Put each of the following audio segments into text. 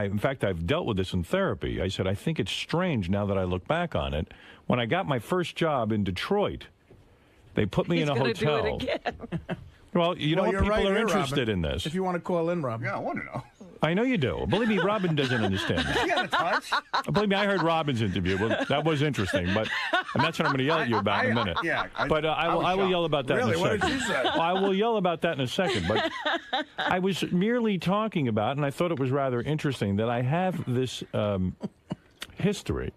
in fact, I've dealt with this in therapy. I said, I think it's strange now that I look back on it. When I got my first job in Detroit, they put me in a hotel. Do it again. Well, you know what? People are interested in this. If you want to call in, Robin. Yeah, I want to know. I know you do. Believe me, Robin doesn't understand that. She got a touch. Believe me, I heard Robin's interview. Well, that was interesting, and that's what I'm going to yell at you about in a minute. But I will yell about that in a second. What did she say? I will yell about that in a second. But I was merely talking about, and I thought it was rather interesting, that I have this history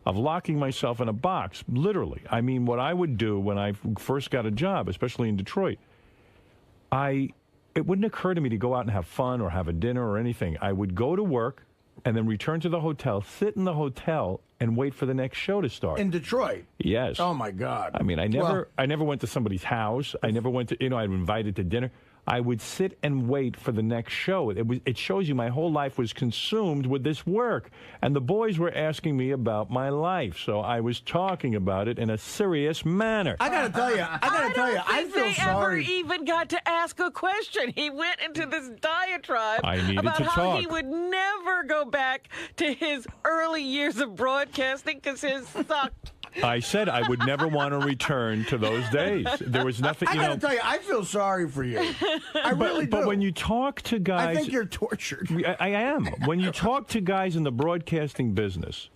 of locking myself in a box, literally. I mean, what I would do when I first got a job, especially in Detroit, it wouldn't occur to me to go out and have fun or have a dinner or anything. I would go to work and then return to the hotel, sit in the hotel, and wait for the next show to start. In Detroit? Yes. Oh, my God. I mean, I never went to somebody's house. I never went to, I was invited to dinner. I would sit and wait for the next show. It shows you my whole life was consumed with this work. And the boys were asking me about my life, so I was talking about it in a serious manner. I got to tell you, I feel sorry. They ever even got to ask a question. He went into this diatribe about how he would never go back to his early years of broadcasting because his sucked. I said I would never want to return to those days. There was nothing, I got to tell you, I feel sorry for you. I really do. But when you talk to guys... I think you're tortured. I am. When you talk to guys in the broadcasting business,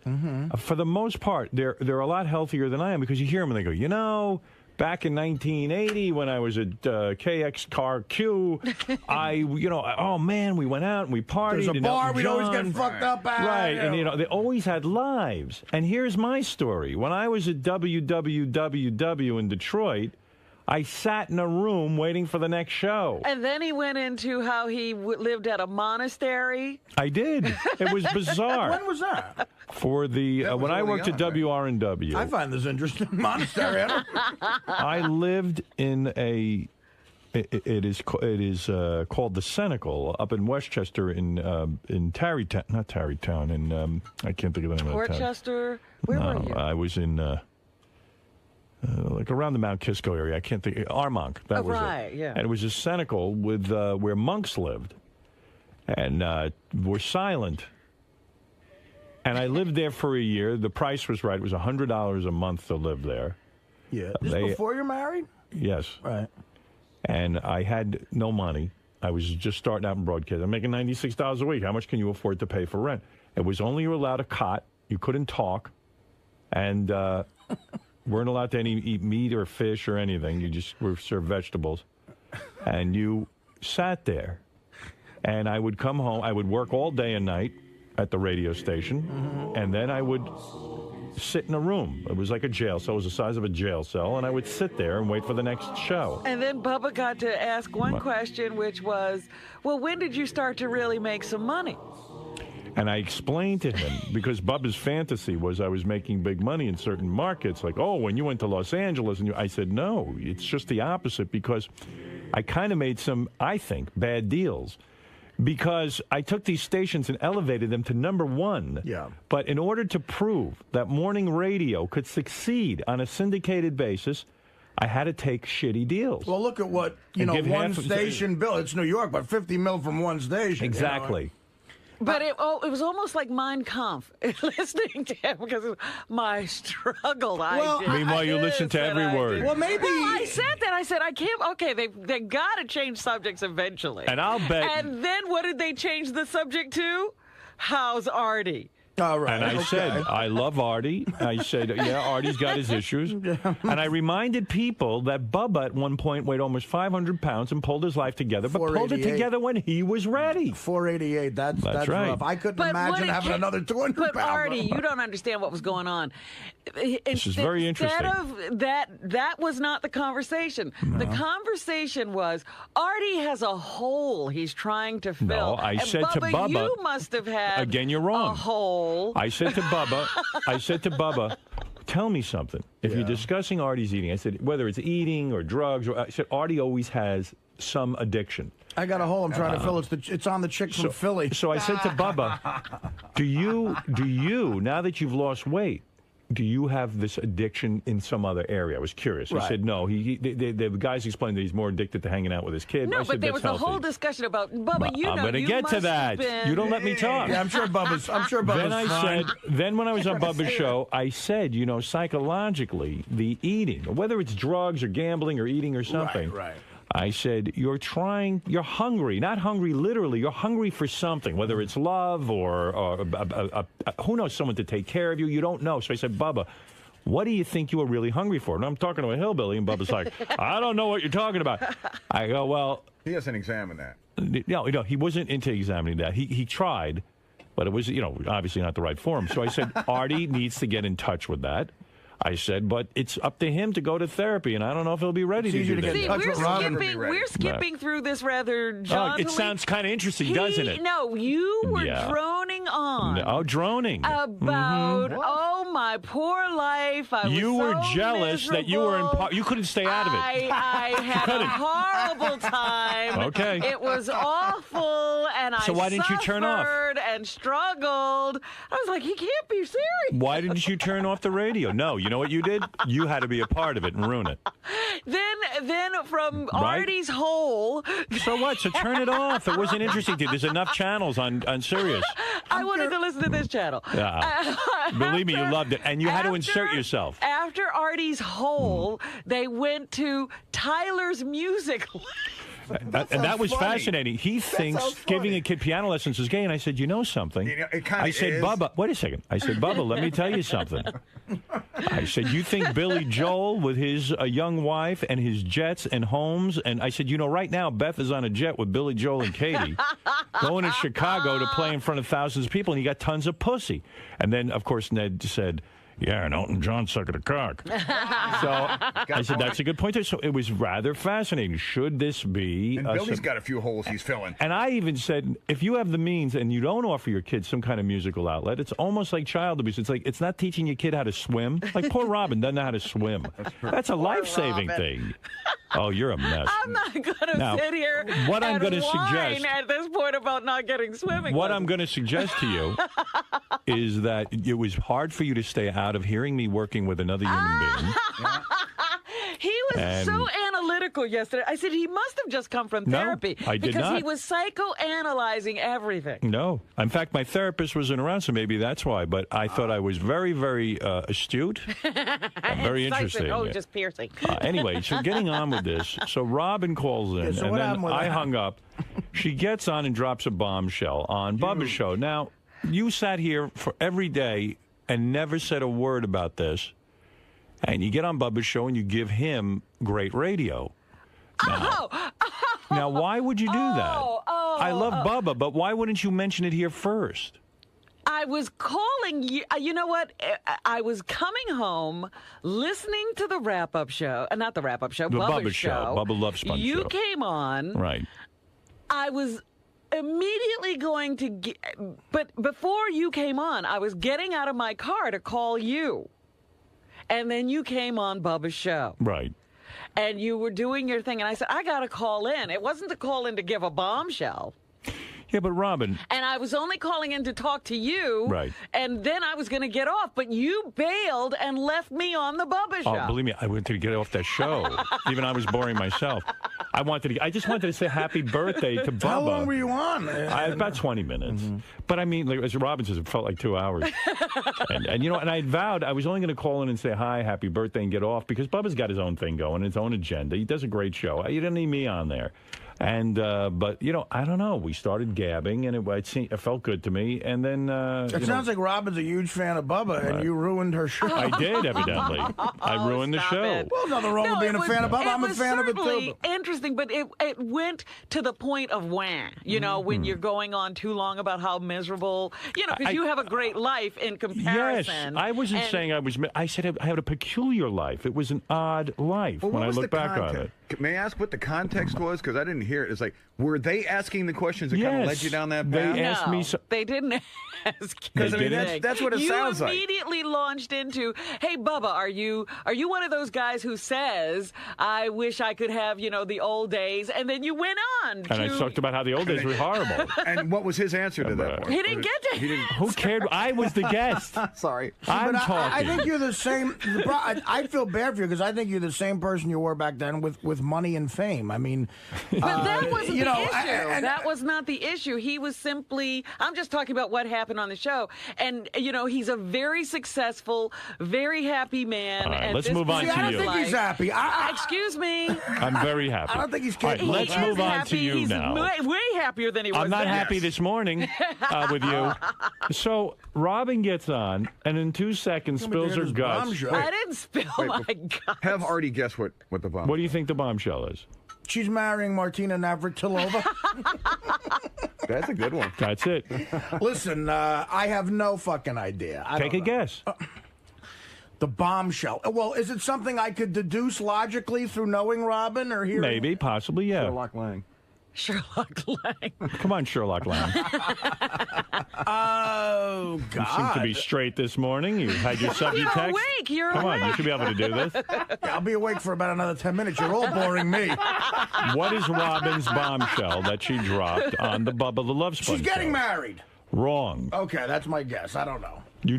for the most part, they're a lot healthier than I am because you hear them and they go, you know... Back in 1980, when I was at KXRQ, oh man, we went out and we partied. There's a bar we'd always get fucked up at. Right, and they always had lives. And here's my story: when I was at WWWW in Detroit, I sat in a room waiting for the next show. And then he went into how he lived at a monastery. I did. It was bizarre. When was that? For the when I worked at WRNW. I find this interesting. Monastery. I lived in a. It is called the Cenacle up in Westchester in Tarrytown, not Tarrytown, in I can't think of the name of the town. Portchester. Where were you? I was in like around the Mount Kisco area. I can't think. Armonk. That was it. Yeah. And it was a cenacle with where monks lived, and were silent. And I lived there for a year. The price was right. It was $100 a month to live there. Yeah. This before you're married? Yes. Right. And I had no money. I was just starting out in broadcasting. I'm making $96 a week. How much can you afford to pay for rent? It was only you were allowed a cot. You couldn't talk. And weren't allowed to eat meat or fish or anything. You just were served vegetables. And you sat there. And I would come home. I would work all day and night at the radio station, and then I would sit in a room. It was like a jail cell. It was the size of a jail cell, and I would sit there and wait for the next show. And then Bubba got to ask one question, which was, well, when did you start to really make some money? And I explained to him, because Bubba's fantasy was I was making big money in certain markets, like, oh, when you went to Los Angeles, and I said, no, it's just the opposite, because I kind of made some, I think, bad deals. Because I took these stations and elevated them to #1. Yeah. But in order to prove that morning radio could succeed on a syndicated basis, I had to take shitty deals. Well, look at what, one station bill. It's New York, but 50 mil from one station. Exactly. But it was almost like Mein Kampf, listening to him, because of my struggle. Meanwhile, you listen to every word. Well, maybe. I said that. I said, I can't. Okay, they got to change subjects eventually. And I'll bet. And then what did they change the subject to? How's Arty? All right. And I said, I love Arty. I said, yeah, Arty's got his issues. And I reminded people that Bubba at one point weighed almost 500 pounds and pulled his life together, but pulled it together when he was ready. 488. That's right. Rough. I couldn't imagine having another 200 pounds. But Arty, you don't understand what was going on. This is very interesting. That was not the conversation. No. The conversation was Arty has a hole he's trying to fill. No, I said to Bubba, you must have had again, you're wrong. A hole. I said to Bubba, tell me something. If you're discussing Arty's eating, I said, whether it's eating or drugs, I said, Arty always has some addiction. I got a hole I'm trying to fill. It's on the chick from Philly. So I said to Bubba, do you, now that you've lost weight, do you have this addiction in some other area? I was curious. He said, no. The guys explained that he's more addicted to hanging out with his kid. No, but there was a whole discussion about, Bubba, I'm going to get to that. You don't let me talk. Yeah, I'm sure Bubba's fine. Then when I was on Bubba's show, I said, psychologically, the eating, whether it's drugs or gambling or eating or something. Right. I said, you're hungry, not hungry literally, you're hungry for something, whether it's love or who knows, someone to take care of you, you don't know. So I said, Bubba, what do you think you are really hungry for? And I'm talking to a hillbilly, and Bubba's like, I don't know what you're talking about. I go, well. He hasn't examined that. No, he wasn't into examining that. He tried, but it was, obviously not the right forum. So I said, Arty needs to get in touch with that. I said, but it's up to him to go to therapy, and I don't know if he'll be ready to do that. See, we're skipping through this rather jauntily. It sounds kind of interesting, doesn't it? No, you were droning on. Droning. About, my poor life. You were so jealous miserable. that you were you couldn't stay out of it. I had a horrible time. Okay. It was awful, and so why didn't you turn off? And struggled. I was like, he can't be serious. Why didn't you turn off the radio? No, you know what you did? You had to be a part of it and ruin it. Then from Arty's hole. So what? So turn it off. It wasn't interesting to you. There's enough channels on Sirius. I wanted to listen to this channel. Believe me, you loved it. And you had to insert yourself. After Arty's hole, they went to Tyler's music. And that was fascinating. He thinks giving a kid piano lessons is gay. And I said, you know something? I said, Bubba, wait a second. I said, Bubba, let me tell you something. I said, you think Billy Joel with his young wife and his jets and homes? And I said, right now Beth is on a jet with Billy Joel and Katie going to Chicago to play in front of thousands of people, and he got tons of pussy. And then, of course, Ned said, yeah, and Elton John sucked a cock. So I said, that's a good point. So it was rather fascinating. Should this be... And Billy's got a few holes he's filling. And I even said, if you have the means and you don't offer your kids some kind of musical outlet, it's almost like child abuse. It's like, it's not teaching your kid how to swim. Like poor Robin doesn't know how to swim. That's a life-saving thing. Oh, you're a mess. I'm not going to sit here and whine at this point about not getting swimming. What I'm going to suggest to you is that it was hard for you to stay out of hearing me working with another human being. He was so analytical yesterday. I said he must have just come from therapy. No, I did not. Because he was psychoanalyzing everything. No. In fact, my therapist wasn't around, so maybe that's why. But I thought I was very, very astute and very interesting. Oh, just piercing. Anyway, so getting on with this. So Robin calls in, and then I hung up. She gets on and drops a bombshell on Bubba's show. Now, you sat here for every day and never said a word about this. And you get on Bubba's show and you give him great radio. Now, why would you do that? I love Bubba, but why wouldn't you mention it here first? I was calling you. You know what? I was coming home, listening to the wrap-up show. Not the wrap-up show, Bubba's show. Bubba loves Sponge You show. came on. Right. I was immediately going to get... But before you came on, I was getting out of my car to call you. And then you came on Bubba's show. Right. And you were doing your thing. And I said, I got to call in. It wasn't to call in to give a bombshell. Yeah, but Robin... And I was only calling in to talk to you. Right. And then I was going to get off. But you bailed and left me on the Bubba show. Oh, believe me, I wanted to get off that show. Even I was boring myself. I just wanted to say happy birthday to Bubba. How long were you on? About 20 minutes. Mm-hmm. But I mean, like, as Robin says, it felt like 2 hours. and and I vowed I was only going to call in and say hi, happy birthday, and get off because Bubba's got his own thing going, his own agenda. He does a great show. You didn't need me on there. And, but, I don't know. We started gabbing, and it felt good to me. And then... it sounds like Robin's a huge fan of Bubba, and you ruined her show. I did, evidently. I ruined the show. Well, nothing wrong with being a fan of Bubba. I'm a fan of it, too. It was interesting, but it went to the point of when you're going on too long about how miserable... because you have a great life in comparison. Yes, I wasn't saying I was... I said I had a peculiar life. It was an odd life when I look back on it. May I ask what the context was? Because I didn't hear it. It's like, were they asking the questions that kind of led you down that path? They asked me. They didn't ask. Because that's what it sounds like. You immediately launched into, "Hey, Bubba, are you one of those guys who says, I wish I could have, the old days?" And then you went on. And I talked about how the old days were horrible. And what was his answer to that? He didn't get to. Who cared? I was the guest. Sorry. I'm talking. I think you're the same. I feel bad for you because I think you're the same person you were back then with money and fame. I mean, but that wasn't the issue. That was not the issue. He was simply. I'm just talking about what happened on the show, and he's a very successful, very happy man. All right, and let's move on to you. I don't think he's happy. Excuse me. I'm very happy. I don't think he's All right, let's move on to you he's now. Way happier than he was. I'm not then. happy this morning with you. So Robin gets on, and in 2 seconds spills her guts. I didn't spill my guts. Have Arty guess what the bombshell. What do you think the bombshell is? She's marrying Martina Navratilova. That's a good one. That's it. Listen, I have no fucking idea. Take a guess. The bombshell. Well, is it something I could deduce logically through knowing Robin or hearing? Maybe, possibly, yeah. Sherlock Lang. Sherlock Lang. Come on, Sherlock Lang. Oh, God. You seem to be straight this morning. You had your subject text. Awake. You're Come awake. on, you should be able to do this. Yeah, I'll be awake for about another 10 minutes. You're all boring me. What is Robin's bombshell that she dropped on the Bubba the Love Sponge She's getting show? married. Wrong. Okay, that's my guess. I don't know. You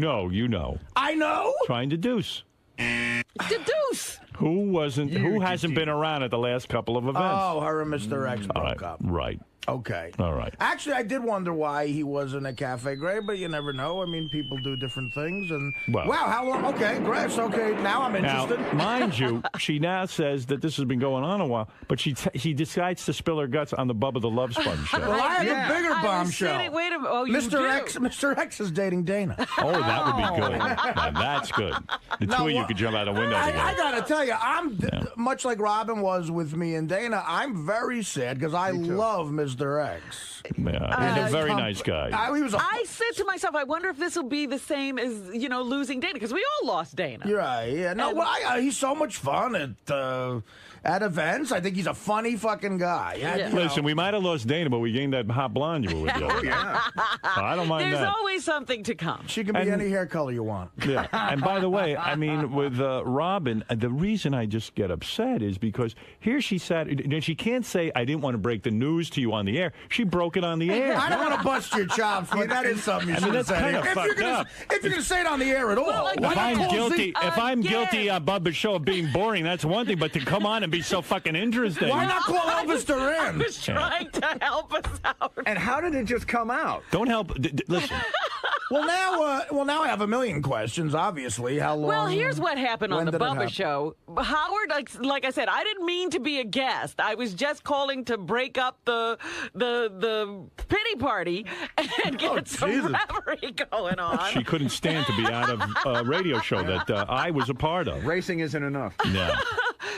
know. I know? Trying to deuce. Deduce. Who hasn't been around at the last couple of events? Oh, her and Mr. X broke up. Right. Okay. All right. Actually, I did wonder why he wasn't at Cafe Gray, but you never know. I mean, people do different things. And wow, how long? Okay, Grace. Okay, now I'm interested. Now, mind you, she now says that this has been going on a while, but she decides to spill her guts on the Bubba the Love Sponge show. Well, I have a bigger bombshell. Wait a minute. Oh, you Mr. X is dating Dana. Oh, that would be good. Now, that's good. The two of you could jump out a window together. I gotta tell you, much like Robin was with me and Dana. I'm very sad because I love Mr. X. Yeah, he's a very nice guy. I said to myself, I wonder if this will be the same as losing Dana, because we all lost Dana. You're right. Yeah. No. He's so much fun at events. I think he's a funny fucking guy. Yeah. Listen, we might have lost Dana, but we gained that hot blonde you were with. Yeah. I don't mind There's that. always something to come. She can be any hair color you want. Yeah. And by the way, I mean, with Robin, the reason I just get upset is because here she sat, and she can't say, I didn't want to break the news to you on the air. She broke it on the air. I don't want to bust your chops, but that is something you should say. Kind of fucked up. If you're going to say it on the air at all. If I'm guilty on Bubba's show of being boring, that's one thing, but to come on and be so fucking interesting. Why not call Elvis Duran? I was trying to help us out. And how did it just come out? Don't help. Listen. Well, now I have a million questions, obviously. How long? Well, here's what happened on the Bubba show. Howard, like I said, I didn't mean to be a guest. I was just calling to break up the pity party and get some revelry going on. She couldn't stand to be out of a radio show that I was a part of. Racing isn't enough. No.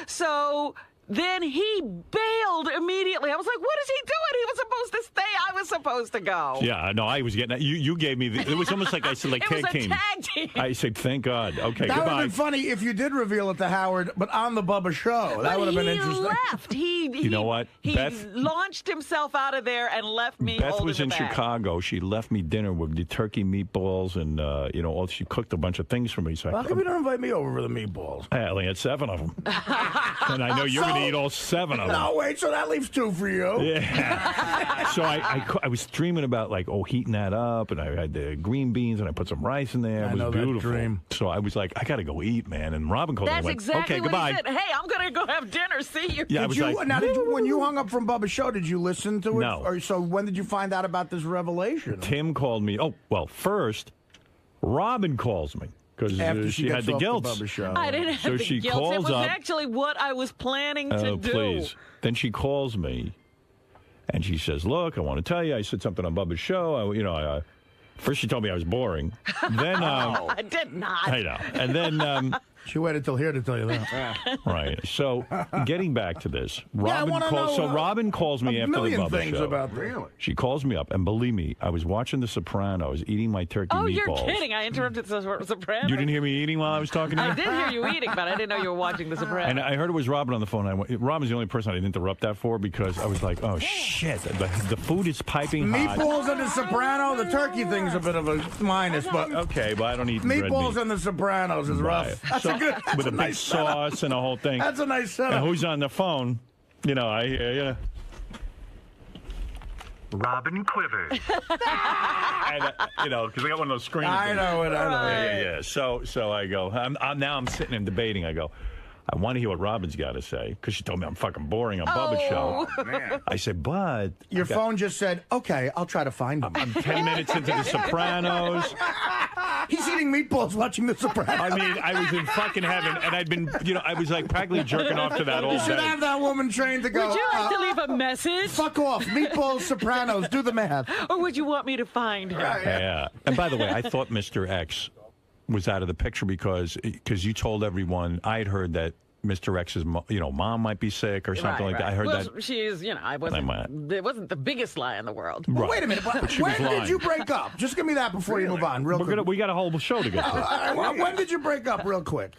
So then he bailed immediately. I was like, what is he doing? He was supposed to stay. I was supposed to go. Yeah, no, I was getting you gave me it was almost like I said, like it tag team. Was a tag team. I said, thank God. Okay, that goodbye. That would have been funny if you did reveal it to Howard, but on the Bubba show. That would have been interesting. He left. You know what? He Beth launched himself out of there and left me. Beth was in the bag. Chicago. She left me dinner with the turkey meatballs and she cooked a bunch of things for me. So how come you don't invite me over for the meatballs? I only had 7 of them, and I know you're going to eat all 7 of them. No, wait. So that leaves 2 for you. Yeah. So I was dreaming about heating that up, and I had the green beans, and I put some rice in there. It was beautiful. That dream. So I was like, I got to go eat, man. And Robin called me and went, exactly okay, what goodbye. He said. Hey, I'm going to go have dinner. See you. Yeah, when you hung up from Bubba's show, did you listen to it? No. Or so when did you find out about this revelation? Tim called me. Oh, well, first, Robin calls me. Because she had the guilt. I didn't have the guilt. It was actually what I was planning to do. Please. Then she calls me, and she says, look, I want to tell you, I said something on Bubba's show. First she told me I was boring. Then I did not. I know. And then She waited till here to tell you that. Right. So, getting back to this, Robin calls me after the Bubba show. About really? She calls me up, and believe me, I was watching The Sopranos, eating my turkey meatballs. Oh, you're kidding! I interrupted The Sopranos. You didn't hear me eating while I was talking to you? I did hear you eating, but I didn't know you were watching The Sopranos. And I heard it was Robin on the phone. Robin's the only person I didn't interrupt that for because I was like, oh shit, the food is piping hot. Meatballs and The Soprano. The turkey thing's a bit of a minus, but okay, but I don't eat meatballs and The Sopranos is rough. That's a good. With a big sauce and a whole thing. That's a nice setup. And who's on the phone? You know, I hear Robin Quivers. And, you know, because I got one of those screens. I know it. Yeah. So I go. I'm sitting and debating. I go, I want to hear what Robin's got to say because she told me I'm fucking boring on Bubba's show. Man. I said, but your phone just said, okay, I'll try to find him. I'm 10 minutes into The Sopranos. He's eating meatballs watching The Sopranos. I mean, I was in fucking heaven, and I'd been, you know, I was like practically jerking off to that all You should day. have that woman trained to go. Would you like to leave a message? Fuck off. Meatballs, Sopranos, do the math. Or would you want me to find her? Yeah. And by the way, I thought Mr. X was out of the picture because you told everyone. I had heard that Mr. X's, mom might be sick or something like that. I heard that. She is, it wasn't the biggest lie in the world. Well, wait a minute. When did you break up? Just give me that before you move on, real quick. We got a whole show to get through. When did you break up, real quick?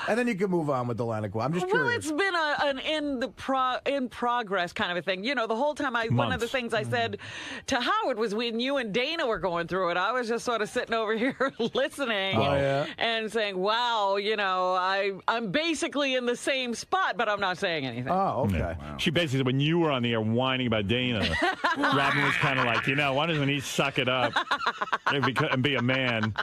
And then you can move on with the line of quote. I'm just curious. Well, it's been an in progress kind of a thing. You know, the whole time one of the things I said to Howard was when you and Dana were going through it, I was just sort of sitting over here listening and saying, wow, I'm basically in the same spot, but I'm not saying anything. Oh, okay. Yeah. Wow. She basically said when you were on the air whining about Dana, Robin was kind of like, why doesn't he suck it up and be a man?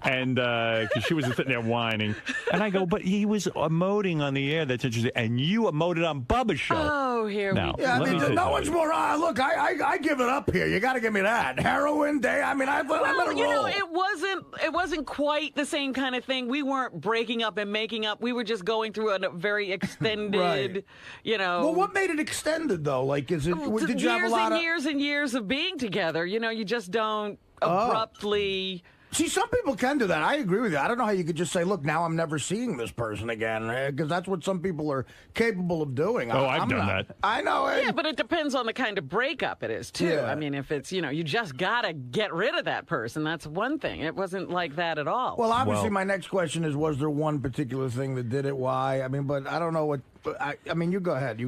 And because she was sitting there whining. And I go, but he was emoting on the air. That's interesting. And you emoted on Bubba's show. Oh, here we go. Yeah, no one's more. Look, I give it up here. You got to give me that. Heroin day. I mean, I let it roll. It wasn't quite the same kind of thing. We weren't breaking up and making up. We were just going through a very extended, Well, what made it extended though? Like, did you have a lot of years and years of being together? You just don't abruptly. See, some people can do that. I agree with you. I don't know how you could just say, look, now I'm never seeing this person again, because that's what some people are capable of doing. I've done that. I know. Yeah, but it depends on the kind of breakup it is, too. Yeah. I mean, if it's, you just got to get rid of that person, that's one thing. It wasn't like that at all. Well, obviously, my next question is, was there one particular thing that did it? Why? I mean, but I don't know what... I mean, you go ahead.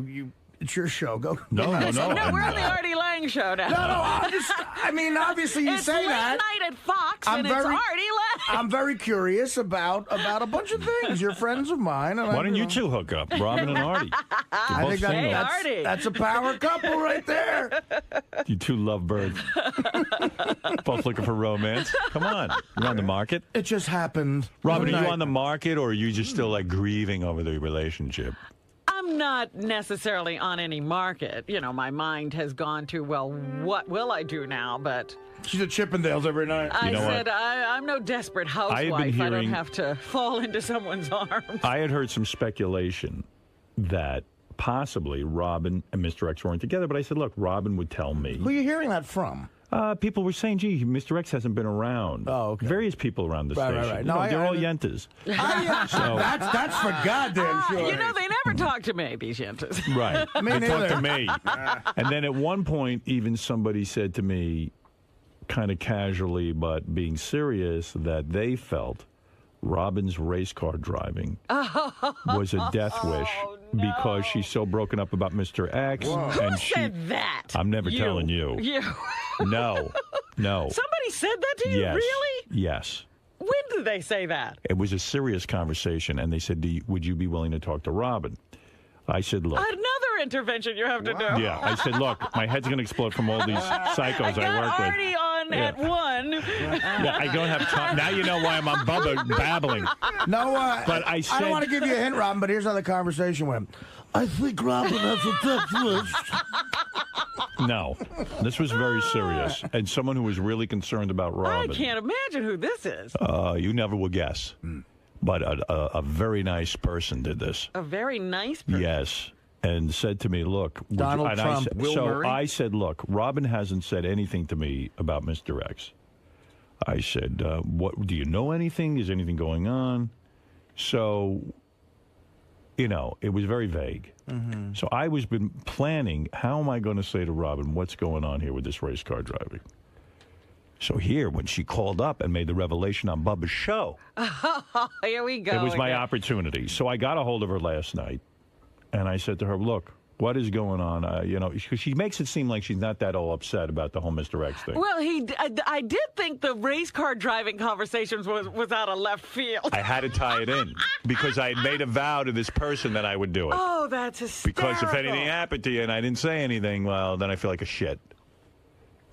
It's your show. Go. No. No, we're on the Artie Lang show now. No, obviously you say that. It's late night at Fox, and it's Artie Lang. I'm very curious about a bunch of things. You're friends of mine. And why don't you two hook up, Robin and Artie? I think that's a power couple right there. You two lovebirds. Both looking for romance. Come on. You're on the market. It just happened. Robin, are you on the market, or are you just still grieving over the relationship? I'm not necessarily on any market. My mind has gone to, well, what will I do now? But she's at Chippendales every night. I said, I'm no desperate housewife. I don't have to fall into someone's arms. I had heard some speculation that possibly Robin and Mr. X weren't together, but I said, look, Robin would tell me. Who are you hearing that from? People were saying, gee, Mr. X hasn't been around. Oh, okay. Various people around the station. Right. No, they're all yentas. So, that's for goddamn sure. They never talk to me, these yentas. Right. They talk to me. And then at one point, even somebody said to me, kind of casually but being serious, that they felt Robin's race car driving was a death wish because she's so broken up about Mr. X. Who said that? I'm never telling you. You. No. Somebody said that to you? Yes. Really? Yes. When did they say that? It was a serious conversation, and they said, would you be willing to talk to Robin? I said, look. Another intervention you have to do. Yeah, I said, look, my head's going to explode from all these psychos I work with. Artie on at 1. Yeah, I don't have time. Now you know why I'm on Bubba babbling. No, but I said, I don't want to give you a hint, Robin, but here's how the conversation went. I think Robin has a death wish. No, this was very serious, and someone who was really concerned about Robin. I can't imagine who this is. You never will guess. But a very nice person did this. A very nice person? Yes. And said to me, look. Donald Trump. Will Murray? I said, look, Robin hasn't said anything to me about Mr. X. I said, what? Do you know anything? Is anything going on? So, you know, it was very vague. Mm-hmm. So I was been planning, how am I going to say to Robin, what's going on here with this race car driving? So here, when she called up and made the revelation on Bubba's show. Here we go. It was my opportunity. So I got a hold of her last night, and I said to her, look, what is going on? You know, she makes it seem like she's not that all upset about the whole Mr. X thing. Well, I did think the race car driving conversations was out of left field. I had to tie it in because I had made a vow to this person that I would do it. Oh, that's hysterical. Because if anything happened to you and I didn't say anything, well, then I feel like a shit.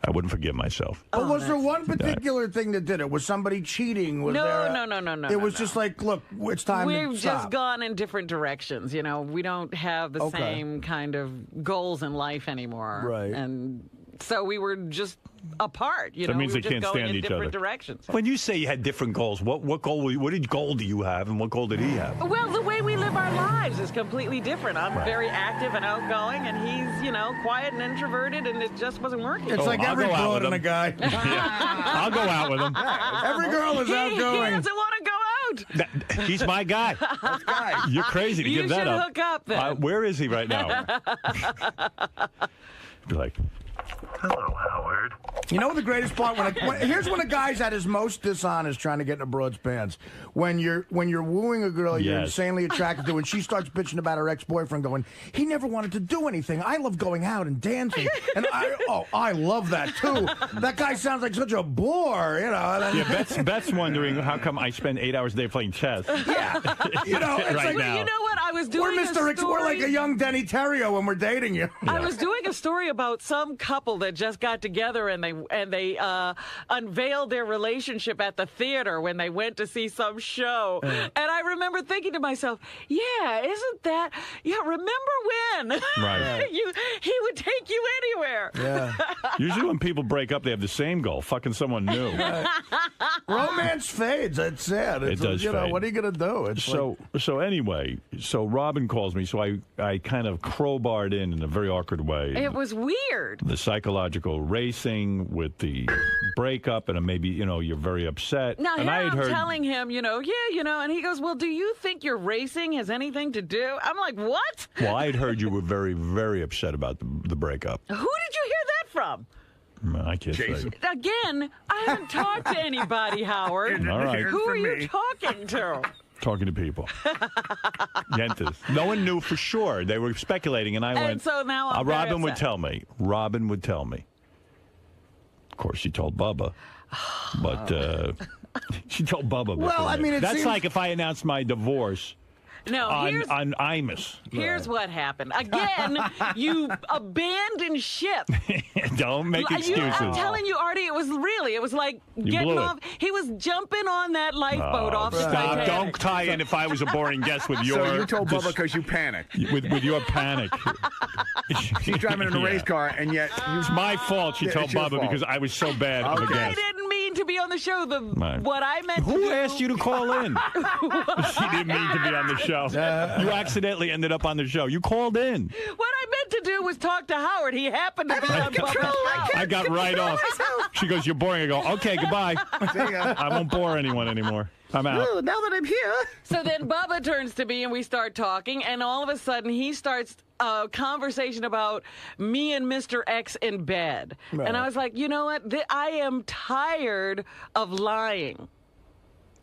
I wouldn't forgive myself. But was there one particular thing that did it? Was somebody cheating? Was no. It was just like, look, it's time to stop. We've just gone in different directions. You know, we don't have the same kind of goals in life anymore. Right. And so we were just apart. You So know, it means we were they can't just going stand in each different other. directions. When you say you had different goals, what goal do you have, and what goal did he have? Well, the way we live our lives is completely different. I'm very active and outgoing, and he's, you know, quiet and introverted, and it just wasn't working. It's like every broad and a guy. Yeah. I'll go out with him. Every girl is outgoing. He doesn't want to go out. He's my guy. That's guy. You're crazy to give that up. You should hook up then. Where is he right now? Be like, hello, Howard. You know the greatest part? Here's when a guy's at his most dishonest trying to get in a broad's pants. When you're wooing a girl you're insanely attracted to, and she starts bitching about her ex-boyfriend going, he never wanted to do anything. I love going out and dancing. And I love that, too. That guy sounds like such a bore, you know. Yeah, Beth's wondering how come I spend 8 hours a day playing chess. Yeah. You know, it's right like, now. You know what? I was doing We're like a young Denny Terrio when we're dating you. I was doing a story about some couple that just got together and they unveiled their relationship at the theater when they went to see some show. And I remember thinking to myself, yeah, isn't that? Yeah, remember when? Right. He would take you anywhere. Yeah. Usually when people break up, they have the same goal, fucking someone new. Romance fades. That's sad. It does You know, fade. what are you going to do? It's So anyway, so Robin calls me, so I kind of crowbarred in a very awkward way. It was weird. The psychological racing with the breakup, and maybe, you know, you're very upset. Now, and here I had I'm heard, telling him, and he goes, well, do you think your racing has anything to do? I'm like, what? Well, I had heard you were very, very upset about the breakup. Who did you hear that from? I can't say. Again, I haven't talked to anybody, Howard. All right. Who are you talking to? Talking to people. Yentas. No one knew for sure. They were speculating, and I went. So now I'm very Robin would upset. tell me. Robin would tell me. Of course, she told Bubba. But she told Bubba. Well, I mean, that's like if I announced my divorce No, on Imus. Here's what happened. Again, you abandoned ship. Don't make excuses. I'm telling you, Artie, it was like getting off. He was jumping on that lifeboat off the Titanic. Don't tie in if I was a boring guest with your... So you told Bubba because you panicked. With your panic. She's driving in a race car, and yet... It's my fault she told it's your Bubba fault. because I was so bad of a I guest. didn't mean to be on the show. Right. What I meant to Who do... asked you to call in? She didn't mean to be on the show. You accidentally ended up on the show. You called in. What I meant to do was talk to Howard. He happened to be on Bubba's show. I got right off. She goes, you're boring. I go, okay, goodbye. I won't bore anyone anymore. I'm out. Now that I'm here. So then Bubba turns to me and we start talking, and all of a sudden he starts a conversation about me and Mr. X in bed. Right. And I was like, you know what? I am tired of lying.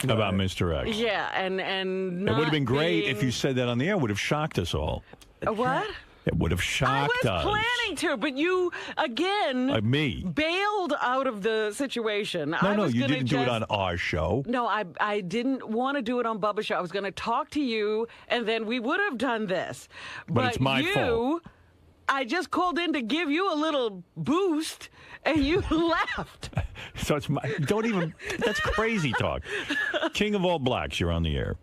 About Mr. X. Yeah, and It would have been great if you said that on the air. It would have shocked us all. What? It would have I shocked was us. planning to, but you, again, Me. bailed out of the situation. No, you didn't do it on our show. No, I didn't want to do it on Bubba's show. I was going to talk to you, and then we would have done this. But it's my fault. I just called in to give you a little boost, and you left. So it's that's crazy talk. King of all blacks, you're on the air.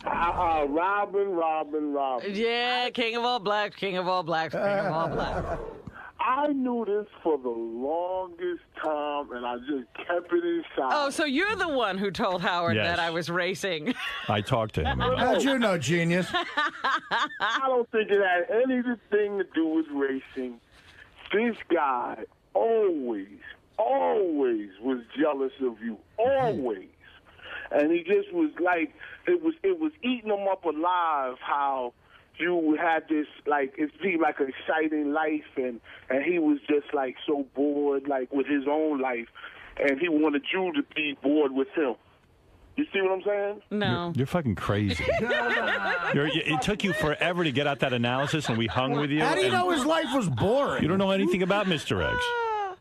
Robin. Yeah, king of all blacks, king of all blacks, king of all blacks. I knew this for the longest time, and I just kept it inside. Oh, so you're the one who told Howard Yes. that I was racing. I talked to him about it. How'd you know, genius? I don't think it had anything to do with racing. This guy always was jealous of you. Always. and he just was like, it was eating him up alive how you had this, like, it seemed like an exciting life, and he was just, like, so bored, like, with his own life, and he wanted you to be bored with him. You see what I'm saying? No. You're fucking crazy. It took you forever to get out that analysis, and we hung with you. How do you know his life was boring? You don't know anything about Mr. X.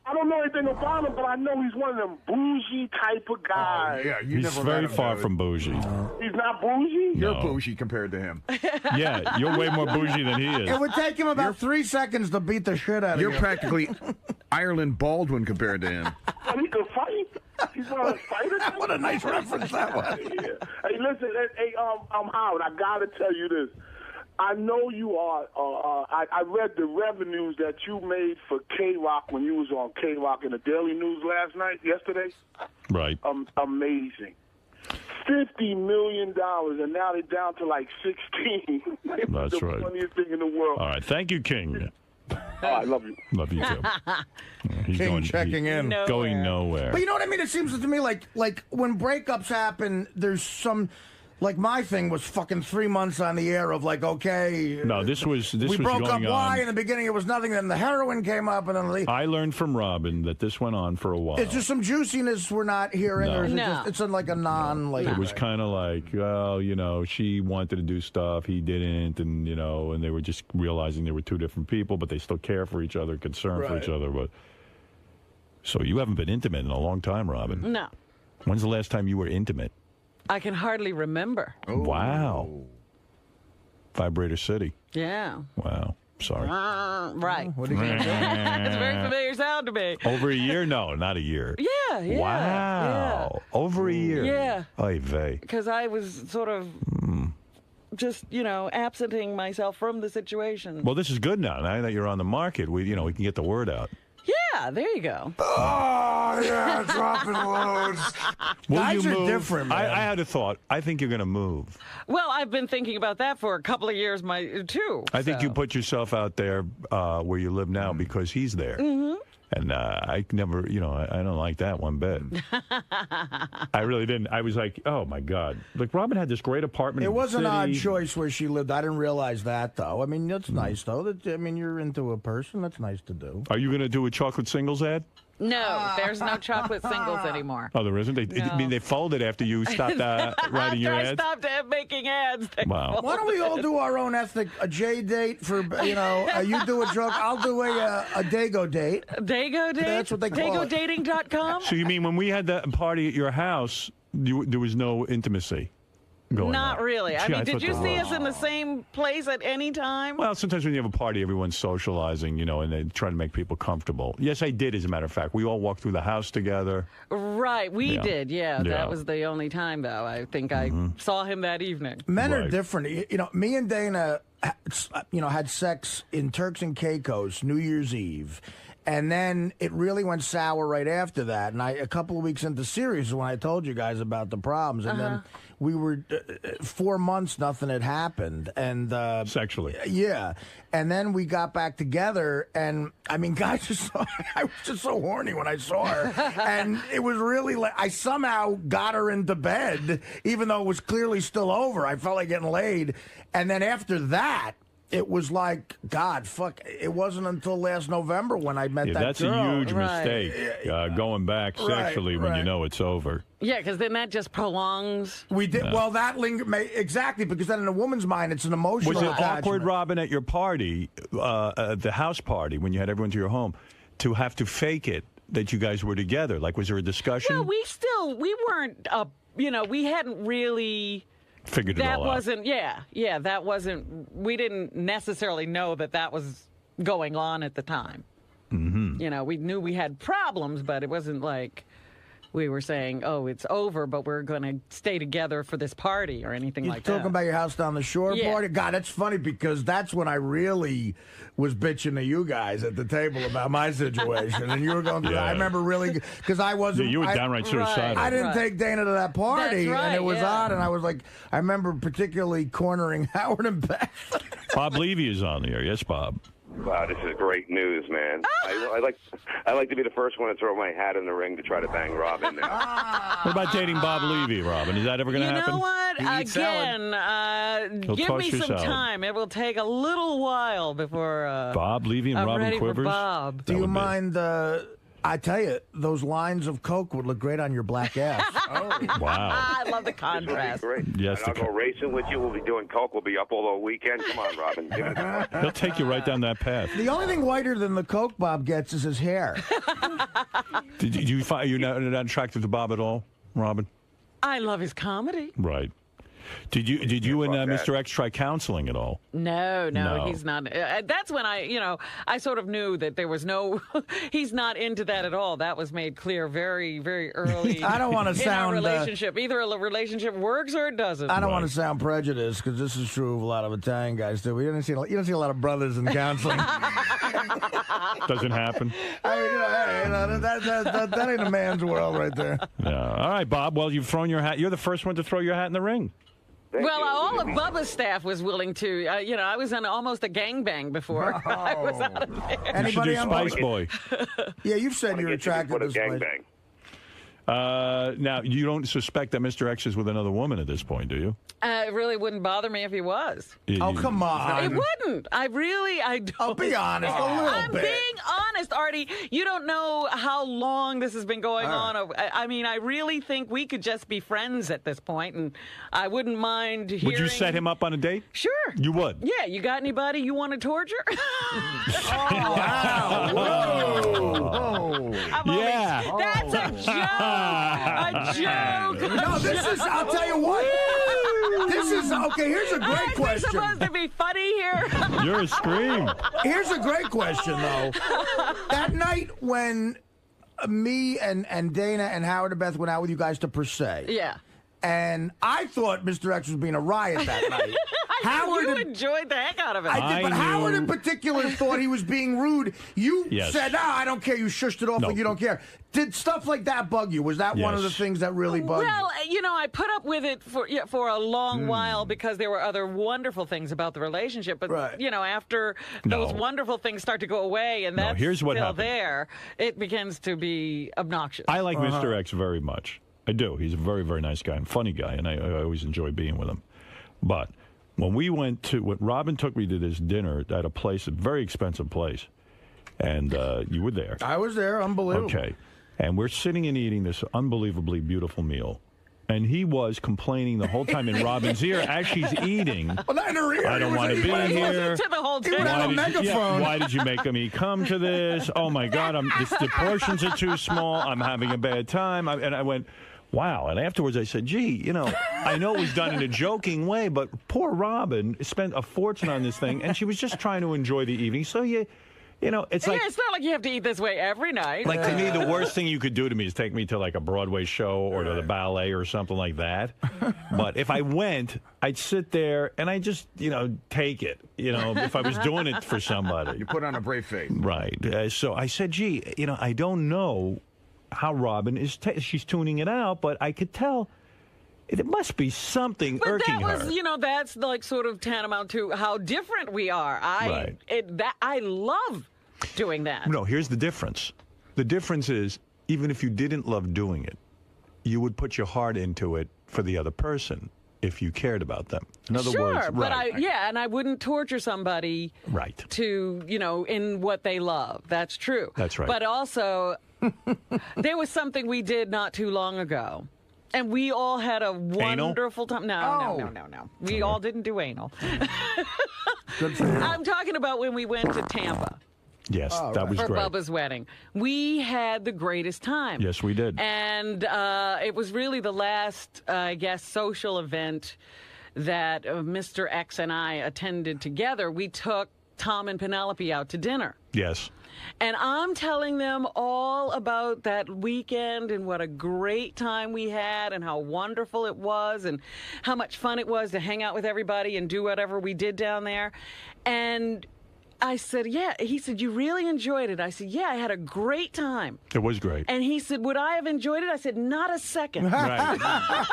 I don't know anything about him, but I know he's one of them bougie type of guys. Yeah, you He's never very met him, far dude. from bougie. He's not bougie? You're No. bougie compared to him. Yeah, you're way more bougie than he is. It would take him about 3 seconds to beat the shit out of you. You're practically Ireland Baldwin compared to him. But he can fight. He's one of the fighters. What a nice reference that was. Yeah. Hey, listen, Howard, I got to tell you this. I know you are. I read the revenues that you made for K-Rock when you was on K-Rock in the Daily News yesterday. Right. Amazing. $50 million, and now they're down to like 16. That's the right. funniest thing in the world. All right. Thank you, King. I love you. Love you, too. He's King checking in. Going nowhere. But you know what I mean? It seems to me like when breakups happen, there's some. Like, my thing was fucking 3 months on the air of, like, okay. No, this was we was broke going up. Why? on. In the beginning, it was nothing. Then the heroin came up, and then I learned from Robin that this went on for a while. it's just some juiciness we're not hearing. No. Or is it No. just, it's like a non. Like, It was kind of like, well, you know, she wanted to do stuff, he didn't, and, you know, and they were just realizing they were two different people, but they still care for each other, concern for Right. each other. But so you haven't been intimate in a long time, Robin. No. When's the last time you were intimate? I can hardly remember. Wow. Vibrator City. Yeah. Wow. Sorry. Right. what are you gonna do? It's a very familiar sound to me. Over a year? No, not a year. Yeah, yeah. Wow. Over a year. Yeah. Oy vey. Because I was sort of just, absenting myself from the situation. Well, this is good now. Now that you're on the market, we can get the word out. Yeah, there you go. Oh yeah, dropping loads. Will Guys you are move? different, man. I had a thought. I think you're going to move. Well, I've been thinking about that for a couple of years, too. I think so. you put yourself out there where you live now because he's there. Mm-hmm. And I never, I don't like that one bit. I really didn't. I was like, oh, my God. Like, Robin had this great apartment It in was the an odd city. choice where she lived. I didn't realize that, though. I mean, that's nice, though. You're into a person. That's nice to do. Are you going to do a chocolate singles ad? No, there's no chocolate singles anymore. Oh, there isn't? They folded after you stopped writing your After ads? I stopped making ads. they Wow. folded. Why don't we all do our own ethnic, a J date for, you do a joke, I'll do a Dago date. Dago date? That's what they call it. DagoDating.com? So you mean when we had that party at your house, there was no intimacy going Not on? really. I Gee, mean, did thought you there see was. us in the same place at any time? Well, sometimes when you have a party, everyone's socializing, and they try to make people comfortable. Yes, I did, as a matter of fact. We all walked through the house together. Right, we Yeah. did, yeah. Yeah. That was the only time, though. I think I saw him that evening. Men are Right. different. Me and Dana, had sex in Turks and Caicos New Year's Eve. And then it really went sour right after that. And a couple of weeks into series when I told you guys about the problems. And then we were 4 months, nothing had happened. And Sexually. yeah. And then we got back together. And I mean, guys, I was just so horny when I saw her. And it was really like I somehow got her into bed, even though it was clearly still over. I felt like getting laid. And then after that, it was like, God, fuck. It wasn't until last November when I met that That's girl. a huge Right. mistake, going back sexually when you right. know it's over. Yeah, because then that just prolongs. We did well. That exactly because then in a woman's mind, it's an emotional. Was it attachment. awkward, Robin, at your party, the house party, when you had everyone to your home, to have to fake it that you guys were together? Like, was there a discussion? Well, we weren't, we hadn't really. Figured it That all out. wasn't, that wasn't, we didn't necessarily know that was going on at the time. Mm-hmm. We knew we had problems, but it wasn't like we were saying, oh, it's over, but we're going to stay together for this party or anything You're like that. talking about your house down the shore Yeah. party? God, that's funny because that's when I really was bitching to you guys at the table about my situation. And you were going through that. I remember really, because I wasn't. Yeah, you were downright suicidal. I didn't Right. take Dana to that party, That's right, and it was yeah. odd. And I was like, I remember particularly cornering Howard and Beth. Bob Levy is on the air. Yes, Bob. Wow, this is great news, man. I like to be the first one to throw my hat in the ring to try to bang Robin now. What about dating Bob Levy, Robin? Is that ever going to happen? You know what? Again, give me some time. It will take a little while before Bob Levy and I'm Robin ready Quivers. For Bob. Do you mind? I tell you, those lines of coke would look great on your black ass. Wow. I love the contrast. Great. Yes, and I'll go racing with you. We'll be doing coke. We'll be up all the weekend. Come on, Robin. Give it a He'll take you right down that path. The only thing whiter than the coke Bob gets is his hair. Did you find you're not attracted to Bob at all, Robin? I love his comedy. Right. Did you and Mr. X try counseling at all? No, he's not. That's when I sort of knew that there was no, he's not into that at all. That was made clear very, very early. I don't want to sound in our relationship. Either a relationship works or it doesn't. I don't want to sound prejudiced because this is true of a lot of Italian guys too. You don't see a lot of brothers in counseling. Doesn't happen. That ain't a man's world right there. Yeah. All right, Bob. Well, you've thrown your hat. You're the first one to throw your hat in the ring. All of Bubba's staff was willing to. I was in almost a gangbang before I was out of there. Anybody on Spice Boy? Yeah, you've said you're attracted to this place. Now, you don't suspect that Mr. X is with another woman at this point, do you? It really wouldn't bother me if he was. Come on. It wouldn't. I don't. I'll be honest, a little I'm bit. being honest, Artie. You don't know how long this has been going on. I mean, I really think we could just be friends at this point, and I wouldn't mind hearing... Would you set him up on a date? Sure. You would? Yeah. You got anybody you want to torture? Wow. Whoa. Yeah. That's a joke. A joke. No, this is, I'll tell you what. This is, okay, here's a great question. Is this supposed to be funny here? You're a scream. Here's a great question, though. That night when me and Dana and Howard and Beth went out with you guys to Per Se. Yeah. And I thought Mr. X was being a riot that night. You enjoyed the heck out of it. I did, but Howard in particular thought he was being rude. You said, I don't care. You shushed it off like you don't care. Did stuff like that bug you? Was that one of the things that really bugged you? Well, I put up with it for a long while because there were other wonderful things about the relationship. But, after those wonderful things start to go away and that's still there, it begins to be obnoxious. I like Mr. X very much. I do. He's a very, very nice guy and funny guy, and I always enjoy being with him. But when Robin took me to this dinner at a very expensive place, and you were there. I was there. Unbelievable. Okay. And we're sitting and eating this unbelievably beautiful meal. And he was complaining the whole time in Robin's ear as she's eating. Well, not in her ear. I don't want to be here. To the whole he would have a megaphone. Why did you make me come to this? Oh, my God. The portions are too small. I'm having a bad time. And I went... Wow. And afterwards I said, gee, I know it was done in a joking way, but poor Robin spent a fortune on this thing, and she was just trying to enjoy the evening. So, it's like... it's not like you have to eat this way every night. Like, to me, the worst thing you could do to me is take me to, like, a Broadway show or to the ballet or something like that. But if I went, I'd sit there and I just, take it, if I was doing it for somebody. You put on a brave face. Right. So I said, gee, I don't know how Robin is she's tuning it out, but I could tell it must be something irking her. That's like sort of tantamount to how different we are. I love doing that. No, here's the difference. The difference is, even if you didn't love doing it, you would put your heart into it for the other person if you cared about them. In other words, but and I wouldn't torture somebody to, in what they love. That's true. That's right. But also, there was something we did not too long ago. And we all had a wonderful time. No. We all didn't do anal. Good for you. I'm talking about when we went to Tampa. Yes, that was for great. Bubba's wedding. We had the greatest time. Yes, we did. And it was really the last, social event that Mr. X and I attended together. We took Tom and Penelope out to dinner. Yes. And I'm telling them all about that weekend and what a great time we had and how wonderful it was and how much fun it was to hang out with everybody and do whatever we did down there. And I said, yeah. He said, you really enjoyed it? I said, yeah, I had a great time. It was great. And he said, would I have enjoyed it? I said, not a second. Right.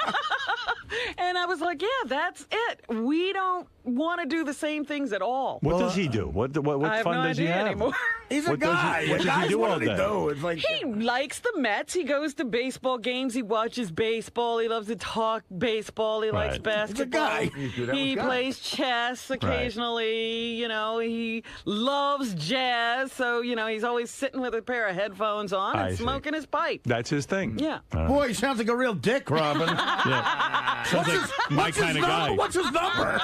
And I was like, yeah, that's it. We don't want to do the same things at all. What does he do? What I have fun no does he idea have? anymore. He's a guy. What does he do all day? It's like, He likes the Mets. He goes to baseball games. He watches baseball. He loves to talk baseball. He likes basketball. He's a guy. He plays chess occasionally. You know, he loves jazz. So, you know, he's always sitting with a pair of headphones on and smoking his pipe. That's his thing. Yeah. Boy, he sounds like a real dick, Robin. Yeah. Sounds like my kind of guy. What's his number?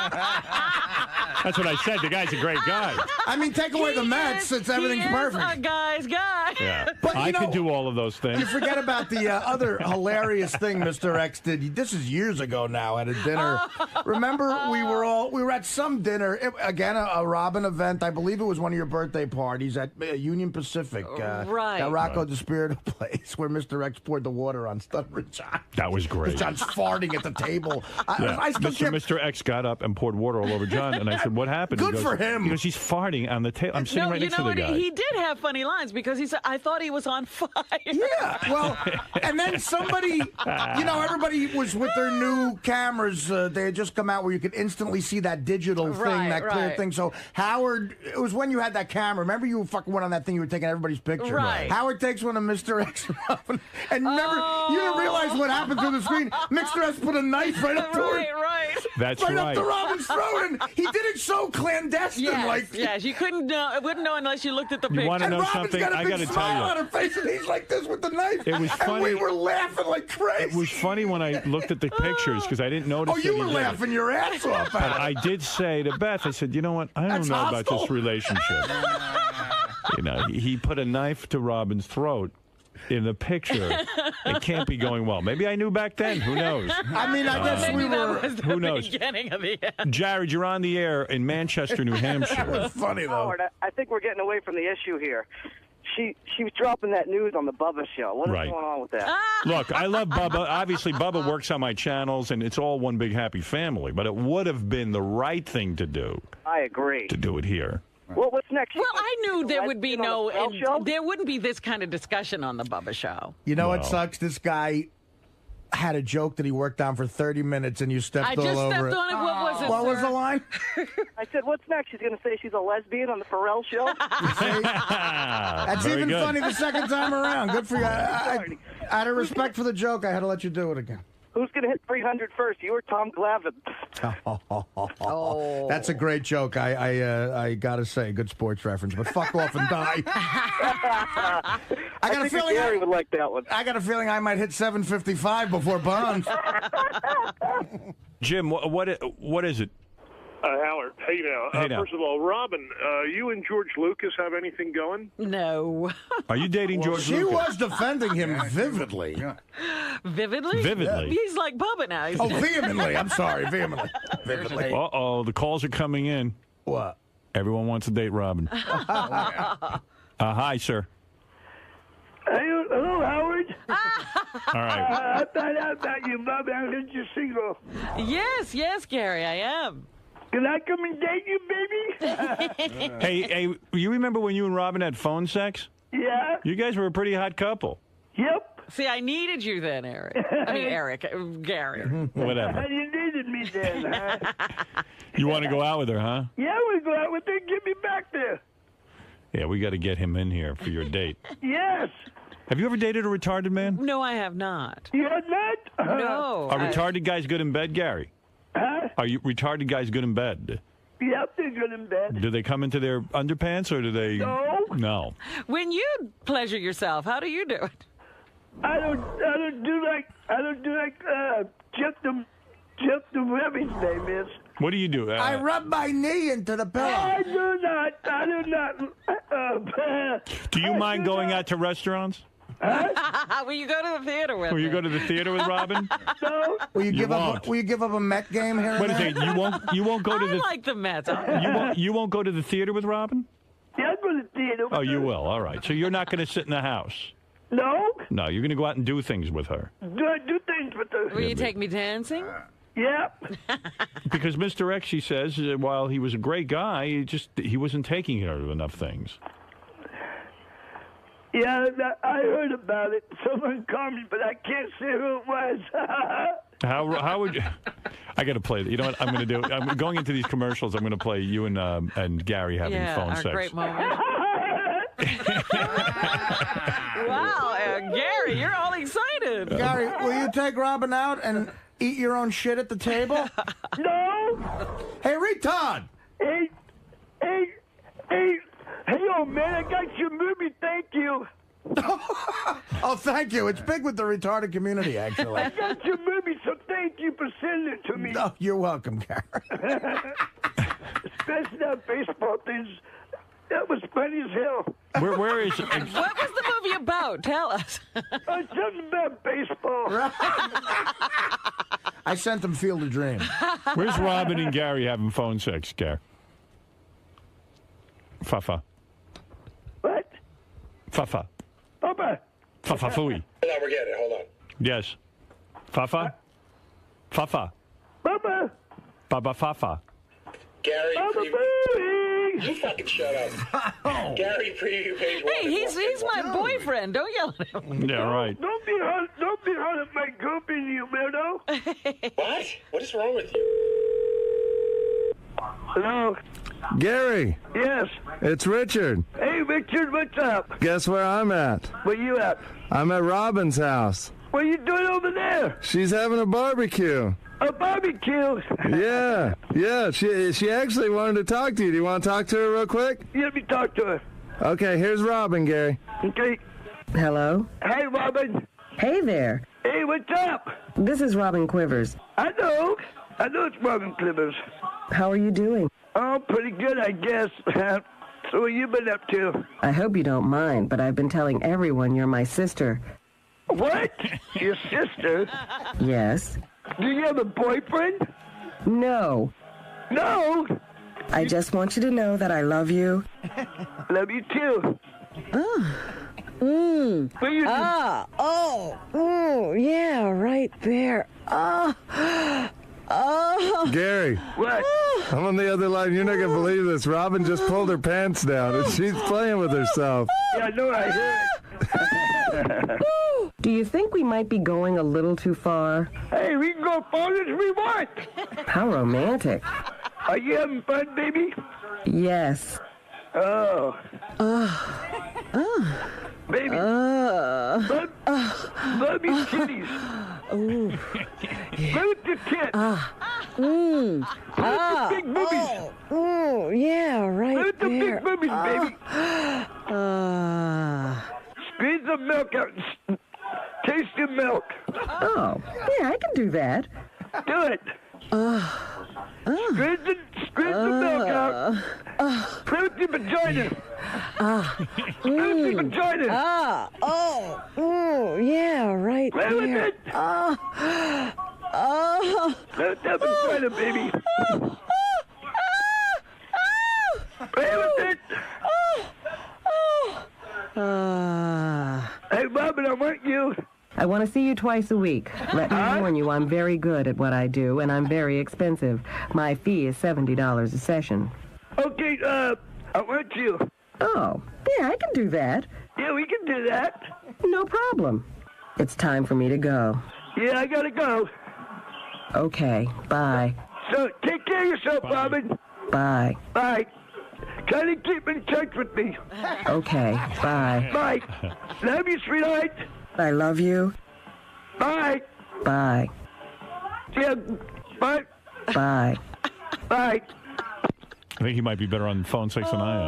That's what I said. The guy's a great guy. I mean, take away the Mets, everything's perfect. He is a guy's guy. Yeah. But, I could do all of those things. You forget about the other hilarious thing Mr. X did. This is years ago now at a dinner. Remember, we were at some dinner, again, a Robin event. I believe it was one of your birthday parties at Union Pacific. Right. That Rocco DeSpirito place where Mr. X poured the water on Stubborn John. That was great. John's farting at the table. I still can't... Mr. X got up and poured water all over John, and I said, what happened? Good for him. He goes, he's farting on the table. I'm sitting right next to the guy. He did have funny lines because he said, I thought he was on fire. Yeah, well, and then somebody, everybody was with their new cameras. They had just come out where you could instantly see that digital thing, that clear thing. So Howard, it was when you had that camera. Remember you fucking went on that thing, you were taking everybody's picture. Right. Howard takes one of Mr. X and remember, you didn't realize what happened through the screen. Mr. X put a knife right up to her. Right. That's right. Right up to Robin's throat, and he did it so clandestine. Yes, you wouldn't know unless you looked at the picture. You want to know Robin's something? I got to tell you. On her face, and he's like this with the knife. It was funny. And we were laughing like crazy. It was funny when I looked at the pictures because I didn't notice. Oh, you were laughing your ass off. But I did say to Beth, I said, you know what? I don't know about this relationship. He put a knife to Robin's throat in the picture. It can't be going well. Maybe I knew back then. Who knows? I mean, I guess we were. Who knows? Beginning of the end. Jared, you're on the air in Manchester, New Hampshire. That was funny, though. Howard, I think we're getting away from the issue here. She was dropping that news on the Bubba show. What is going on with that? Look, I love Bubba. Obviously, Bubba works on my channels, and it's all one big happy family. But it would have been the right thing to do. I agree. To do it here. Well, what's next? Well, I knew there would be there wouldn't be this kind of discussion on the Bubba show. You know what sucks? This guy had a joke that he worked on for 30 minutes, and you stepped all over it. I just stepped on it. What was it, What was the line? I said, what's next? She's going to say she's a lesbian on the Pharrell show? That's even funny the second time around. Good for you. Out of respect for the joke, I had to let you do it again. Who's going to hit 300 first, you or Tom Glavine? That's a great joke. I got to say, good sports reference, but fuck off and die. I got a feeling Gary would like that one. I got a feeling I might hit 755 before Bonds. Jim, what is it? Howard, hey now. First of all, Robin, you and George Lucas have anything going? No. Are you dating George She Lucas? was defending him vividly. Yeah. Vividly? Vividly. Yeah. He's like Bubba now. Vehemently. I'm sorry, vehemently. Vividly. Uh-oh, the calls are coming in. What? Everyone wants to date Robin. Hi, sir. Hello, Howard. All right. I found out about you, Bob. I heard you're single. Yes, Gary, I am. Can I come and date you, baby? Hey, you remember when you and Robin had phone sex? Yeah. You guys were a pretty hot couple. Yep. See, I needed you then, Eric. Gary. Whatever. You needed me then, huh? You want to go out with her, huh? Yeah, we go out with her. Get me back there. Yeah, we got to get him in here for your date. Yes. Have you ever dated a retarded man? No, I have not. You have not? No. Are retarded guys good in bed, Gary? Huh? Are you retarded guys good in bed? Yep, they're good in bed. Do they come into their underpants or do they? No. When you pleasure yourself, how do you do it? I don't do like Jeff the Rabbit's name is. What do you do? I rub my knee into the pillow. I do not. Do you mind going out to restaurants? Will you go to the theater with Will me? you go to the theater with Robin? No. Will you give up a Met game here? What is it? You won't go to the. I like the Mets. You won't go to the theater with Robin? Yeah, I'll go to the theater. Oh, you will. All right. So you're not going to sit in the house. No. No, you're going to go out and do things with her. Do things with her. Will you take me dancing? Yeah. Because Mr. X, he says, while he was a great guy, he wasn't taking her to enough things. Yeah, I heard about it. Someone called me, but I can't say who it was. How would you? I got to play. You know what I'm going to do? I'm going into these commercials. I'm going to play you and Gary having phone sex. Great moment. Wow, Gary, you're all excited. Gary, will you take Robin out and eat your own shit at the table? No. Hey, retard. Hey, oh man, I got your movie. Thank you. Oh, thank you. It's big with the retarded community, actually. I got your movie, so thank you for sending it to me. No, you're welcome, Gary. Especially that baseball thing. That was funny as hell. Where is it? What was the movie about? Tell us. Something about baseball. I sent them Field of Dreams. Where's Robin and Gary having phone sex, Gary? Fafa. What? Fafa. Bubba. Fafa fooey. Now we're getting it. Hold on. Yes. Fafa. Fafa. Bubba. Baba Fafa. Gary. Bubba. You fucking shut up. Gary, preview page 1. Hey, he's my boyfriend. Don't yell at him. Yeah, right. Don't be hard at my girlfriend, you weirdo. What? What is wrong with you? Hello. Gary. Yes. It's Richard. Hey, Richard, what's up? Guess where I'm at? Where you at? I'm at Robin's house. What are you doing over there? She's having a barbecue. A barbecue? Yeah. She actually wanted to talk to you. Do you want to talk to her real quick? Let me talk to her. Okay, here's Robin, Gary. Okay. Hello? Hey, Robin. Hey there. Hey, what's up? This is Robin Quivers. I know it's Robin Quivers. How are you doing? Oh, pretty good, I guess. So what you been up to? I hope you don't mind, but I've been telling everyone you're my sister. What? Your sister? Yes. Do you have a boyfriend? No. No? I just want you to know that I love you. Love you too. Yeah, right there. Gary. What? I'm on the other line. You're not going to believe this. Robin just pulled her pants down, and she's playing with herself. Yeah, I know, I heard it. Do you think we might be going a little too far? Hey, we can go far as we want. How romantic. Are you having fun, baby? Yes. Oh. Baby. Love your titties. Ooh. Love your tits. Love the big boobies. Yeah, right Love the there. big boobies, baby. Squeeze the milk out and taste the milk. Oh, yeah, I can do that. Do it. Squeeze the milk out. Play with your vagina. Play with your vagina. Yeah, right Play with there. it. Play with that vagina, baby. Play with it. Hey, Robin, I want you. I want to see you twice a week. Let me warn you, I'm very good at what I do, and I'm very expensive. My fee is $70 a session. Okay, I want you. Oh, yeah, I can do that. Yeah, we can do that. No problem. It's time for me to go. Yeah, I gotta go. Okay, bye. So, take care of yourself, Robin. Bye. Bye. Try to keep in touch with me. Okay, bye. Bye. Love you, sweetheart. I love you. Bye. Bye. Yeah, bye. Bye. Bye. I think he might be better on phone sex than I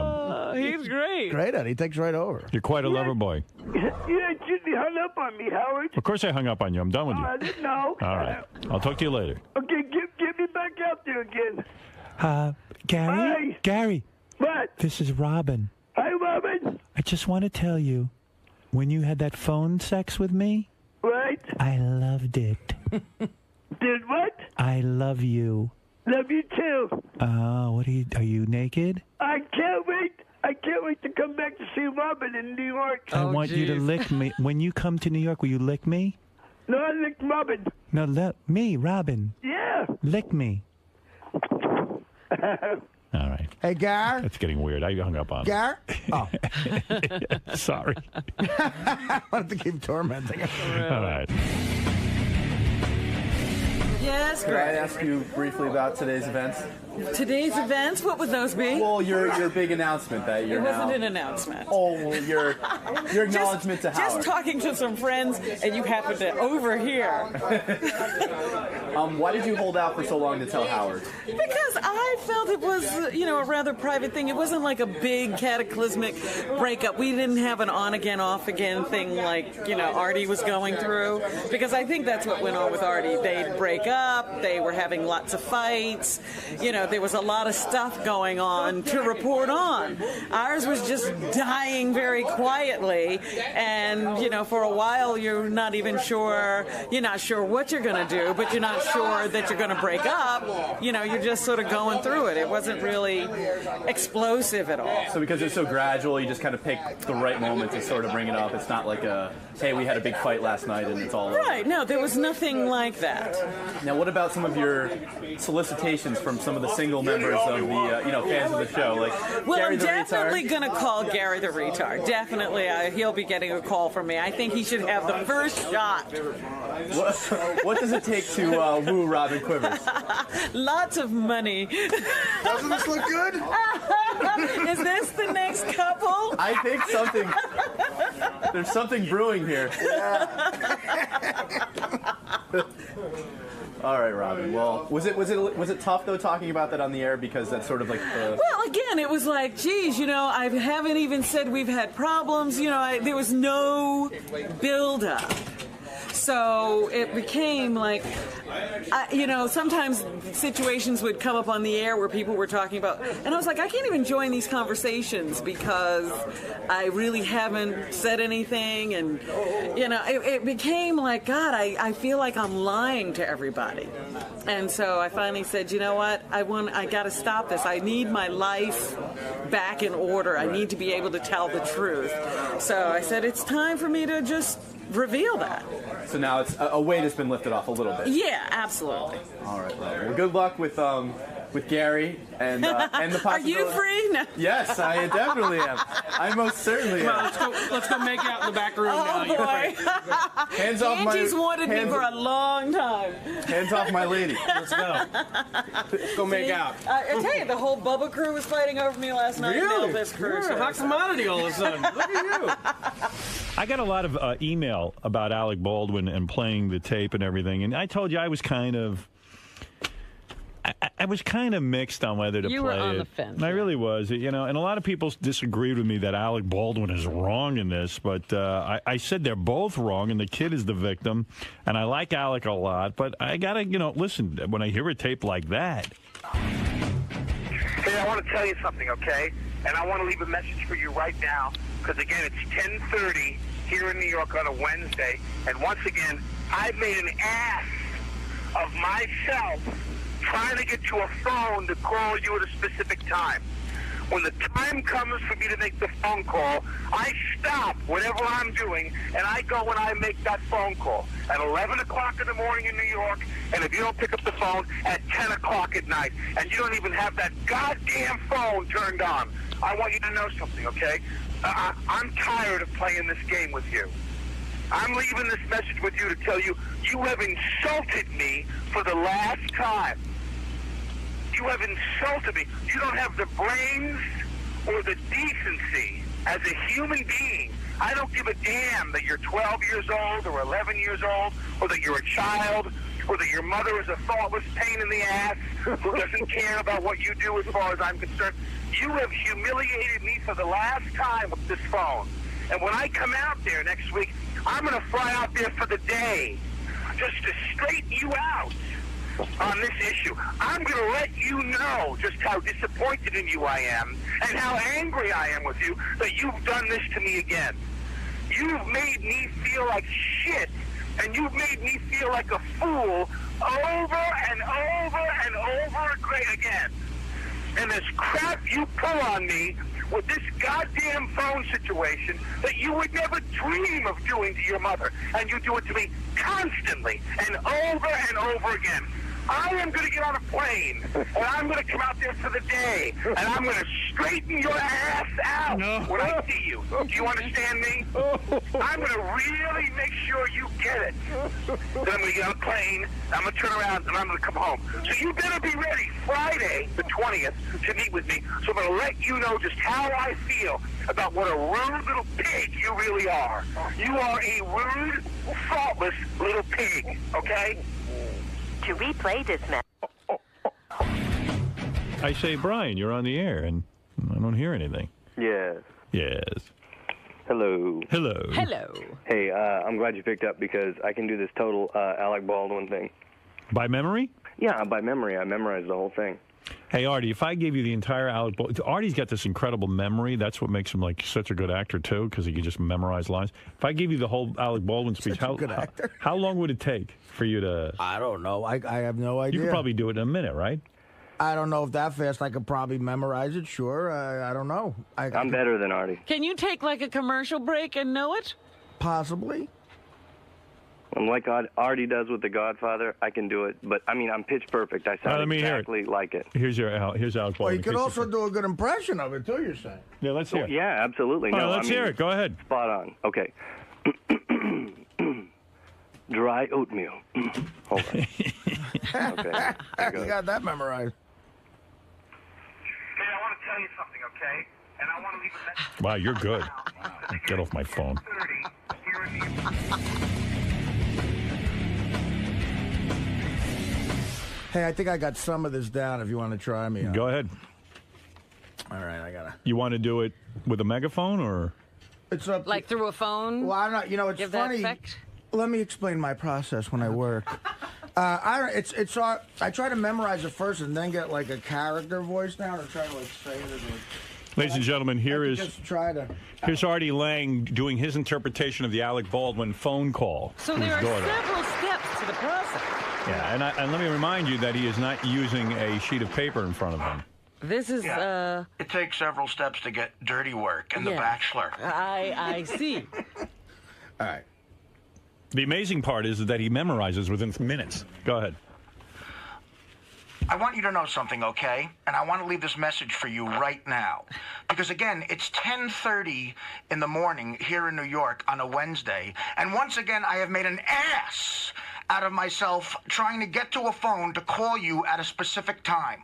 am. He's great. Great, Eddie. He takes right over. You're quite a lover boy. You hung up on me, Howard. Of course I hung up on you. I'm done with you. I didn't know. All right. I'll talk to you later. Okay, get me back out there again. Gary? Hi. Gary. What? This is Robin. Hi, Robin. I just want to tell you, when you had that phone sex with me, Right? I loved it. Did what? I love you. Love you too. What are you naked? I can't wait. I can't wait to come back to see Robin in New York. I want you to lick me. When you come to New York, will you lick me? No, I licked Robin. No, me, Robin. Yeah. Lick me. All right. Hey, Gar. That's getting weird. I hung up on him. Gar? Oh. Sorry. I wanted to keep tormenting him. All right. Yes, Could I ask you briefly about today's events? Today's events? What would those be? Well, your big announcement that you're It wasn't now... an announcement. Oh, well, your acknowledgement to Howard. Just talking to some friends, and you happen to overhear. Why did you hold out for so long to tell Howard? Because I felt it was, a rather private thing. It wasn't like a big cataclysmic breakup. We didn't have an on-again, off-again thing like, Arty was going through. Because I think that's what went on with Arty. They'd break up. They were having lots of fights. There was a lot of stuff going on to report on. Ours was just dying very quietly. And, for a while, you're not even sure. You're not sure what you're going to do, but you're not sure that you're going to break up. You're just sort of going through it. It wasn't really explosive at all. So because it's so gradual, you just kind of pick the right moment to sort of bring it up. It's not like hey, we had a big fight last night and it's all over. Right. No, there was nothing like that. Now, what about some of your solicitations from some of the single members of the, fans of the show? Like Well, Gary I'm the definitely retard? going to call Gary the retard. Definitely. He'll be getting a call from me. I think he should have the first shot. What does it take to woo Robin Quivers? Lots of money. Doesn't this look good? Is this the next couple? I think there's something brewing here. All right, Robin. Well, was it tough though talking about that on the air because that's sort of like the... Well, again, it was like, geez, I haven't even said we've had problems. There was no build-up. So it became like, sometimes situations would come up on the air where people were talking about, and I was like, I can't even join these conversations because I really haven't said anything, and, it became like, God, I feel like I'm lying to everybody. And so I finally said, you know what, I got to stop this. I need my life back in order. I need to be able to tell the truth. So I said, it's time for me to just reveal that. So now it's a weight has been lifted off a little bit. Yeah, absolutely. All right, well, good luck with Gary and the possibility. Are you free? No. Yes, I definitely am. I most certainly am. Come on, let's go make out in the back room now. Boy. Hands off my... Angie's wanted me for a long time. Hands off my lady. Let's go. Let's go make out. I tell you, the whole Bubba crew was fighting over me last night. Really? This crew. You're a hot commodity all of a sudden. Look at you. I got a lot of email about Alec Baldwin and playing the tape and everything, and I told you I was kind of... I was kind of mixed on whether to play it. You were on the fence. I really was, and a lot of people disagreed with me that Alec Baldwin is wrong in this, but I said they're both wrong, and the kid is the victim, and I like Alec a lot, but I got to, listen, when I hear a tape like that. Hey, I want to tell you something, okay? And I want to leave a message for you right now, because, again, it's 10:30 here in New York on a Wednesday, and once again, I've made an ass of myself trying to get to a phone to call you at a specific time. When the time comes for me to make the phone call, I stop whatever I'm doing, and I go and I make that phone call at 11 o'clock in the morning in New York, and if you don't pick up the phone, at 10 o'clock at night, and you don't even have that goddamn phone turned on. I want you to know something, okay? I'm tired of playing this game with you. I'm leaving this message with you to tell you, you have insulted me for the last time. You have insulted me. You don't have the brains or the decency as a human being. I don't give a damn that you're 12 years old or 11 years old or that you're a child or that your mother is a thoughtless pain in the ass who doesn't care about what you do as far as I'm concerned. You have humiliated me for the last time with this phone. And when I come out there next week, I'm going to fly out there for the day just to straighten you out on this issue. I'm going to let you know just how disappointed in you I am and how angry I am with you that you've done this to me again. You've made me feel like shit, and you've made me feel like a fool over and over and over again. And this crap you pull on me with this goddamn phone situation that you would never dream of doing to your mother, and you do it to me constantly and over again. I am going to get on a plane, and I'm going to come out there for the day, and I'm going to straighten your ass out when I see you. Do you understand me? I'm going to really make sure you get it. Then I'm going to get on a plane, I'm going to turn around, and I'm going to come home. So you better be ready Friday, the 20th, to meet with me. So I'm going to let you know just how I feel about what a rude little pig you really are. You are a rude, thoughtless little pig, okay? To replay this message. I say, Brian, you're on the air, and I don't hear anything. Yes. Yes. Hello. Hello. Hello. Hey, I'm glad you picked up because I can do this total Alec Baldwin thing. By memory? Yeah, by memory. I memorized the whole thing. Hey, Arty, if I gave you the entire Alec Baldwin... Arty's got this incredible memory. That's what makes him like such a good actor, too, because he can just memorize lines. If I gave you the whole Alec Baldwin speech, how long would it take for you to... I don't know. I have no idea. You could probably do it in a minute, right? I don't know if that fast I could probably memorize it. Sure. I don't know. I'm better than Arty. Can you take like a commercial break and know it? Possibly. And like Arty does with The Godfather, I can do it. But, I mean, I'm pitch perfect. I sound exactly like it. Here's Alec Baldwin. Well, you could also do a good impression of it, too, you're saying. Yeah, let's hear it. Yeah, absolutely. All right, let's hear it. Go ahead. Spot on. Okay. Dry oatmeal. Hold on. Okay. You got that memorized. Hey, I want to tell you something, okay? And I want to leave a message. Wow, you're good. Get off my phone. Hey, I think I got some of this down if you want to try me. Go ahead. All right, I got to. You want to do it with a megaphone or? It's up like through a phone? Well, I'm not, it's Give funny. That effect? Let me explain my process when I work. I try to memorize it first and then get like a character voice down or try to like say it. Ladies and gentlemen, here's Arty Lang doing his interpretation of the Alec Baldwin phone call. So to his there are daughter. several steps to the process. Yeah, and let me remind you that he is not using a sheet of paper in front of him. This is It takes several steps to get dirty work in The Bachelor. I see. All right. The amazing part is that he memorizes within minutes. Go ahead. I want you to know something, okay? And I want to leave this message for you right now. Because, again, it's 10:30 in the morning here in New York on a Wednesday. And once again, I have made an ass out of myself trying to get to a phone to call you at a specific time.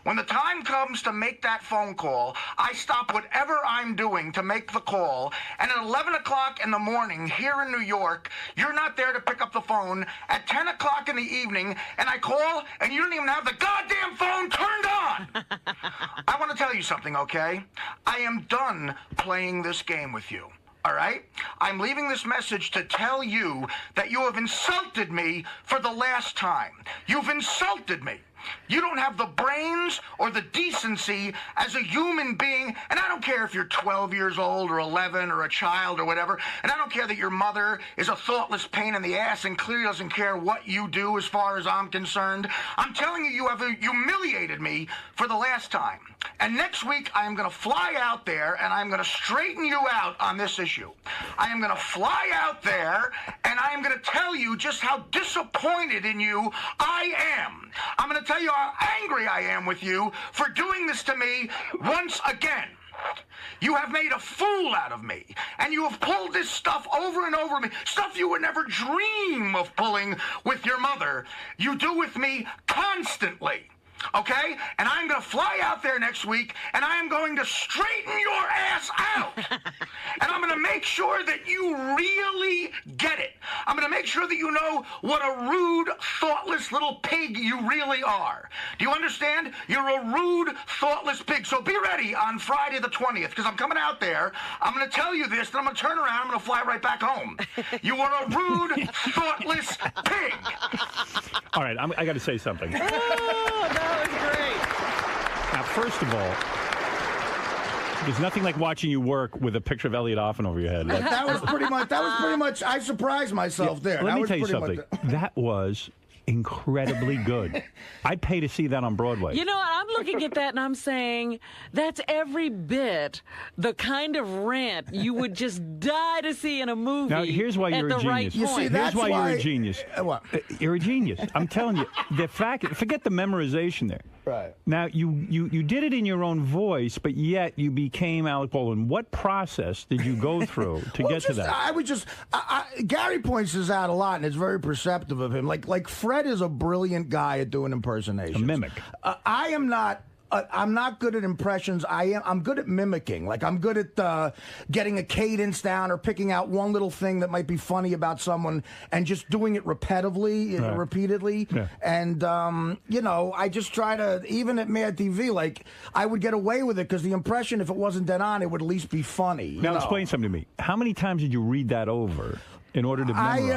When the time comes to make that phone call, I stop whatever I'm doing to make the call, and at 11 o'clock in the morning here in New York, you're not there to pick up the phone. At 10 o'clock in the evening, and I call, and you don't even have the goddamn phone turned on! I want to tell you something, okay? I am done playing this game with you. All right? I'm leaving this message to tell you that you have insulted me for the last time. You've insulted me. You don't have the brains or the decency as a human being, and I don't care if you're 12 years old or 11 or a child or whatever, and I don't care that your mother is a thoughtless pain in the ass and clearly doesn't care what you do as far as I'm concerned. I'm telling you, you have humiliated me for the last time. And next week, I am going to fly out there, and I'm going to straighten you out on this issue. I am going to fly out there, and I am going to tell you just how disappointed in you I am. I'm going to tell you how angry I am with you for doing this to me once again. You have made a fool out of me, and you have pulled this stuff over and over me, stuff you would never dream of pulling with your mother. You do with me constantly. Okay? And I'm going to fly out there next week, and I am going to straighten your ass out. And I'm going to make sure that you really get it. I'm going to make sure that you know what a rude, thoughtless little pig you really are. Do you understand? You're a rude, thoughtless pig. So be ready on Friday the 20th, because I'm coming out there. I'm going to tell you this, then I'm going to turn around. I'm going to fly right back home. You are a rude, thoughtless pig. All right, I got to say something. That was great. Now, first of all, there's nothing like watching you work with a picture of Elliot Offen over your head. Like, that was pretty much. I surprised myself there. Let that me was tell you pretty something. That was incredibly good. I'd pay to see that on Broadway. You know, I'm looking at that and I'm saying that's every bit the kind of rant you would just die to see in a movie. Now, here's why you're a genius. Right you see, here's why you're a genius. What? You're a genius. I'm telling you. The fact, forget the memorization there. Right. Now, you did it in your own voice, but yet you became Alec Baldwin. What process did you go through to get to that? I would just Gary points this out a lot, and it's very perceptive of him. Like Fred is a brilliant guy at doing impersonations. A mimic. I am not. I'm not good at impressions. I'm good at mimicking. Like I'm good at getting a cadence down or picking out one little thing that might be funny about someone and just doing it repeatedly. Yeah. And you know, I just try to, even at Mad TV, like I would get away with it because the impression, if it wasn't dead on, it would at least be funny. Now explain something to me. How many times did you read that over in order to memorize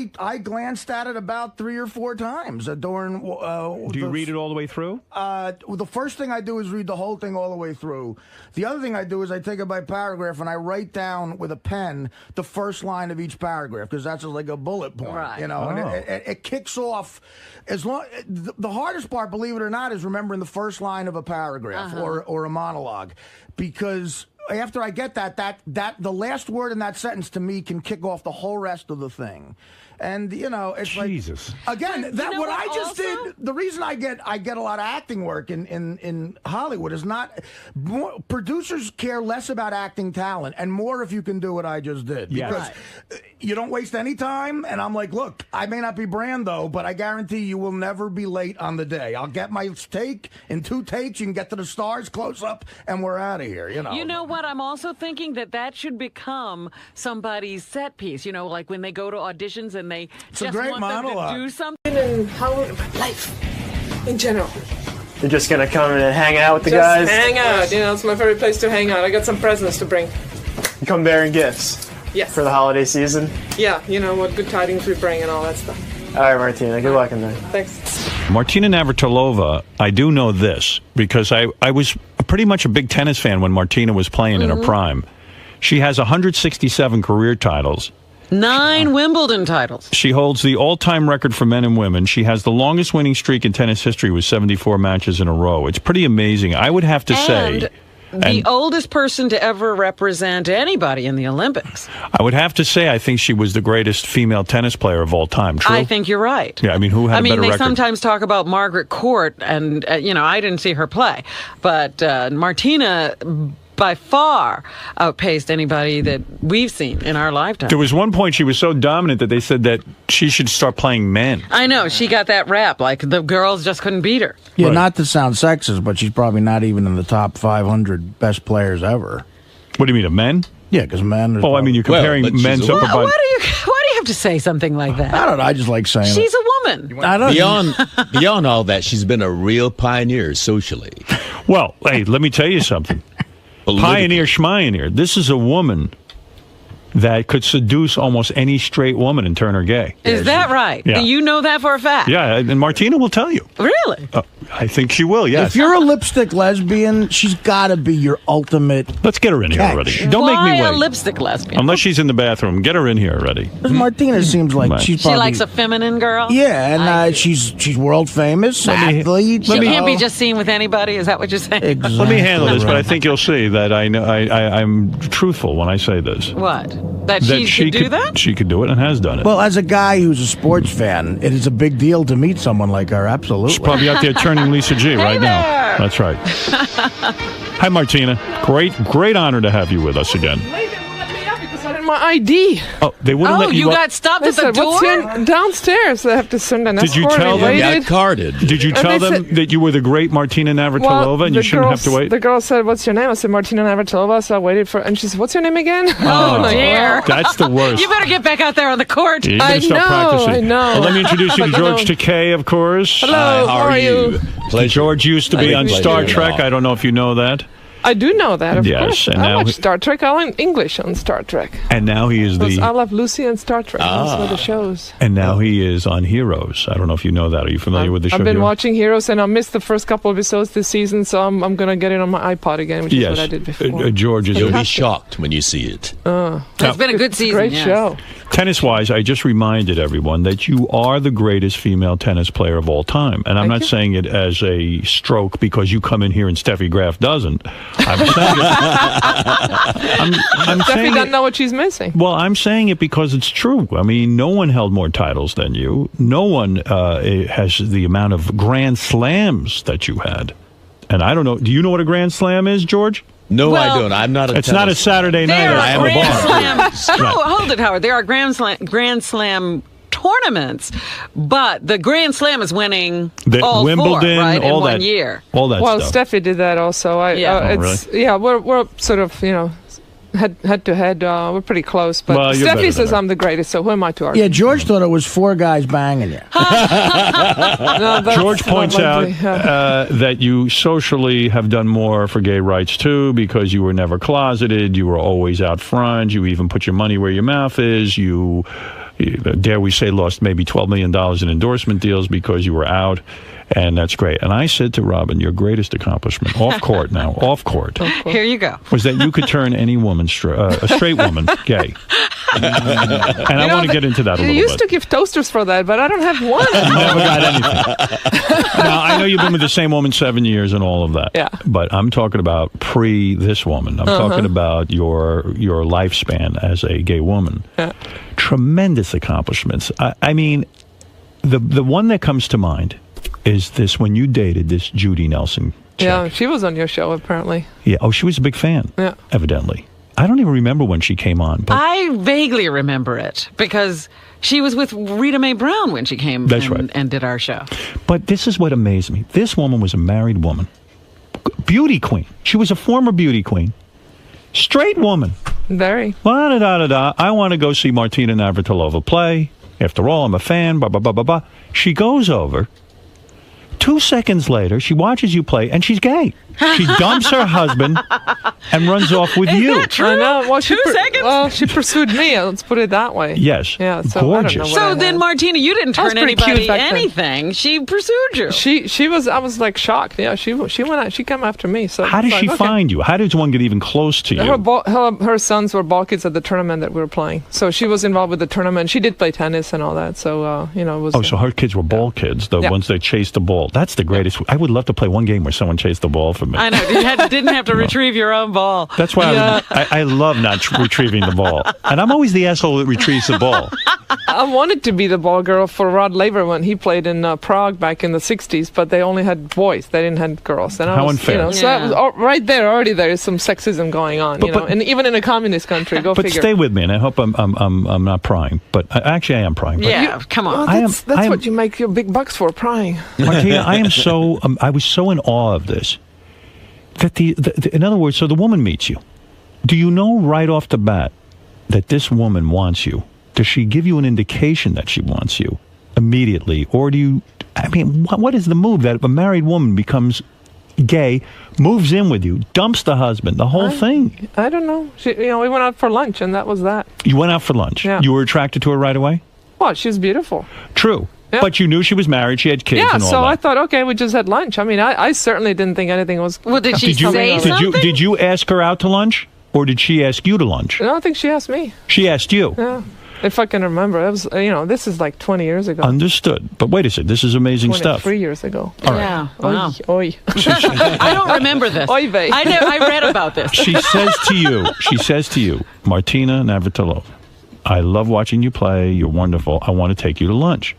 it? I glanced at it about 3 or 4 times during. Do you read it all the way through? The first thing I do is read the whole thing all the way through. The other thing I do is I take it by paragraph and I write down with a pen the first line of each paragraph because that's just like a bullet point, right. You know. And it kicks off as long. The hardest part, believe it or not, is remembering the first line of a paragraph or a monologue, because after I get that the last word in that sentence to me can kick off the whole rest of the thing. And you know, it's Jesus. Like again, that you know what I just also did. The reason I get a lot of acting work in Hollywood is not producers care less about acting talent and more if you can do what I just did, because you don't waste any time. And I'm like, look, I may not be Brando, but I guarantee you will never be late on the day. I'll get my take in 2 takes. You can get to the stars close up, and we're out of here. You know. You know what? I'm also thinking that should become somebody's set piece. You know, like when they go to auditions and they just want them to do something. In Hollywood, life in general. You're just gonna come in and hang out with the guys? Just hang out. You know, it's my favorite place to hang out. I got some presents to bring. You come bearing gifts? Yes. For the holiday season? Yeah, you know what good tidings we bring and all that stuff. All right, Martina. Good luck in there. Thanks. Martina Navratilova, I do know this because I was pretty much a big tennis fan when Martina was playing in her prime. She has 167 career titles. 9 Wimbledon titles. She holds the all-time record for men and women. She has the longest winning streak in tennis history with 74 matches in a row. It's pretty amazing. I would have to say... the oldest person to ever represent anybody in the Olympics. I would have to say I think she was the greatest female tennis player of all time. True? I think you're right. Yeah, I mean, who had a better record? They sometimes talk about Margaret Court, and, you know, I didn't see her play. But Martina by far outpaced anybody that we've seen in our lifetime. There was one point she was so dominant that they said that she should start playing men. I know. She got that rap. Like, the girls just couldn't beat her. Yeah, not to sound sexist, but she's probably not even in the top 500 best players ever. What do you mean, of men? Yeah, because men... Oh, I mean, you're comparing men's upper body... Why do you have to say something like that? I don't know. I just like saying She's a woman. I don't Beyond all that, she's been a real pioneer socially. Well, hey, let me tell you something. Pioneer schmioneer. This is a woman that could seduce almost any straight woman and turn her gay. Is that right? Yeah. You know that for a fact? Yeah, and Martina will tell you. Really? I think she will, yes. If you're a lipstick lesbian, she's got to be your ultimate... Let's get her in here already. Don't Why make me wait. a lipstick lesbian? Unless she's in the bathroom. Get her in here already. Because Martina seems like she's probably... She likes a feminine girl? Yeah, and she's world famous, athlete. She can't be just seen with anybody? Is that what you're saying? Exactly. Let me handle this, but I think you'll see that I'm truthful when I say this. What? That she could do that? She could do it and has done it. Well, as a guy who's a sports fan, it is a big deal to meet someone like her, absolutely. She's probably out there turning Lisa G right now. That's right. Hi, Martina. Great honor to have you with us again. My ID. Oh, they wouldn't let you. You got stopped at the door? Downstairs. I have to send an escort. Did you tell them? Got carded. Did you tell them that you were the great Martina Navratilova and you shouldn't have to wait? The girl said, "What's your name?" I said, "Martina Navratilova." So I waited for, and she said, "What's your name again?" Oh dear. That's the worst. You better get back out there on the court. Yeah, you better start practicing. I know. Well, let me introduce you to George Takei, of course. Hello. How are you? Pleasure. George used to be on Star Trek. I don't know if you know that. I do know that, of Yes, course. and I now watch he- Star Trek. I learn English on Star Trek. And now he is I the. love Lucy and Star Trek. Those were the shows. And now he is on Heroes. I don't know if you know that. Are you familiar with the show? I've been Heroes? watching Heroes, and I missed the first couple of episodes this season, so I'm going to get it on my iPod again, which is what I did before. George is. You'll be shocked when you see it. It's been a good season. Great yes. show. Tennis-wise, I just reminded everyone that you are the greatest female tennis player of all time. And I'm not saying it as a stroke because you come in here and Steffi Graf doesn't. I'm saying it. I'm Steffi saying doesn't it, know what she's missing. well, I'm saying it because it's true. I mean, no one held more titles than you. No one has the amount of Grand Slams that you had. And I don't know. Do you know what a Grand Slam is, George? No, I don't. I'm not a It's not a Saturday night. There I are am a Grand bar. Slam. Oh, hold it, Howard. There are Grand Slam tournaments, but the Grand Slam is winning all Wimbledon, four, right, all in that, one year. all that Well, stuff. Steffi did that also. We're sort of, head to head. We're pretty close. But Well, you're better Steffi than says her. I'm the greatest, so who am I to argue? Yeah, George thought it was 4 guys banging you. No, that's George not points out likely. that you socially have done more for gay rights, too, because you were never closeted. You were always out front. You even put your money where your mouth is. You dare we say, lost maybe $12 million in endorsement deals because you were out. And that's great. And I said to Robin, your greatest accomplishment, off court now, off court, Here you go. was that you could turn any woman, a straight woman, gay. And I want to get into that a You little used bit. to give toasters for that, but I don't have one. Never got anything. Now, I know you've been with the same woman 7 years and all of that. Yeah. But I'm talking about pre this woman. I'm talking about your lifespan as a gay woman. Yeah. Tremendous accomplishments. I mean, the one that comes to mind is this when you dated this Judy Nelson chick. Yeah, she was on your show, apparently. Yeah. Oh, she was a big fan. Yeah. Evidently. I don't even remember when she came on. But I vaguely remember it because she was with Rita Mae Brown when she came That's right. and did our show. But this is what amazed me. This woman was a married woman. Beauty queen. She was a former beauty queen. Straight woman. Very. I want to go see Martina Navratilova play. After all, I'm a fan. Blah, blah, blah, blah, blah. She goes over. 2 seconds later, she watches you play, and she's gay. She dumps her husband and runs off with you. That true? I know. Well, 2 seconds? Well, she pursued me. Let's put it that way. Yes. Yeah. So Gorgeous. I don't know what So then, Martina, you didn't I was turn pretty cute anybody back then. anything. She pursued you. She was. I was like shocked. Yeah. She went out. She came after me. So How does it's she like, okay. find you? How does one get even close to you? Her sons were ball kids at the tournament that we were playing. So she was involved with the tournament. She did play tennis and all that. So it was. Oh, so her kids were ball kids, the ones that chased the ball. That's the greatest. I would love to play one game where someone chased the ball for me. I know. You didn't have to retrieve your own ball. That's why I love not retrieving the ball. And I'm always the asshole that retrieves the ball. I wanted to be the ball girl for Rod Laver when he played in Prague back in the 60s, but they only had boys. They didn't have girls. And How unfair. So that was right there, already there is some sexism going on, But- and even in a communist country, go But figure. stay with me, and I hope I'm not prying. But actually, I am prying. But Yeah, come on. Well, that's what you make your big bucks for, prying. Martina, I am so I was so in awe of this. That in other words, so the woman meets you. Do you know right off the bat that this woman wants you? Does she give you an indication that she wants you immediately, or do you? I mean, what is the move that if a married woman becomes gay, moves in with you, dumps the husband, the whole thing? I don't know. We went out for lunch, and that was that. You went out for lunch. Yeah. You were attracted to her right away. Well, she was beautiful. True. Yeah. But you knew she was married, she had kids Yeah, and all so that. I thought, okay, we just had lunch. I mean, I certainly didn't think anything was. Well, did she say something? Did you ask her out to lunch, or did she ask you to lunch? I don't think she asked me. She asked you. Yeah, if I can remember. It was, this is like 20 years ago. Understood. But wait a second, this is amazing 23 stuff. years ago. All right. Yeah. Wow. Oi. I don't remember this. Oy vey. I read about this. She says to you, Martina Navratilova, I love watching you play. You're wonderful. I want to take you to lunch.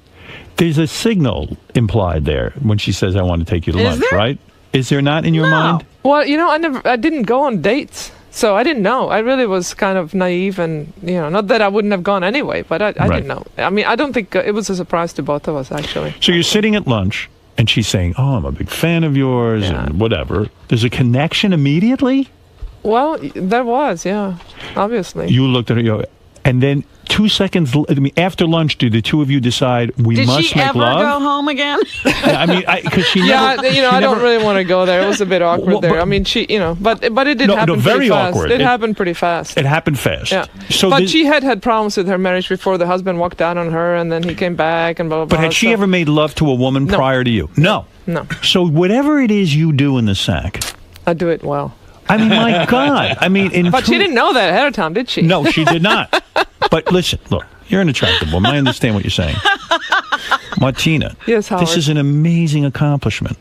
There's a signal implied there when she says, I want to take you to lunch, right? Is there not in your mind? Well, I didn't go on dates. So I didn't know. I really was kind of naive and, not that I wouldn't have gone anyway, but I didn't know. I mean, I don't think it was a surprise to both of us, actually. So you're sitting at lunch, and she's saying, oh, I'm a big fan of yours, and whatever. There's a connection immediately? Well, there was, yeah, obviously. You looked at her, and then 2 seconds. I mean, after lunch, do the two of you decide we Did must she make ever love? go home again? I mean, because she Yeah, never. I don't really want to go there. It was a bit awkward there. I mean, but it did happen very pretty fast. awkward. It happened pretty fast. It happened fast. Yeah. So but she had problems with her marriage before. The husband walked out on her, and then he came back, and blah, blah, blah. But had she ever made love to a woman prior to you? No. No. So whatever it is you do in the sack. I do it well. I mean, my God. I mean, but she didn't know that ahead of time, did she? No, she did not. But listen, look, you're an attractive woman. I understand what you're saying. Martina, yes, Howard. This is an amazing accomplishment.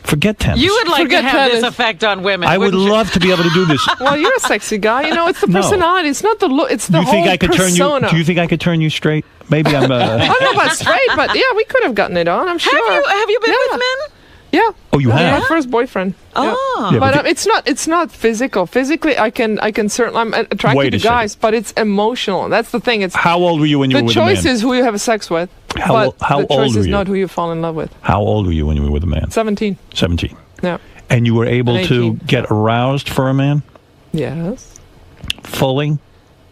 Forget tennis. You would like to have this effect on women. I would love to be able to do this. Well, you're a sexy guy. You know, it's the personality. It's not the look. It's the whole persona. Do you think I could turn you straight? Maybe I'm. I don't know about straight, but yeah, we could have gotten it on. I'm sure. Have you been with men? Yeah. Oh, you have? My first boyfriend. Oh. Yeah, but it's not physical. Physically, I can certainly. I'm attracted to guys, but it's emotional. That's the thing. It's how old were you when you were with a man? The choice is who you have sex with. How old the choice were is you? not who you fall in love with. How old were you when you were with a man? 17. 17. Yeah. And you were able to 18. get aroused for a man? Yes. Fully?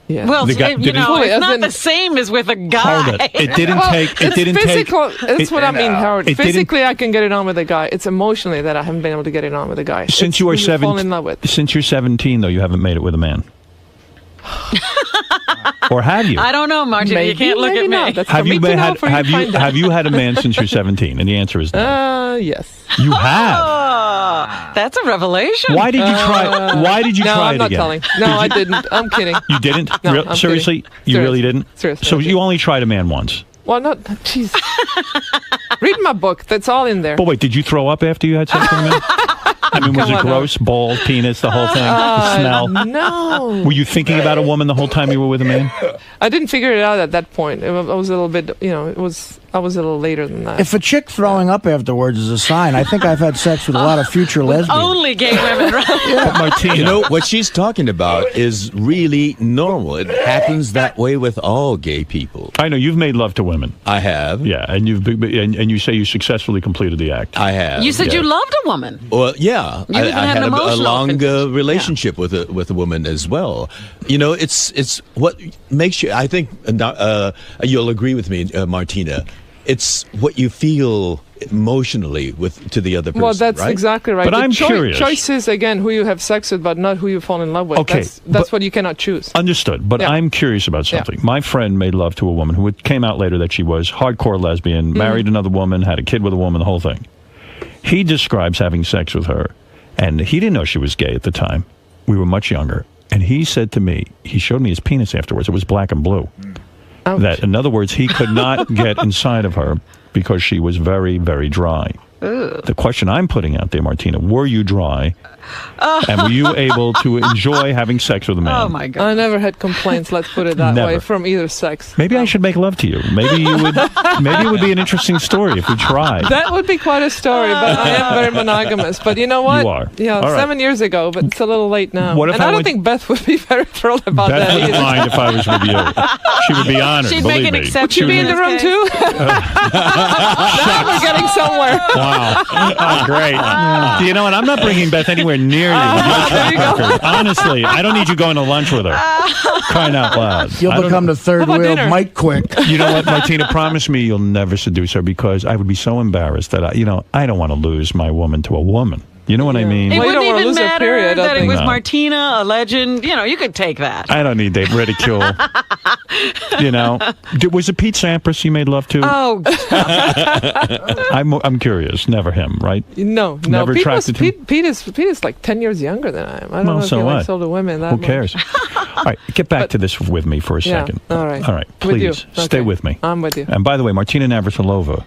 Yeah. Well, it's not the same as with a guy. Hold it. It didn't take. It didn't physical, take. That's what I mean, Howard. Physically, didn't, I can get it on with a guy. It's emotionally that I haven't been able to get it on with a guy. Since you were 17. Since you're 17, though, you haven't made it with a man. Or have you? I don't know, Martina. You can't look at me. Have you had a man since you're 17? And the answer is no. Yes. You have. Oh, that's a revelation. Why did you try? Why did you try it again? No, I'm not telling. No, I didn't. I'm kidding. You didn't? No, I'm seriously? kidding. You really didn't? Seriously. So you only tried a man once? Well, not. Jeez. Read my book. That's all in there. But wait, did you throw up after you had sex with a man? I mean, was it gross? Bald, penis, the whole thing? The smell? No. Were you thinking about a woman the whole time you were with a man? I didn't figure it out at that point. I was a little bit, I was a little later than that. If a chick throwing up afterwards is a sign, I think I've had sex with a lot of future lesbians. Only gay women, right? But Martina, you know, what she's talking about is really normal. It happens that way with all gay people. I know. You've made love to women. I have. Yeah, and you say you successfully completed the act. I have. You said you loved a woman. Well, yeah. You even I had had an a emotional long relationship with a woman as well. You know, it's what makes you, I think, you'll agree with me, Martina, it's what you feel emotionally to the other person. Well, that's right? exactly right. But I'm curious. Choice is, again, who you have sex with, but not who you fall in love with. Okay, that's what you cannot choose. Understood. But I'm curious about something. My friend made love to a woman who came out later that she was hardcore lesbian, married another woman, had a kid with a woman, the whole thing. He describes having sex with her, and he didn't know she was gay at the time. We were much younger. And he said to me, he showed me his penis afterwards. It was black and blue. Ouch. That, in other words, he could not get inside of her because she was very, very dry. Ooh. The question I'm putting out there, Martina, were you dry? And were you able to enjoy having sex with a man? Oh, my God. I never had complaints, let's put it that Never. way, from either sex. Maybe I should make love to you. Maybe you would. Maybe it would be an interesting story if we tried. That would be quite a story, but I am very monogamous. But you know what? You are. Yeah, All right. 7 years ago, but it's a little late now. What if and I I don't went- think Beth would be very thrilled about Beth that wouldn't either. mind if I was with you. She would be honored, She'd believe make an me. exception. Would she be in the room too? Now we're getting somewhere. Wow. Oh, great. You know what? I'm not bringing Beth anywhere near you. With your track record. Honestly, I don't need you going to lunch with her. Crying out loud. You'll become the third wheel of Mike Quick. You know what, Martina? Promise me you'll never seduce her because I would be so embarrassed that I don't want to lose my woman to a woman. You know what I mean? It Well, you wouldn't don't wanna even lose her, matter period, I that it think. was No. Martina, a legend. You know, you could take that. I don't need that ridicule. You know, was it Pete Sampras you made love to? Oh, I'm curious. Never him, right? No. Never Pete, attracted to him? Pete is like 10 years younger than I am. I don't know if so he what? likes older women that Who much. cares? All right, get back to this with me for a Yeah, second. all right. All right, With you. please stay Okay. with me. I'm with you. And by the way, Martina Navratilova,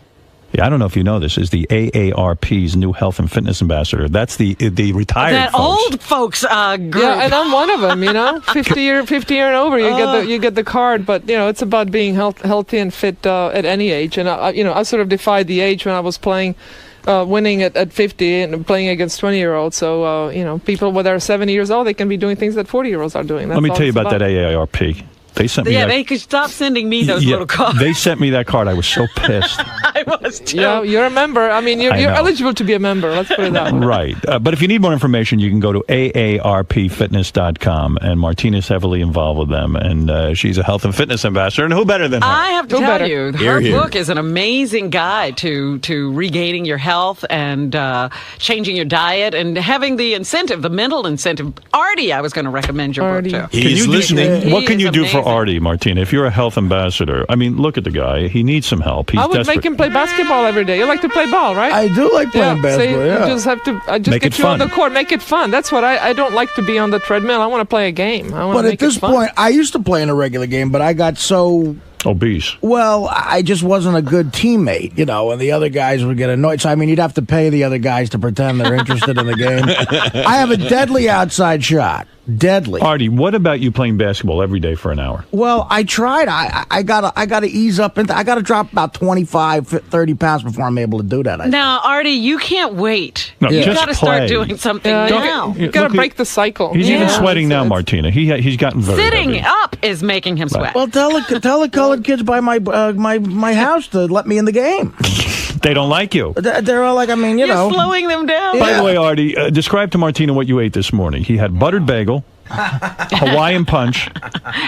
I don't know if you know this, is the AARP's new health and fitness ambassador. That's the retired that folks. old folks group. Yeah, and I'm one of them. You know, 50 year and over, you get the card. But you know, it's about being healthy and fit at any age. And I sort of defied the age when I was playing. Winning at 50 and playing against 20-year-olds. So, people when they're 70 years old, they can be doing things that 40-years-olds are doing. That's Let me all tell you it's about that AARP. They sent me they could stop sending me those little cards. They sent me that card. I was so pissed. I was too. Yeah, you're a member. I mean, you're eligible to be a member. Let's put it that way. Right. But if you need more information, you can go to aarpfitness.com, and Martina's heavily involved with them, and she's a health and fitness ambassador, and who better than her? I have to tell you, her Here. book is an amazing guide to regaining your health and changing your diet and having the incentive, the mental incentive. Arty, I was going to recommend your book, too. He's listening. What can you do for amazing. Arty, Martina? If you're a health ambassador, I mean, look at the guy. He needs some help. He's I would desperate. make him play basketball every day. You like to play ball, right? I do like playing basketball, You just have to Make get it you on fun. the court. Make it fun. That's what I don't like to be on the treadmill. I want to play a game. I want But to make at this it fun. point, I used to play in a regular game, but I got so obese. Well, I just wasn't a good teammate, and the other guys would get annoyed. So, I mean, you'd have to pay the other guys to pretend they're interested in the game. I have a deadly outside shot. Deadly. Arty, what about you playing basketball every day for an hour? Well, I tried. I gotta ease up into. I gotta drop about 25, 30 pounds before I'm able to do that. Now, Arty, you can't wait. No, You've just got to start play. doing something Yeah, now. you got to break the cycle. He's even sweating now, Martina. He's gotten very Sitting heavy. up is making him sweat. Well, tell the colored kids by my house to let me in the game. They don't like you. They're all like, You're slowing them down. By the way, Arty, describe to Martina what you ate this morning. He had buttered bagel, Hawaiian punch,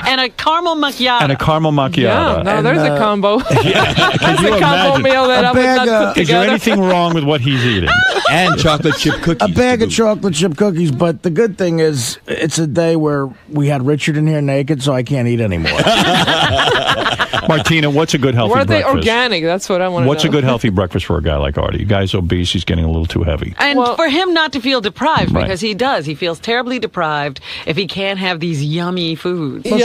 And a caramel macchiato. and a caramel macchiato. Yeah, no, there's a combo. Could There's you a combo imagine? meal that I would not put Is there together. anything wrong with what he's eating? And chocolate chip cookies. A bag of chocolate chip cookies, but the good thing is it's a day where we had Richard in here naked, so I can't eat anymore. Martina, what's a good healthy Were they breakfast? organic? That's what I want to know. What's a good healthy breakfast for a guy like Arty? Guy's obese, he's getting a little too heavy. And for him not to feel deprived, Right. because he does. He feels terribly deprived if he can't have these yummy foods. Well,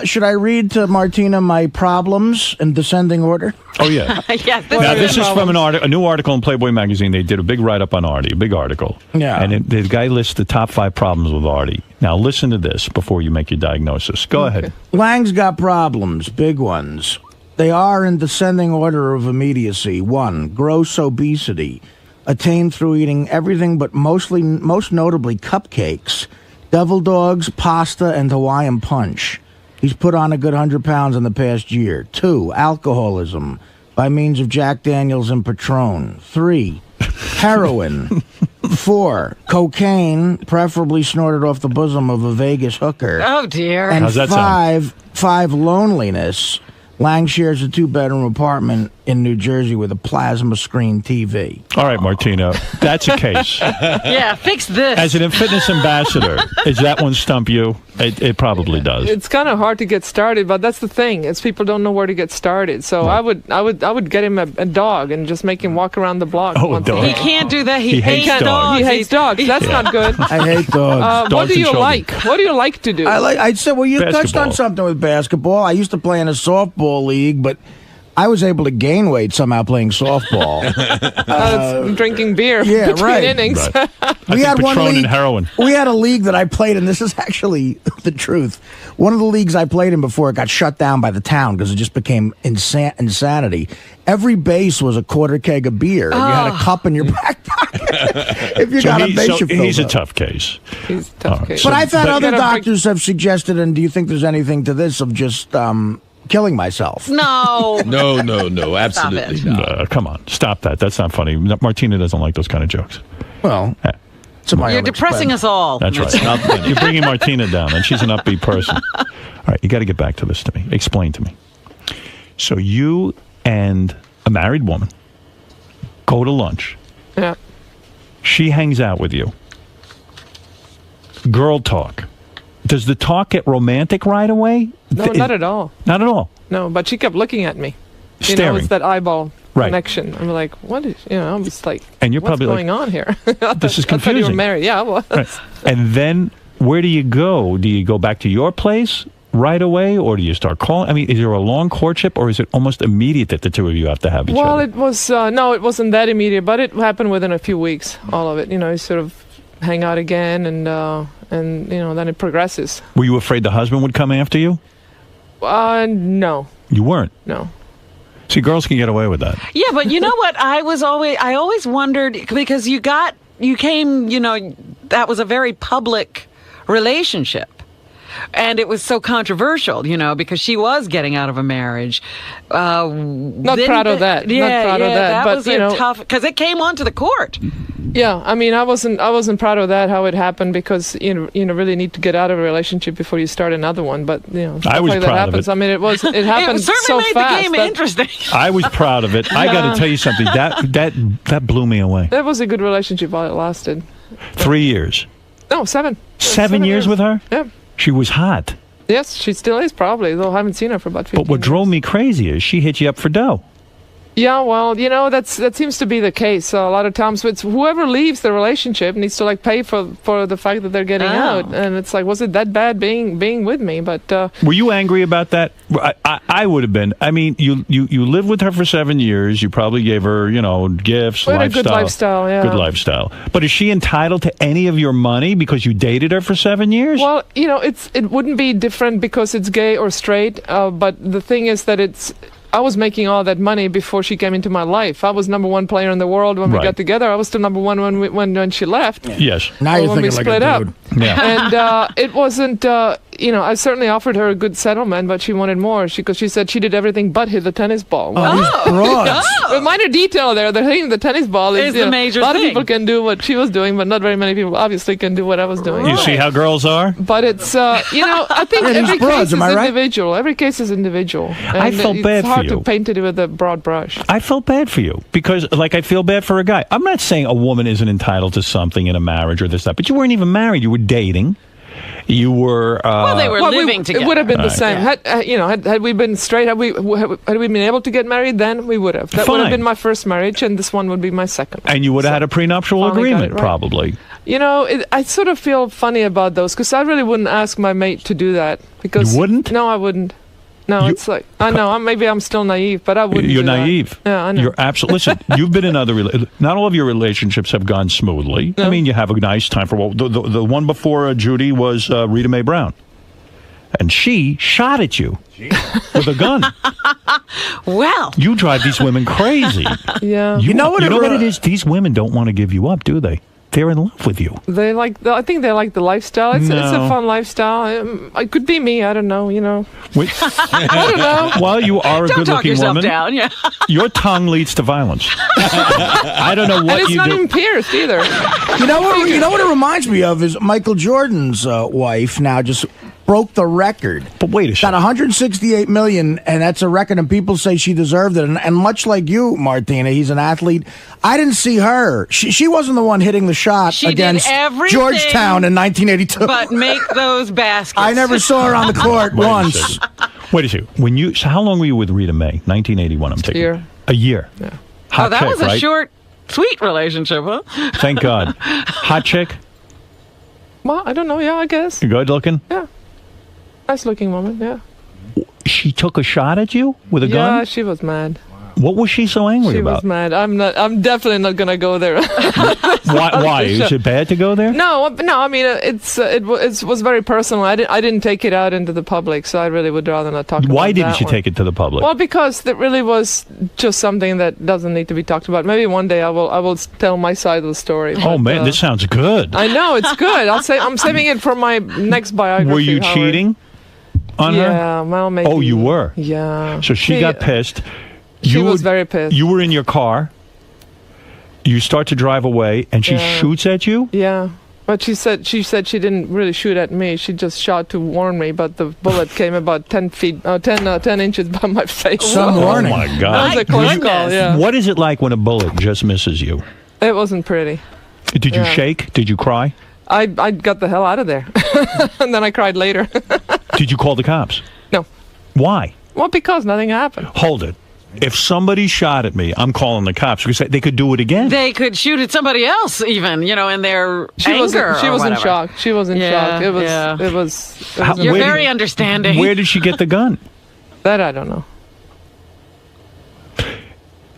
should I read to Martina my problems in descending order? Oh, yeah. Yes, Now, this is from a new article in Playboy magazine. They did a big write-up on Arty, a big article. Yeah. And the guy lists the top 5 problems with Arty. Now, listen to this before you make your diagnosis. Go ahead. Lang's got problems, big ones. They are in descending order of immediacy. 1, gross obesity, attained through eating everything but most notably cupcakes, devil dogs, pasta, and Hawaiian punch. He's put on a good 100 pounds in the past year. 2, alcoholism by means of Jack Daniels and Patron. 3, heroin. 4, cocaine, preferably snorted off the bosom of a Vegas hooker. Oh, dear. And How's that sound? 5, loneliness. Lang shares a 2-bedroom apartment in New Jersey with a plasma screen TV. All right, Martina, that's a case. Yeah, fix this. As an fitness ambassador, does that one stump you? It probably does. It's kind of hard to get started, but that's the thing. Is people don't know where to get started. So I would get him a dog and just make him walk around the block. Oh, a dog. He can't do that. He hates hates dogs. He hates dogs. That's not good. I hate dogs. What do and you children. like? What do you like to do? I'd say, well, you touched Basketball. on something with basketball. I used to play in a softball league, but I was able to gain weight somehow playing softball. Drinking beer yeah, between right. innings. Right. We had one Patron league. and heroin. We had a league that I played in. This is actually the truth. One of the leagues I played in before it got shut down by the town because it just became insanity. Every base was a quarter keg of beer, and you had a cup in your back pocket. If you got a base, you filled he's a up. tough case. He's a tough case. But I've had You other gotta break- doctors have suggested, and do you think there's anything to this of just killing myself? No. No, absolutely not. Come on, stop that. That's not funny. Martina doesn't like those kind of jokes. Well, to my You're own depressing expense. us all. That's right. You're bringing Martina down, and she's an upbeat person. All right, you got to get back to this to me. Explain to me. So you and a married woman go to lunch. Yeah. She hangs out with you. Girl talk. Does the talk get romantic right away? No, not at all. Not at all. No, but she kept looking at me. You know, Staring. it's that eyeball Right. connection. I'm like, what is, I'm just like, And you're what's probably going like, on here? This is I thought you were confusing. married. Yeah, I was. Right. And then where do you go? Do you go back to your place right away, or do you start calling? I mean, is there a long courtship, or is it almost immediate that the two of you have to have each Well, other? it was, no, it wasn't that immediate, but it happened within a few weeks, all of it. You know, you sort of hang out again, and then it progresses. Were you afraid the husband would come after you? No. You weren't. No. See, girls can get away with that. Yeah, but you know what? I always wondered, because you came, that was a very public relationship. and it was so controversial, because she was getting out of a marriage. Not proud of that. Yeah, not proud of that. That but was a tough, because it came onto the court. Yeah, I mean, I wasn't proud of that, how it happened, because really need to get out of a relationship before you start another one. But I was like proud that happens. of it. I mean, it happened it certainly so made fast. the game interesting. I was proud of it. I got to tell you something. That blew me away. That was a good relationship while it lasted. 3 years. No, 7. 7 years with her? Yeah. She was hot. Yes, she still is probably, though I haven't seen her for about 15 But what drove me crazy is she hit you up for dough. Yeah, well, that seems to be the case. A lot of times it's whoever leaves the relationship needs to pay for the fact that they're getting out. And it's like, was it that bad being with me? But were you angry about that? I would have been. I mean, you lived with her for 7 years. You probably gave her, gifts, we had lifestyle. a good lifestyle, yeah. Good lifestyle. But is she entitled to any of your money because you dated her for 7 years? Well, it wouldn't be different because it's gay or straight. But the thing is that I was making all that money before she came into my life. I was #1 player in the world when we got together. I was still #1 when she left. Yes. Now you're when thinking we split like a up. dude. Yeah. And it wasn't. I certainly offered her a good settlement, but she wanted more. Because she said she did everything but hit the tennis ball. A minor detail there. The hitting the tennis ball is the major a lot thing. of people can do what she was doing, but not very many people obviously can do what I was doing. You see how girls are? But it's I think every case is individual. Every case is individual. And I felt bad it's for hard you. to paint it with a broad brush. I felt bad for you because, I feel bad for a guy. I'm not saying a woman isn't entitled to something in a marriage or this, that, but you weren't even married. You were dating. You were. Well, they were living together. It would have been the same. Yeah. Had we been straight, had we been able to get married, then we would have. That would have been my first marriage, and this one would be my second. And you would have had a prenuptial agreement, probably. I sort of feel funny about those because I really wouldn't ask my mate to do that. Because you wouldn't? No, I wouldn't. No, it's like I know. Maybe I'm still naive, but I wouldn't. You're do that. naive. Yeah, I know. You're absolutely. Listen, you've been in other. Not all of your relationships have gone smoothly. No. I mean, you have a nice time for the one before Judy was Rita Mae Brown, and she shot at you with a gun. Well, you drive these women crazy. Yeah. You know what it is? These women don't want to give you up, do they? They're in love with you. I think they like the lifestyle. It's a fun lifestyle. It could be me. I don't know. I don't know. Well, you are a don't talk good-looking yourself woman. down. Yeah. Your tongue leads to violence. I don't know what and it's you not do. even pierced either. You know what it reminds me of is Michael Jordan's wife now just broke the record. But wait a second. Got 168 million, and that's a record, and people say she deserved it. And much like you, Martina, he's an athlete. I didn't see her. She wasn't the one hitting the shot against Georgetown in 1982. But make those baskets. I never saw her on the court once. Wait a second. So how long were you with Rita Mae? 1981, I'm taking. A year. Yeah. Hot that chick, was a right? short, sweet relationship, huh? Thank God. Hot chick? Well, I don't know. Yeah, I guess. Good looking? Yeah. Nice looking woman, yeah. She took a shot at you with a gun? Yeah, she was mad. What was she so angry about? She was mad. I'm definitely not gonna go there. Why? Is it bad to go there? No. I mean, it was very personal. I didn't take it out into the public, so I really would rather not talk about that. Why didn't you take it to the public? Well, because it really was just something that doesn't need to be talked about. Maybe one day I will tell my side of the story. Oh man, this sounds good. I know it's good. I'm saving it for my next biography. Were you cheating on her? Yeah, well, maybe. Oh, you were. Yeah. So she got pissed. She was very pissed. You were in your car. You start to drive away, and she shoots at you? Yeah. But she said she didn't really shoot at me. She just shot to warn me, but the bullet came about 10 inches by my face. Some warning. Oh, my God. That was a close call, yeah. What is it like when a bullet just misses you? It wasn't pretty. Did you shake? Did you cry? I got the hell out of there. And then I cried later. Did you call the cops? No. Why? Well, because nothing happened. Hold it. If somebody shot at me, I'm calling the cops because they could do it again. They could shoot at somebody else, even, in their anger. She was in whatever. shock. She was in shock. It was. You're very understanding. Where did she get the gun? That I don't know.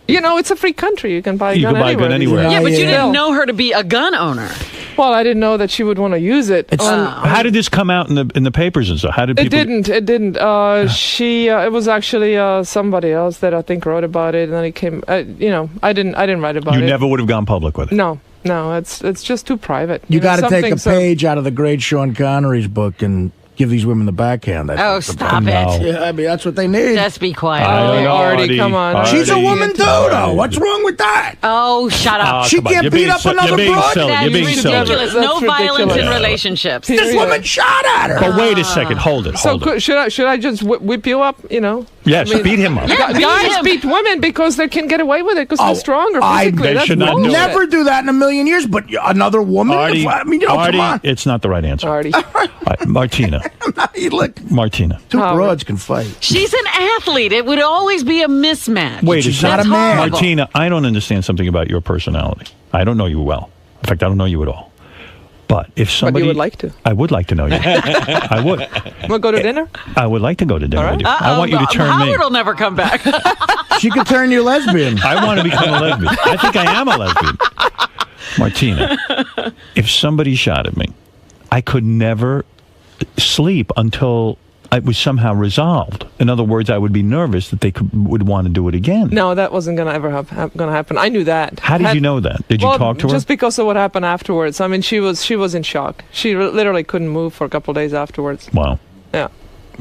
It's a free country. You can buy a gun anywhere. You can buy a gun anywhere. Yeah, but you didn't know her to be a gun owner. Well, I didn't know that she would want to use it. How did this come out in the papers and stuff? How did people? It didn't. It was actually somebody else that I think wrote about it, and then it came. I didn't write about it. You never would have gone public with it. No, it's just too private. You got to take a page out of the great Sean Connery's book and give these women the backhand. Oh, stop it. Yeah, I mean, that's what they need. Just be quiet. Arty, come on. She's a woman too, though. What's wrong with that? Oh, shut up. She can't beat up another broad? That is ridiculous. No violence in relationships. This woman shot at her. But wait a second. Hold it. Should I just whip you up? You know. Yes, beat him up. Guys beat women because they can get away with it because they're stronger physically. They should not never do that in a million years. But another woman. Arty, come on. It's not the right answer. Arty. Martina. Martina. Two broads can fight. She's an athlete. It would always be a mismatch. Wait, she's not a man. Martina, I don't understand something about your personality. I don't know you well. In fact, I don't know you at all. But if somebody... But you would like to. I would like to know you. I would. We'll go to dinner? I would like to go to dinner with you. I want you to turn me. Howard will never come back. She could turn you lesbian. I want to become a lesbian. I think I am a lesbian. Martina, if somebody shot at me, I could never sleep until it was somehow resolved. In other words, I would be nervous that they would want to do it again. No, that wasn't going to ever going to happen. I knew that. How did you know that? Did you talk to her? Just because of what happened afterwards. I mean, she was in shock. She literally couldn't move for a couple of days afterwards. Wow. Yeah.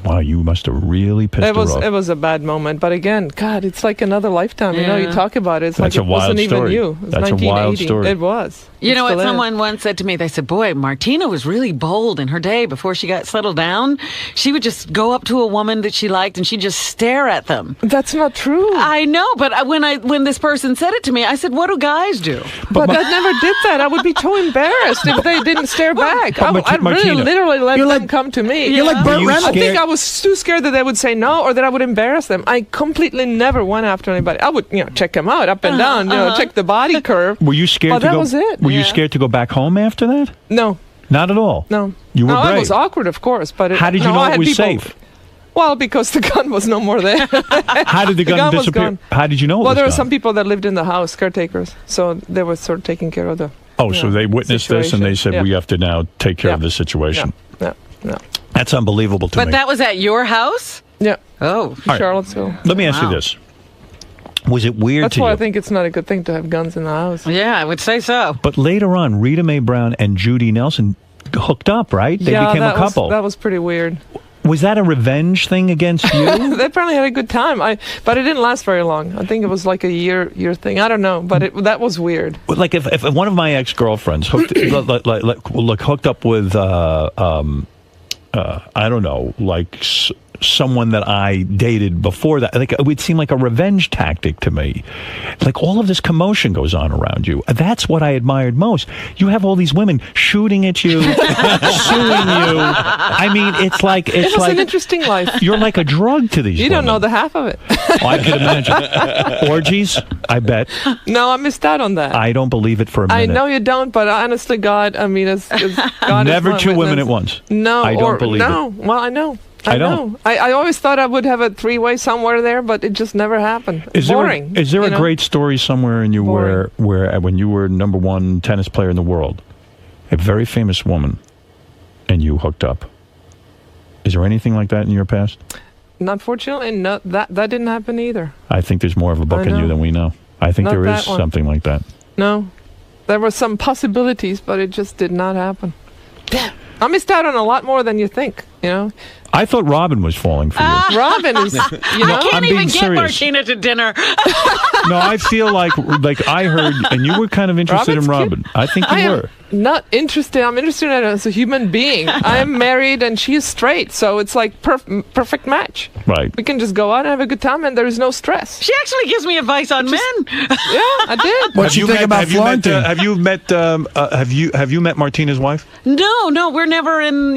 Wow, you must have really pissed her off. It was a bad moment, but again, God, it's like another lifetime. You know, you talk about it. It's That's like a it wild wasn't story. even you. It was That's a wild 1980. story. It was. You know what someone once said to me? They said, boy, Martina was really bold in her day before she got settled down. She would just go up to a woman that she liked and she'd just stare at them. That's not true. I know, but when this person said it to me, I said, what do guys do? But I never did that. I would be too embarrassed if they didn't stare back. I'd really literally let them come to me. You're like Burt Reynolds. I think I was too scared that they would say no or that I would embarrass them. I completely never went after anybody. I would, check them out up and down, check the body curve. Were you scared to go? That was it. Were you scared to go back home after that? No. Not at all? No. You were brave. It was awkward, of course. But how did you know it was safe? Well, because the gun was no more there. How did the gun disappear? How did you know it was Well, there were gone? some people that lived in the house, caretakers. So they were sort of taking care of the so they witnessed this and they said, we have to now take care of this situation. Yeah. That's unbelievable to me. But that was at your house? Yeah. Oh. Right. Charlottesville. Let me ask you this. Was it weird That's to you? why I think it's not a good thing to have guns in the house. Yeah, I would say so. But later on, Rita Mae Brown and Judy Nelson hooked up, right? They became a couple. That was pretty weird. Was that a revenge thing against you? They apparently had a good time. But it didn't last very long. I think it was like a year thing. I don't know, but that was weird. Like if one of my ex-girlfriends hooked up with I don't know, like someone that I dated before that, like it would seem like a revenge tactic to me. Like all of this commotion goes on around you. That's what I admired most. You have all these women shooting at you, suing you. I mean, it's like an interesting life. You're like a drug to these. You women. don't know the half of it. Oh, I can imagine. Orgies, I bet. No, I missed out on that. I don't believe it for a minute. I know you don't, but honestly, God, I mean, it's God. Never two women at once. No, I don't believe it. No, well, I know. I don't. I always thought I would have a three-way somewhere there, but it just never happened. Is boring. There a great story somewhere in you where when you were #1 tennis player in the world, a very famous woman, and you hooked up? Is there anything like that in your past? Unfortunately, no, that didn't happen either. I think there's more of a book in you than we know. I think there is something like that. No. There were some possibilities, but it just did not happen. Damn. I missed out on a lot more than you think, I thought Robin was falling for you. Robin is, I can't even get Martina to dinner. No, I feel like I heard, and you were kind of interested in Robin. I think you were. Not interested. I'm interested in her as a human being. I am married and she's straight, so it's like perfect match. Right. We can just go out and have a good time, and there is no stress. She actually gives me advice on men. Yeah, I did. What you think about flaunting? Have you met Martina's wife? No, we're never in.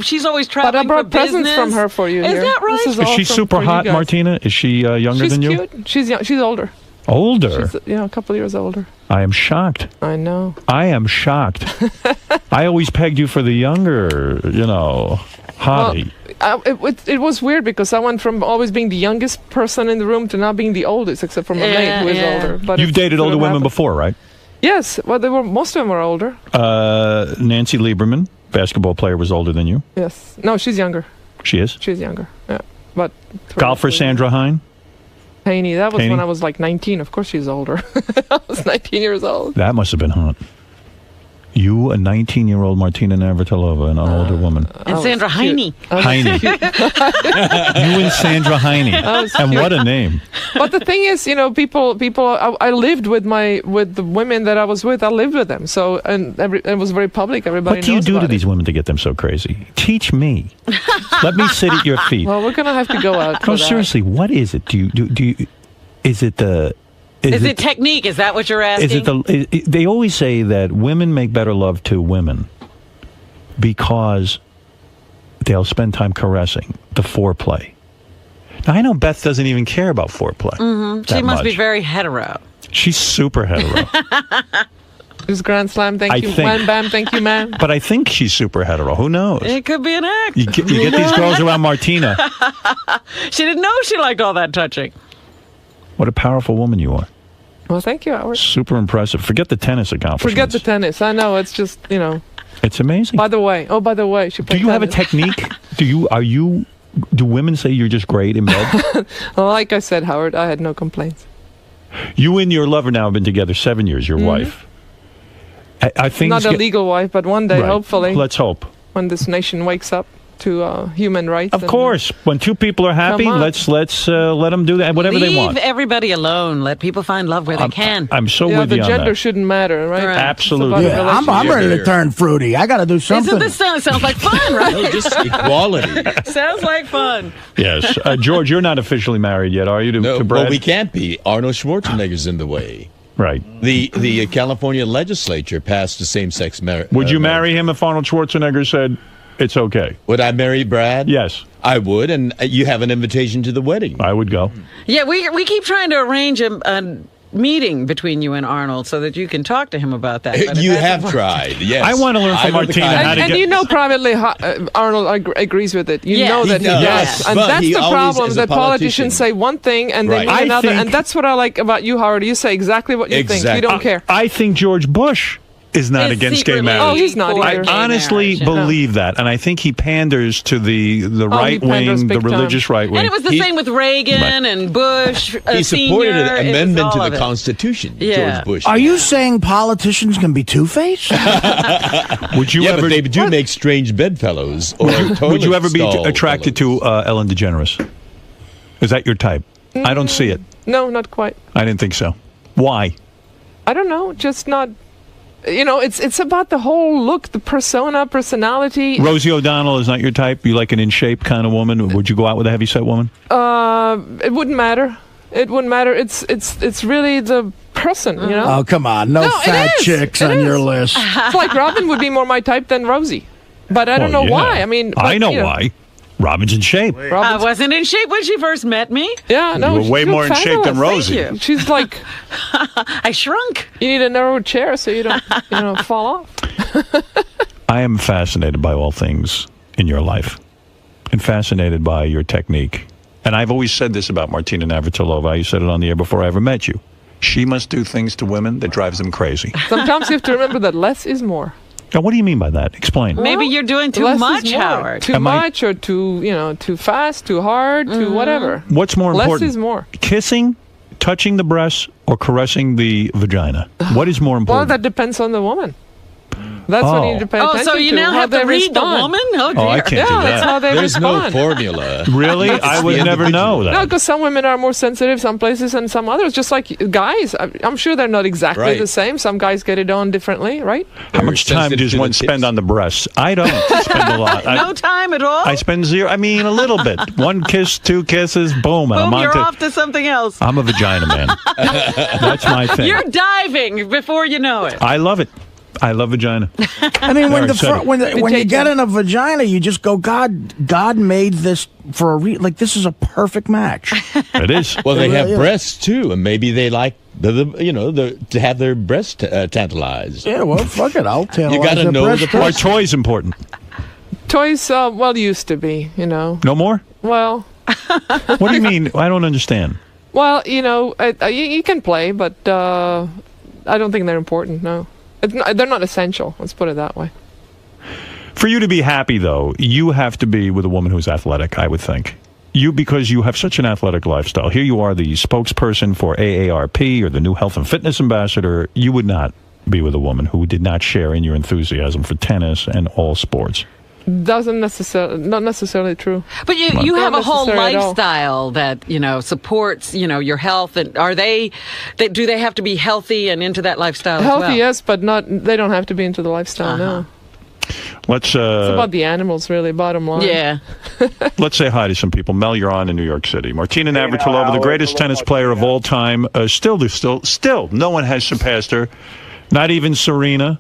She's always traveling. But I brought for presents business. from her for you. Is here. that right? Is she super hot, Martina? Is she younger than you? She's cute. She's young. She's older. Older? She's, a couple of years older. I am shocked. I know. I am shocked. I always pegged you for the younger, hottie. Well, it was weird because I went from always being the youngest person in the room to now being the oldest, except for my maid, who is older. But you've dated older women before, right? Yes. Well, most of them were older. Nancy Lieberman, basketball player, was older than you. Yes. No, she's younger. She is? She's younger. Yeah. But golfer Sandra Hine? Haney. That was when I was like 19. Of course she's older. I was 19 years old. That must have been hot. You, a 19-year-old Martina Navratilova, and an older woman. And Sandra Heine. Heine. You and Sandra Heine. And what a name. But the thing is, people. I lived with the women that I was with. I lived with them, so it was very public. Everybody. What do you knows do about to these women to get them so crazy? Teach me. Let me sit at your feet. Well, we're gonna have to go out. No, seriously, what is it? Do you? Is it the? Is it technique? Is that what you're asking? They always say that women make better love to women because they'll spend time caressing, the foreplay. Now, I know Beth doesn't even care about foreplay. Mm-hmm. She must be very hetero. She's super hetero. It's Grand Slam. Thank you, Wham Bam. Thank you, ma'am. But I think she's super hetero. Who knows? It could be an act. You get these girls around Martina. She didn't know she liked all that touching. What a powerful woman you are. Well, thank you, Howard. Super impressive. Forget the tennis accomplishments. Forget the tennis. I know. It's just, It's amazing. By the way, she played Do you have a technique? Do women say you're just great in bed? Well, like I said, Howard, I had no complaints. You and your lover now have been together 7 years, your wife. I think not a legal wife, but one day, hopefully. Let's hope. When this nation wakes up to human rights. Of course. When two people are happy, let's let them do that, whatever they want. Leave everybody alone. Let people find love where they can. I'm so with you on that. The gender shouldn't matter, right? Absolutely. Yeah, I'm ready to turn fruity. I got to do something. This sounds like fun, right? No, just equality. Sounds like fun. Yes. George, you're not officially married yet, are you, to Brad? Well, we can't be. Arnold Schwarzenegger's in the way. Right. The California legislature passed the same-sex marriage. Would you marry him if Arnold Schwarzenegger said it's okay? Would I marry Brad? Yes. I would, and you have an invitation to the wedding. I would go. Yeah, we keep trying to arrange a meeting between you and Arnold so that you can talk to him about that. You have tried, yes. I want to learn from Martina how to get... And privately, Arnold agrees with it. You know that he does. Yes, and that's the problem, that politicians say one thing and they mean another. And that's what I like about you, Howard. You say exactly what you think. You don't care. I think George Bush is not against gay marriage. Oh, he's not either. I honestly believe that, and I think he panders to the right wing, the religious right wing. And it was the same with Reagan and Bush. He supported an amendment to the Constitution. George Bush. Are you saying politicians can be two-faced? Would you ever? But they do make strange bedfellows. Would you ever be attracted to Ellen DeGeneres? Is that your type? I don't see it. No, not quite. I didn't think so. Why? I don't know. Just not. It's about the whole look, the personality. Rosie O'Donnell is not your type? You like an in-shape kind of woman? Would you go out with a heavy-set woman? It wouldn't matter. It wouldn't matter. It's really the person, Oh, come on. No fat chicks on your list. It's like Robin would be more my type than Rosie. But I don't know why. I mean... I know why. Robin's in shape. I wasn't in shape when she first met me. Yeah, no. You were way more in shape than Rosie. Thank you. She's like... I shrunk. You need a narrow chair so you don't fall off. I am fascinated by all things in your life and fascinated by your technique. And I've always said this about Martina Navratilova. You said it on the air before I ever met you. She must do things to women that drives them crazy. Sometimes you have to remember that less is more. Now, what do you mean by that? Explain. Maybe you're doing too much, Howard. Too much or too fast, too hard, too whatever. What's more important? Less is more. Kissing, touching the breasts, or caressing the vagina? What is more important? Well, that depends on the woman. That's what you need to pay attention to. So you now have to read the woman? Oh, dear. I can't do that. That's how they respond. There's no formula. Really? I would never know that. No, because some women are more sensitive some places and some others. Just like guys. I'm sure they're not exactly the same. Some guys get it on differently, right? How much time does one spend on the breasts? I don't spend a lot. No time at all? I spend zero. I mean, a little bit. One kiss, two kisses, boom. And you're off to something else. I'm a vagina man. That's my thing. You're diving before you know it. I love it. I love vagina. I mean, when you get in a vagina, you just go, God made this for a like this is a perfect match. It is. Well, they have breasts too, and maybe they like to have their breasts tantalized. Yeah, well, fuck it, I'll tantalize. You got to know the Are toys important? Toys, used to be, No more. Well. What do you mean? I don't understand. Well, you can play, but I don't think they're important. No. They're not essential. Let's put it that way. For you to be happy, though, you have to be with a woman who's athletic, I would think. Because you have such an athletic lifestyle. Here you are, the spokesperson for AARP or the new health and fitness ambassador. You would not be with a woman who did not share in your enthusiasm for tennis and all sports. Not necessarily true. But you have a whole lifestyle that, supports, your health. And do they have to be healthy and into that lifestyle Healthy, as well? yes, but they don't have to be into the lifestyle, no. Let's. It's about the animals, really, bottom line. Yeah. Let's say hi to some people. Mel, you're on in New York City. Martina Navratilova, the greatest tennis player of all time. Still, no one has surpassed her. Not even Serena.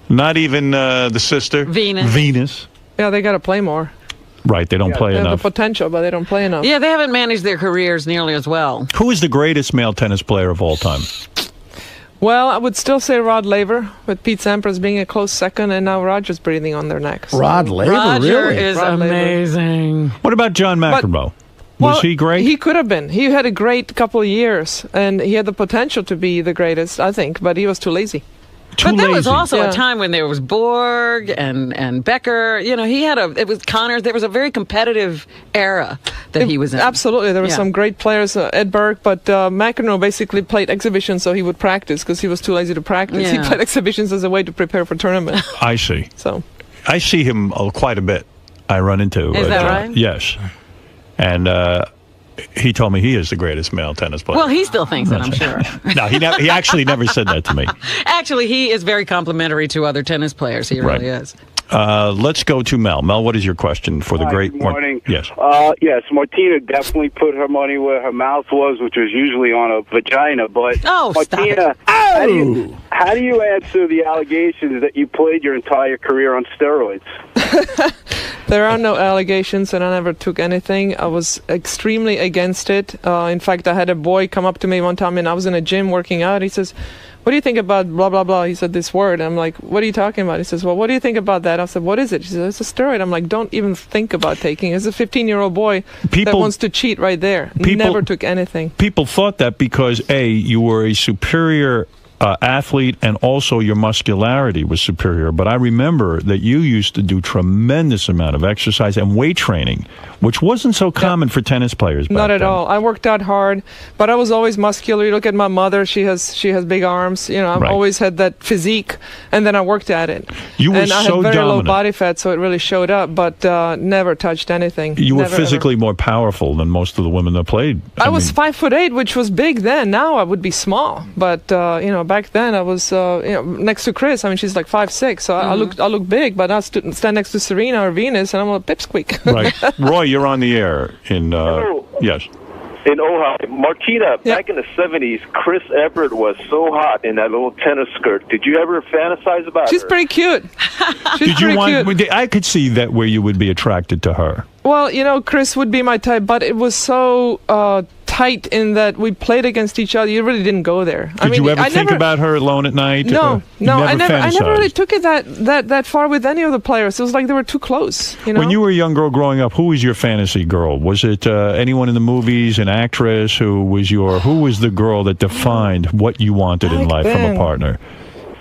Not even the sister. Venus. Yeah, they got to play more. Right, they don't play enough. They have enough. the potential, but they don't play enough. Yeah, they haven't managed their careers nearly as well. Who is the greatest male tennis player of all time? Well, I would still say Rod Laver, with Pete Sampras being a close second, and now Roger's breathing on their necks. Rod Laver, Roger really? is Rod Laver. amazing. What about John McEnroe? Was he great? He could have been. He had a great couple of years, and he had the potential to be the greatest, I think, but he was too lazy. But there was also a time when there was Borg and Becker. It was Connors. There was a very competitive era that he was in. Absolutely. There were some great players, Ed Burke, but McEnroe basically played exhibitions so he would practice because he was too lazy to practice. Yeah. He played exhibitions as a way to prepare for tournaments. I see. So I see him quite a bit. I run into Is that John. right? Yes. And he told me he is the greatest male tennis player. Well, he still thinks that, I'm sure. No, he actually never said that to me. Actually, he is very complimentary to other tennis players. He really is. Let's go to Mel. Mel, what is your question for the great... Good morning. Yes. Yes, Martina definitely put her money where her mouth was, which was usually on a vagina. But Martina, how do you answer the allegations that you played your entire career on steroids? There are no allegations, and I never took anything. I was extremely against it. In fact, I had a boy come up to me one time, and I was in a gym working out. He says, "What do you think about blah, blah, blah?" He said this word. I'm like, "What are you talking about?" He says, "Well, what do you think about that?" I said, "What is it?" He said, "It's a steroid." I'm like, "Don't even think about taking it." It's a 15-year-old boy that wants to cheat right there. Never took anything. People thought that because, A, you were a superior athlete, and also your muscularity was superior. But I remember that you used to do tremendous amount of exercise and weight training, which wasn't so common for tennis players back Not at then. all. I worked out hard, but I was always muscular. You look at my mother; she has big arms. I've always had that physique, and then I worked at it. You were and I so had very dominant. low body fat, so it really showed up. But never touched anything. You were Never, physically more powerful than most of the women that played. I was 5'8", which was big then. Now I would be small, but back then I was next to Chris. I mean, she's like 5'6", so I look big. But I stand next to Serena or Venus, and I'm a pipsqueak. Right, Roy, you're on the air in yes. In Ohio, Martina, back in the 70s, Chris Everett was so hot in that little tennis skirt. Did you ever fantasize about her? She's pretty cute. Did you want? I could see that where you would be attracted to her. Well, Chris would be my type, but it was so tight in that we played against each other. You really didn't go there. Did you ever think about her alone at night? No, I never fantasized? really took it that far with any of the players. It was like they were too close. When you were a young girl growing up, who was your fantasy girl? Was it anyone in the movies, an actress? Who was the girl that defined what you wanted in life from a partner?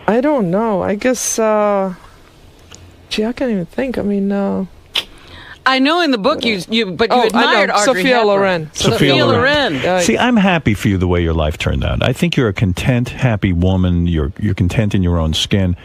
I don't know. I guess. I can't even think. I mean. I know in the book you admired Audrey Sophia Hepburn. Loren. Sophia Loren. See, I'm happy for you the way your life turned out. I think you're a content, happy woman. You're content in your own skin,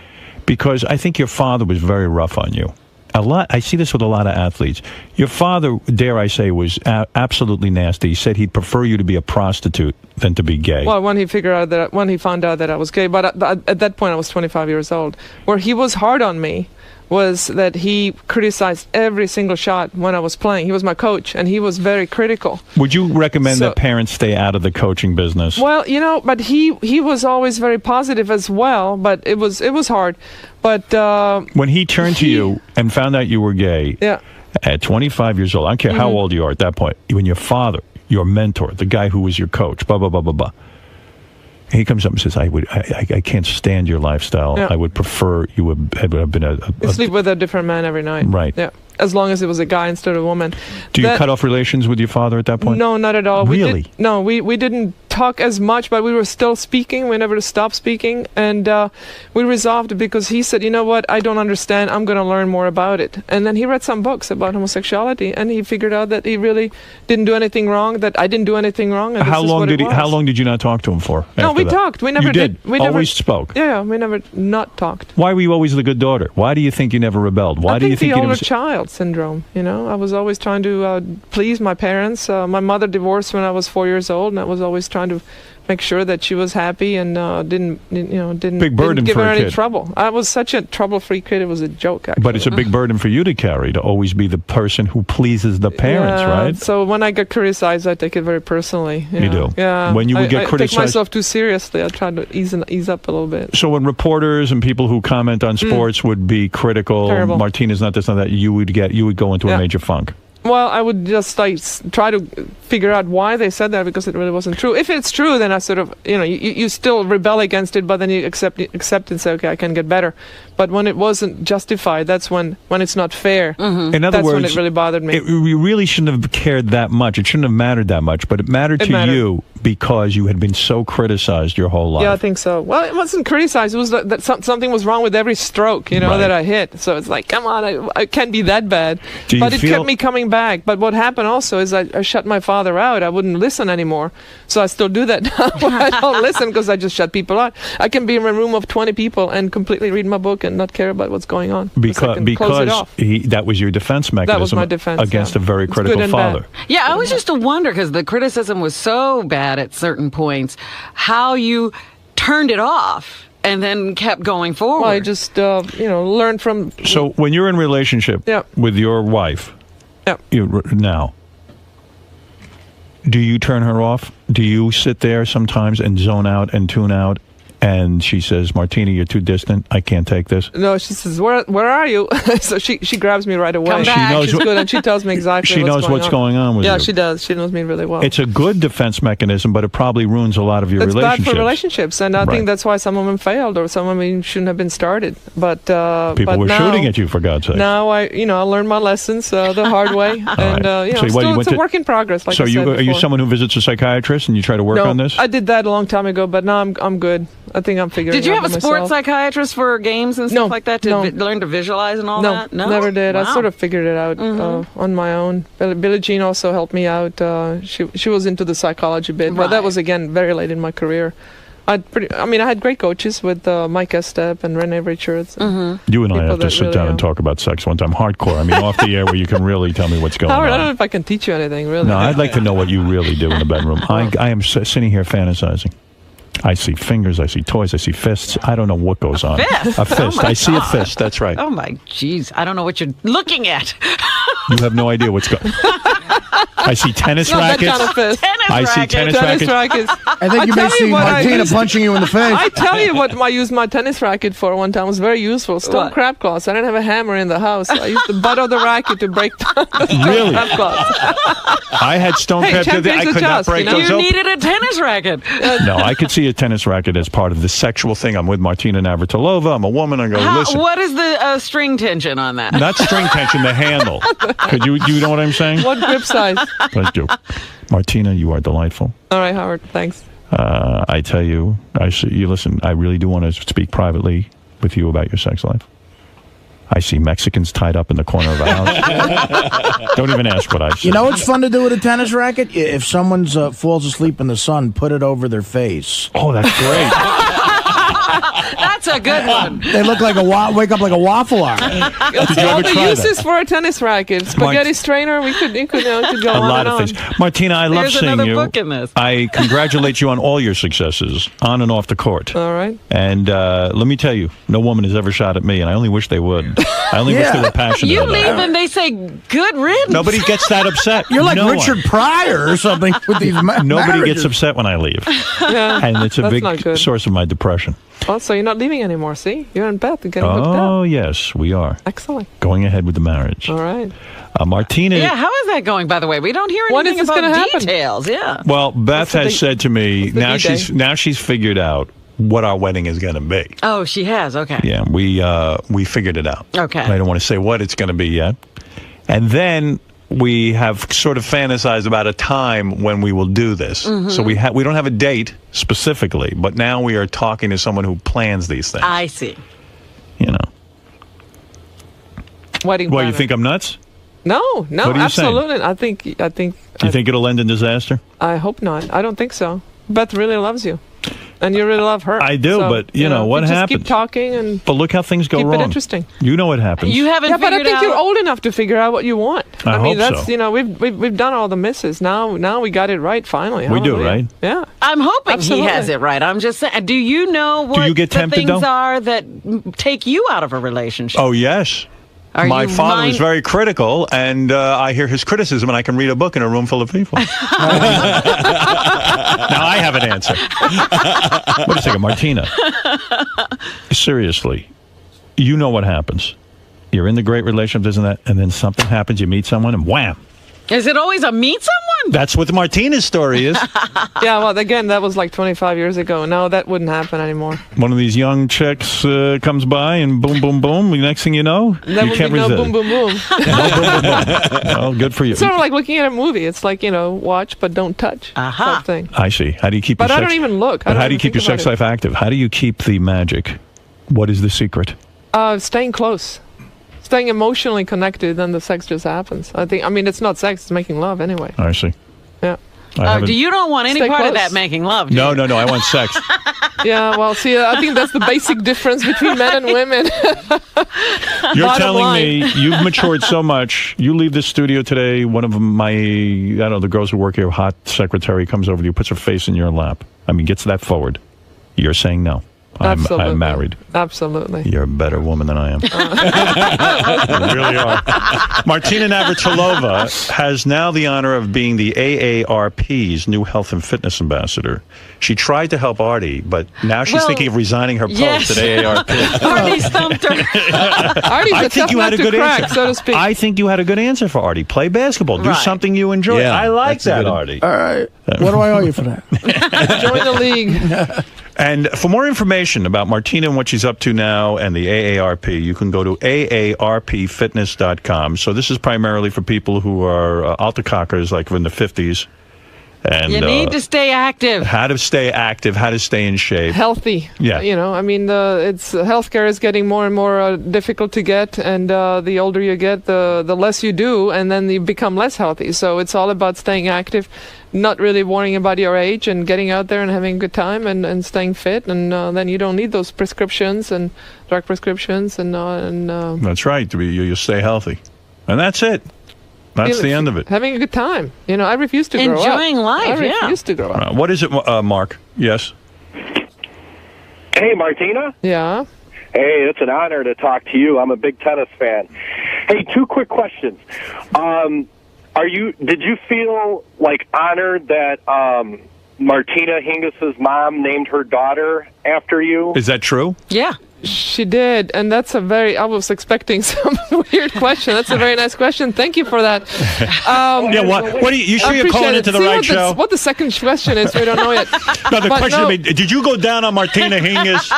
because I think your father was very rough on you. I see this with a lot of athletes. Your father, dare I say, was absolutely nasty. He said he'd prefer you to be a prostitute than to be gay. Well, when he found out that I was gay, but at that point I was 25 years old. Where he was hard on me was that he criticized every single shot when I was playing. He was my coach, and he was very critical. Would you recommend that parents stay out of the coaching business? Well, but he was always very positive as well, but it was hard. But when he turned to you and found out you were gay at 25 years old, I don't care how old you are at that point, when your father, your mentor, the guy who was your coach, blah, blah, blah, blah, blah, he comes up and says, I can't stand your lifestyle. Yeah. I would prefer you would have been you sleep with a different man every night. Right. Yeah. As long as it was a guy instead of a woman. Do you cut off relations with your father at that point? No, not at all. Really? We didn't talk as much, but we were still speaking. We never stopped speaking. And we resolved it because he said, you know what, I don't understand. I'm going to learn more about it. And then he read some books about homosexuality, and he figured out that he really didn't do anything wrong, that I didn't do anything wrong. And How long did you not talk to him for? No, we talked. We never did. We always spoke. Yeah, we never not talked. Why were you always the good daughter? Why do you think you never rebelled? Why do you think the you older never... child syndrome? You know, I was always trying to please my parents. My mother divorced when I was 4 years old, and I was always trying to make sure that she was happy and didn't Big burden give for her a any kid. trouble. I was such a trouble-free kid. It was a joke, actually. But it's a big burden for you to carry, to always be the person who pleases the parents, Yeah, right? So when I get criticized, I take it very personally. You do? Yeah. When you would get I criticized... take myself too seriously. I try to ease up a little bit. So when reporters and people who comment on sports would be critical, Terrible. Martina's not this, not that, you would go into a major funk. Well, I would just try to figure out why they said that, because it really wasn't true. If it's true, then I sort of, you still rebel against it, but then you accept and say, okay, I can get better. But when it wasn't justified, that's when it's not fair. In other that's words, when it really bothered me. You really shouldn't have cared that much. It shouldn't have mattered that much, but it mattered to you because you had been so criticized your whole life. Yeah, I think so. Well, it wasn't criticized. It was that something was wrong with every stroke, that I hit. So it's like, come on, I can't be that bad. But it kept me coming back. But what happened also is I shut my father out. I wouldn't listen anymore. So I still do that now. I don't listen because I just shut people out. I can be in a room of 20 people and completely read my book and not care about what's going on. Because that was your defense mechanism that was my defense, against a very critical father. Yeah, I was just a wonder, because the criticism was so bad at certain points, how you turned it off and then kept going forward. Well, I just, learned from... So when you're in relationship with your wife, now, do you turn her off? Do you sit there sometimes and zone out and tune out? And she says, Martina, you're too distant. I can't take this. No, she says, where are you? So she grabs me right away. Come back. She knows She's good, and she tells me exactly she knows what's going on with you. Yeah, she does. She knows me really well. It's a good defense mechanism, but it probably ruins a lot of your relationships. It's bad for relationships, and I think that's why some of them failed, or some of them shouldn't have been started. But people were shooting at you, for God's sake. Now I learned my lessons the hard way, and it's a work in progress. Like so I said are you before. someone who visits a psychiatrist and you try to work on this? I did that a long time ago, but now I'm good. I think I'm figuring it out. Did you have a myself. sports psychiatrist for games and stuff like that to learn to visualize and all that? No, never did. Wow. I sort of figured it out on my own. Billie Jean also helped me out. She was into the psychology bit, but that was, again, very late in my career. I had great coaches with Mike Estep and Renee Richards. You and I have to sit down and talk about sex one time, hardcore. I mean, off the air, where you can really tell me what's going on. I don't know if I can teach you anything, really. No, I'd like to know what you really do in the bedroom. I am sitting here fantasizing. I see fingers, I see toys, I see fists. I don't know what goes on. Fist? A fist. Oh I see a fist. That's right. Oh, my jeez. I don't know what you're looking at. You have no idea what's going on. I see tennis rackets. That kind of fist. I see tennis rackets. I think you may see Martina punching you in the face. I tell you what I used my tennis racket for one time. It was very useful. Stone crab claws. I didn't have a hammer in the house. I used the butt of the racket to break down the stone crab claws. I had stone crab. I could not break those You open. needed a tennis racket. No, I could see a tennis racket as part of the sexual thing. I'm with Martina Navratilova. I'm a woman. I go, listen. What is the string tension on that? Not string tension, the handle. Do you know what I'm saying? What grip size? Let's do. Martina, you are delightful. All right, Howard. Thanks. I tell you, listen, I really do want to speak privately with you about your sex life. I see Mexicans tied up in the corner of a house. Don't even ask what I see. You know what's fun to do with a tennis racket? If someone falls asleep in the sun, put it over their face. Oh, that's great. That's a good one. They look like wake up like a waffle iron. Did you ever the try uses that? for a tennis racket, spaghetti strainer. We could go A on lot and of on. things. Martina, I love There's seeing another you. book in this. I congratulate you on all your successes, on and off the court. All right. And let me tell you, no woman has ever shot at me, and I only wish they would. I only wish they were passionate You about leave it. and they say, good riddance. Nobody gets that upset. You're like No Richard one. Pryor or something with these Nobody marriages. gets upset when I leave. Yeah, And it's a that's big not good. source of my depression. Oh, so you're not leaving anymore, see? You're in bed. You're getting hooked up. Oh, yes, we are. Excellent. Going ahead with the marriage. All right. Martina. Yeah, how is that going, by the way? We don't hear When is anything this about gonna happen? details. Yeah. Well, Beth has said to me, the now she's figured out what our wedding is going to be. Oh, she has. Okay. Yeah, we figured it out. Okay. I don't want to say what it's going to be yet. And then we have sort of fantasized about a time when we will do this. So we don't have a date specifically, but now we are talking to someone who plans these things. I see. You know. Wedding Well, planner. you think I'm nuts? No, What are you absolutely. I think. Do you think it'll end in disaster? I hope not. I don't think so. Beth really loves you, and you really love her. I do, So, but you know what just happens? Keep talking and But look how things go keep wrong. it interesting. You know what happens. You haven't Yeah, but I figured think out. you're old enough to figure out what you want. I mean, hope that's so. we've done all the misses. Now we got it right finally. We do, Hallelujah. right? Yeah. I'm hoping Absolutely. he has it right. I'm just saying. Do you know what you get the tempted, things though? are that take you out of a relationship? Oh, yes. Are My you father was mind- very critical, and I hear his criticism, and I can read a book in a room full of people. Now I have an answer. Wait a second, Martina. Seriously, you know what happens. You're in the great relationship, isn't that? And then something happens, you meet someone, and wham! Is it always a meet someone? That's what Martina's story is. Yeah. Well, again, that was like 25 years ago. Now that wouldn't happen anymore. One of these young chicks comes by, and boom, boom, boom. The next thing you know, There you would can't be no resist. boom, boom, boom. Well, good for you. It's sort of like looking at a movie. It's like, watch but don't touch. Sort of thing. I see. How do you keep But your I sex... don't even look. I But don't how do you even keep your think sex about life active? How do you keep the magic? What is the secret? Staying close. Staying emotionally connected, then the sex just happens. I mean, it's not sex, it's making love anyway. I see. Yeah. You don't want any Stay part of close. that making love, do No, you? no, no. I want sex. Yeah, well, see, I think that's the basic difference between men and women. You're Bottom telling line. me you've matured so much. You leave this studio today. One of my, I don't know, the girls who work here, hot secretary, comes over to you, puts her face in your lap. I mean, gets that forward. You're saying no. Absolutely. I'm married. Absolutely. You're a better woman than I am. You really are. Martina Navratilova has now the honor of being the AARP's new health and fitness ambassador. She tried to help Arty, but now she's thinking of resigning her post yes. at AARP. Arty stumped her. Arty's I a think tough you had a nut to good crack, answer. so to speak. I think you had a good answer for Arty. Play basketball. Do Right. something you enjoy. Yeah, I like that's a that, good- Arty. All right. What do I owe you for that? Join the league. And for more information about Martina and what she's up to now and the AARP, you can go to aarpfitness.com. So this is primarily for people who are altacockers, like in the 50s. And You need to stay active. how to stay active, how to stay in shape. Healthy. Yeah. I mean, healthcare is getting more and more difficult to get, and the older you get, the less you do, and then you become less healthy. So it's all about staying active, not really worrying about your age, and getting out there and having a good time and staying fit, and then you don't need those prescriptions and drug prescriptions and That's right. You stay healthy. And that's it. That's the end of it. having a good time. I refuse to grow up. Enjoying life, I yeah. refuse to grow up. What is it, Mark? Yes? Hey, Martina. Yeah. Hey, it's an honor to talk to you. I'm a big tennis fan. Hey, two quick questions. Did you feel like honored that Martina Hingis's mom named her daughter after you? Is that true? Yeah. She did, and that's I was expecting some weird question. That's a very nice question. Thank you for that. Yeah, what do you sure you're calling into the right show? What the second question is, we don't know yet. No, the But question no. to me, did you go down on Martina Hingis?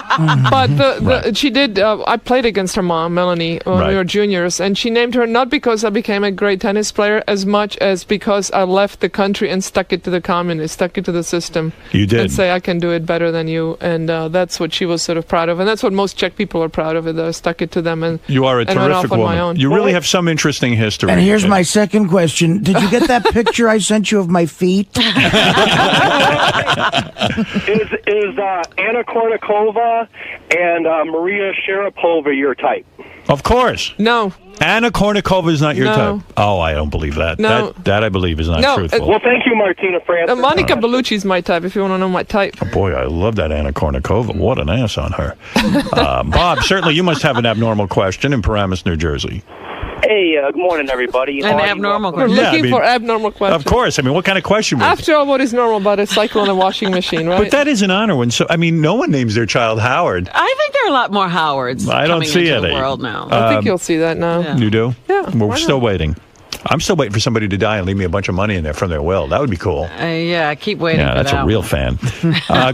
But she did. I played against her mom, Melanie, when Right. we were juniors, and she named her not because I became a great tennis player, as much as because I left the country and stuck it to the communists, stuck it to the system. You did. And say I can do it better than you, and that's what she was sort of proud of, and that's what most Czech people are proud of. It. I stuck it to them, and You are a and went off terrific on woman. my own. You really have some interesting history. And here's my second question. Did you get that picture I sent you of my feet? Is Anna Kournikova and Maria Sharapova your type? Of course. No. Anna Kournikova is not your No. type. Oh, I don't believe that. No. That I believe is not No, truthful. Well, thank you, Martina, for answering. Monica Bellucci's my type, if you want to know my type. Oh, boy, I love that Anna Kournikova. What an ass on her. Bob, certainly you must have an abnormal question in Paramus, New Jersey. Hey, good morning, everybody. An abnormal We're question. looking for abnormal questions. Of course. I mean, what kind of question would After all, what is normal about a cycle and a washing machine, right? But that is an honor when no one names their child Howard. I think there are a lot more Howards I don't coming see into any. the world now. I think you'll see that now. Yeah. You do? Yeah, We're why still not? waiting. I'm still waiting for somebody to die and leave me a bunch of money in there from their will. That would be cool. Yeah, I keep waiting Yeah, for that's that a real one. fan.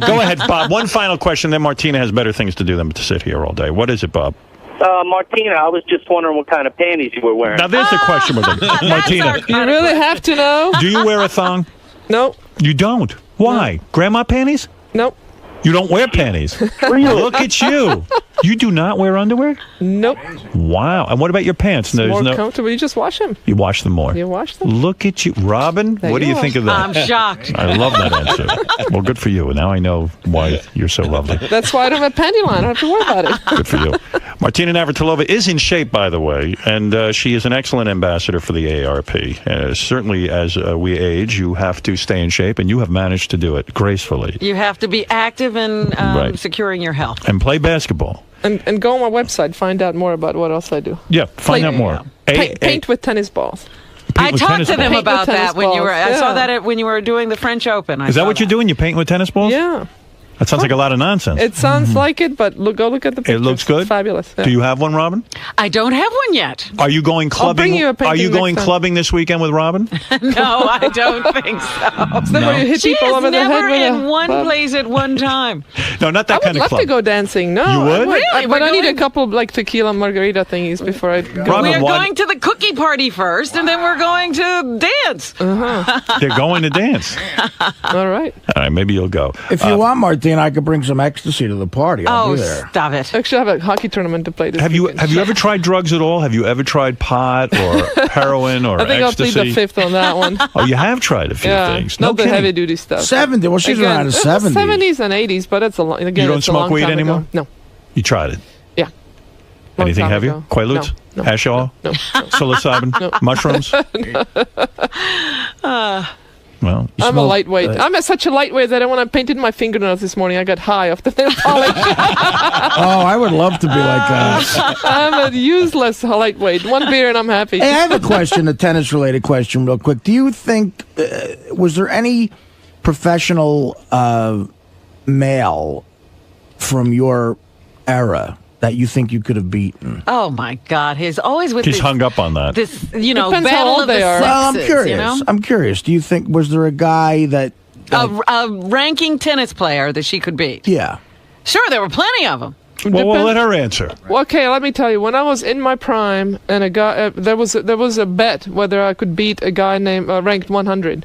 Go ahead, Bob. One final question, then Martina has better things to do than to sit here all day. What is it, Bob? Martina, I was just wondering what kind of panties you were wearing. Now, there's the question with them. Martina. You really have to know? Do you wear a thong? No. You don't? Why? No. Grandma panties? Nope. You don't wear panties? Look at you. You do not wear underwear? Nope. Wow. And what about your pants? It's more comfortable. You just wash them. You wash them more. You wash them. Look at you. Robin, what do you think of that? I'm shocked. I love that answer. Well, good for you. Now I know why you're so lovely. That's why I don't have panty line. I don't have to worry about it. Good for you. Martina Navratilova is in shape, by the way, and she is an excellent ambassador for the ARP. Certainly, as we age, you have to stay in shape, and you have managed to do it gracefully. You have to be active in securing your health. And play basketball. And go on my website, find out more about what else I do. Yeah, find out more. Paint with tennis balls. I talked to them about that when you were. I saw that when you were doing the French Open. Is that what you're doing? You paint with tennis balls? Yeah. That sounds like a lot of nonsense. It sounds like it, but go look at the pictures. It looks good? It's fabulous. Yeah. Do you have one, Robin? I don't have one yet. Are you going clubbing? I'll bring you a painting Are you going next clubbing this weekend with Robin? No, I don't think so. Is that where you hit people over the head never with in one place at one time. No, not that kind of club. I would love to go dancing. No, you would? Really? But I need a couple like tequila margarita thingies before I go. Robin, we are going to the cookie party first, and then we're going to dance. They're going to dance. All right. All right, maybe you'll go. If you want, Martina, I could bring some ecstasy to the party. I'll be there. Stop it. Actually, I have a hockey tournament to play this weekend. Have you ever tried drugs at all? Have you ever tried pot or heroin or ecstasy? I think I'll plead the fifth on that one. Oh, you have tried a few things. Not the heavy duty stuff. 70. Well, she's around the 70s. 70s and 80s, but it's a long. Again, you don't it's smoke a long weed time anymore? Ago. No. You tried it? Yeah. Anything heavier? Ago. Quaaludes? No. Hash oil? No. Psilocybin? No. Mushrooms? Well, I'm a lightweight. I'm such a lightweight that when I painted my fingernails this morning, I got high off the nail polish. I would love to be like that. I'm a useless lightweight. One beer and I'm happy. Hey, I have a question, a tennis-related question, real quick. Do you think, was there any professional male from your era that you think you could have beaten? Oh my God, he's always with. He's hung up on that. This, Depends battle how old of the they are. sexes. Well, I'm curious. You know? I'm curious. Do you think, was there a guy that a ranking tennis player that she could beat? Yeah. Sure, there were plenty of them. Well, we'll let her answer. Well, okay, let me tell you. When I was in my prime, and a guy, there was a bet whether I could beat a guy named ranked 100.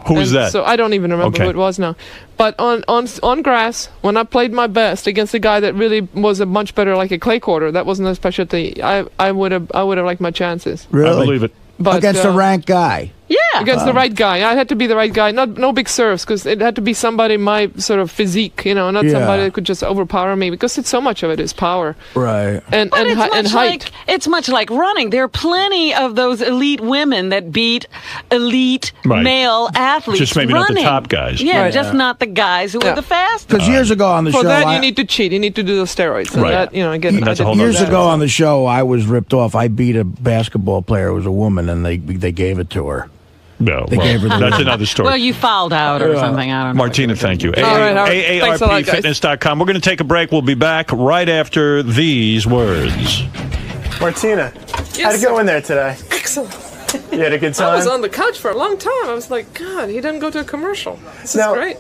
Who was that? So I don't even remember who it was now. But on grass, when I played my best against a guy that really was a much better, like a clay courter, that wasn't a specialty. I would have liked my chances. Really? I believe it. But, against a ranked guy? Yeah. Against the right guy. I had to be the right guy. No big serves, because it had to be somebody my sort of physique, not somebody that could just overpower me, because so much of it is power. Right. And height. It's much like running. There are plenty of those elite women that beat elite male athletes. Just maybe running. not the top guys. Yeah, just not the guys who are the fastest. Because years ago on the show, for that you need to cheat. You need to do the steroids. And that, again, that's a whole years ago on the show, I was ripped off. I beat a basketball player who was a woman, and they gave it to her. No, that's another story. Well, you fouled out or something. I don't know. Martina, thank you. AARPfitness.com. We're going to take a break. We'll be back right after these words. Martina, how'd it go in there today? Excellent. You had a good time? I was on the couch for a long time. I was like, God, he didn't go to a commercial. This is great.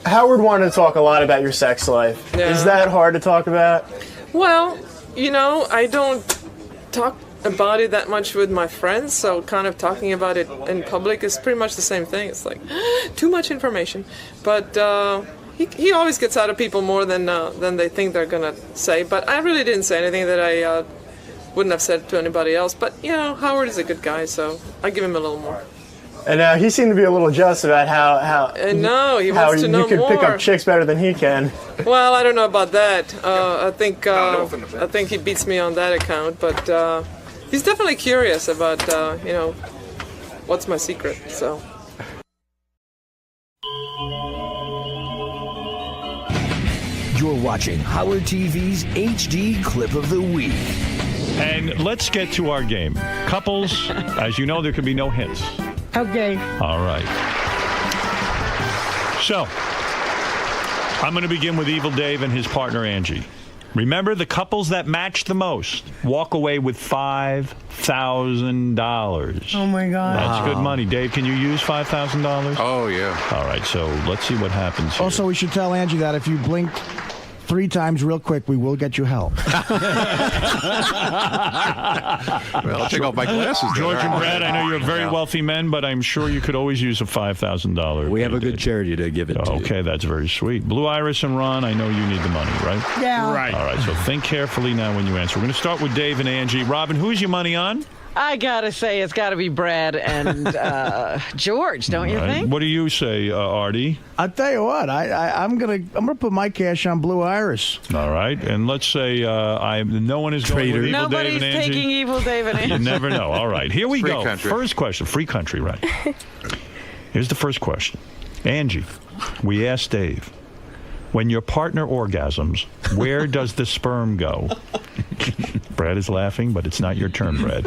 Howard wanted to talk a lot about your sex life. Yeah. Is that hard to talk about? Well, I don't talk about it that much with my friends, so kind of talking about it in public is pretty much the same thing. It's like too much information, but he always gets out of people more than they think they're gonna say. But I really didn't say anything that I wouldn't have said to anybody else. But Howard is a good guy, so I give him a little more. And he seemed to be a little jealous about how he wants to know you could more. pick up chicks better than he can. Well, I don't know about that. I think he beats me on that account, but. He's definitely curious about, what's my secret, so. You're watching Howard TV's HD Clip of the Week. And let's get to our game. Couples, as you know, there can be no hints. Okay. All right. So, I'm going to begin with Evil Dave and his partner, Angie. Remember, the couples that match the most walk away with $5,000. Oh, my God. That's good money. Dave, can you use $5,000? Oh, yeah. All right, so let's see what happens here. Also, we should tell Angie that if you blink 3 times real quick. We will get you help. Well, I'll take off my glasses. George and Brad, I know you're very wealthy men, but I'm sure you could always use a $5,000. We have a good charity to give it to. Okay, that's very sweet. Blue Iris and Ron, I know you need the money, right? Yeah. Right. All right, so think carefully now when you answer. We're going to start with Dave and Angie. Robin, who's your money on? I gotta say, it's gotta be Brad and George, don't you think? What do you say, Artie? I'll tell you what. I'm gonna put my cash on Blue Iris. All right, and let's say no one is going with Evil Dave and Angie. Nobody's taking Evil Dave and Angie. You never know. All right, here we go. Country. First question. Free country, right? Here's the first question. Angie, we asked Dave, when your partner orgasms, where does the sperm go? Brad is laughing, but it's not your turn, Brad.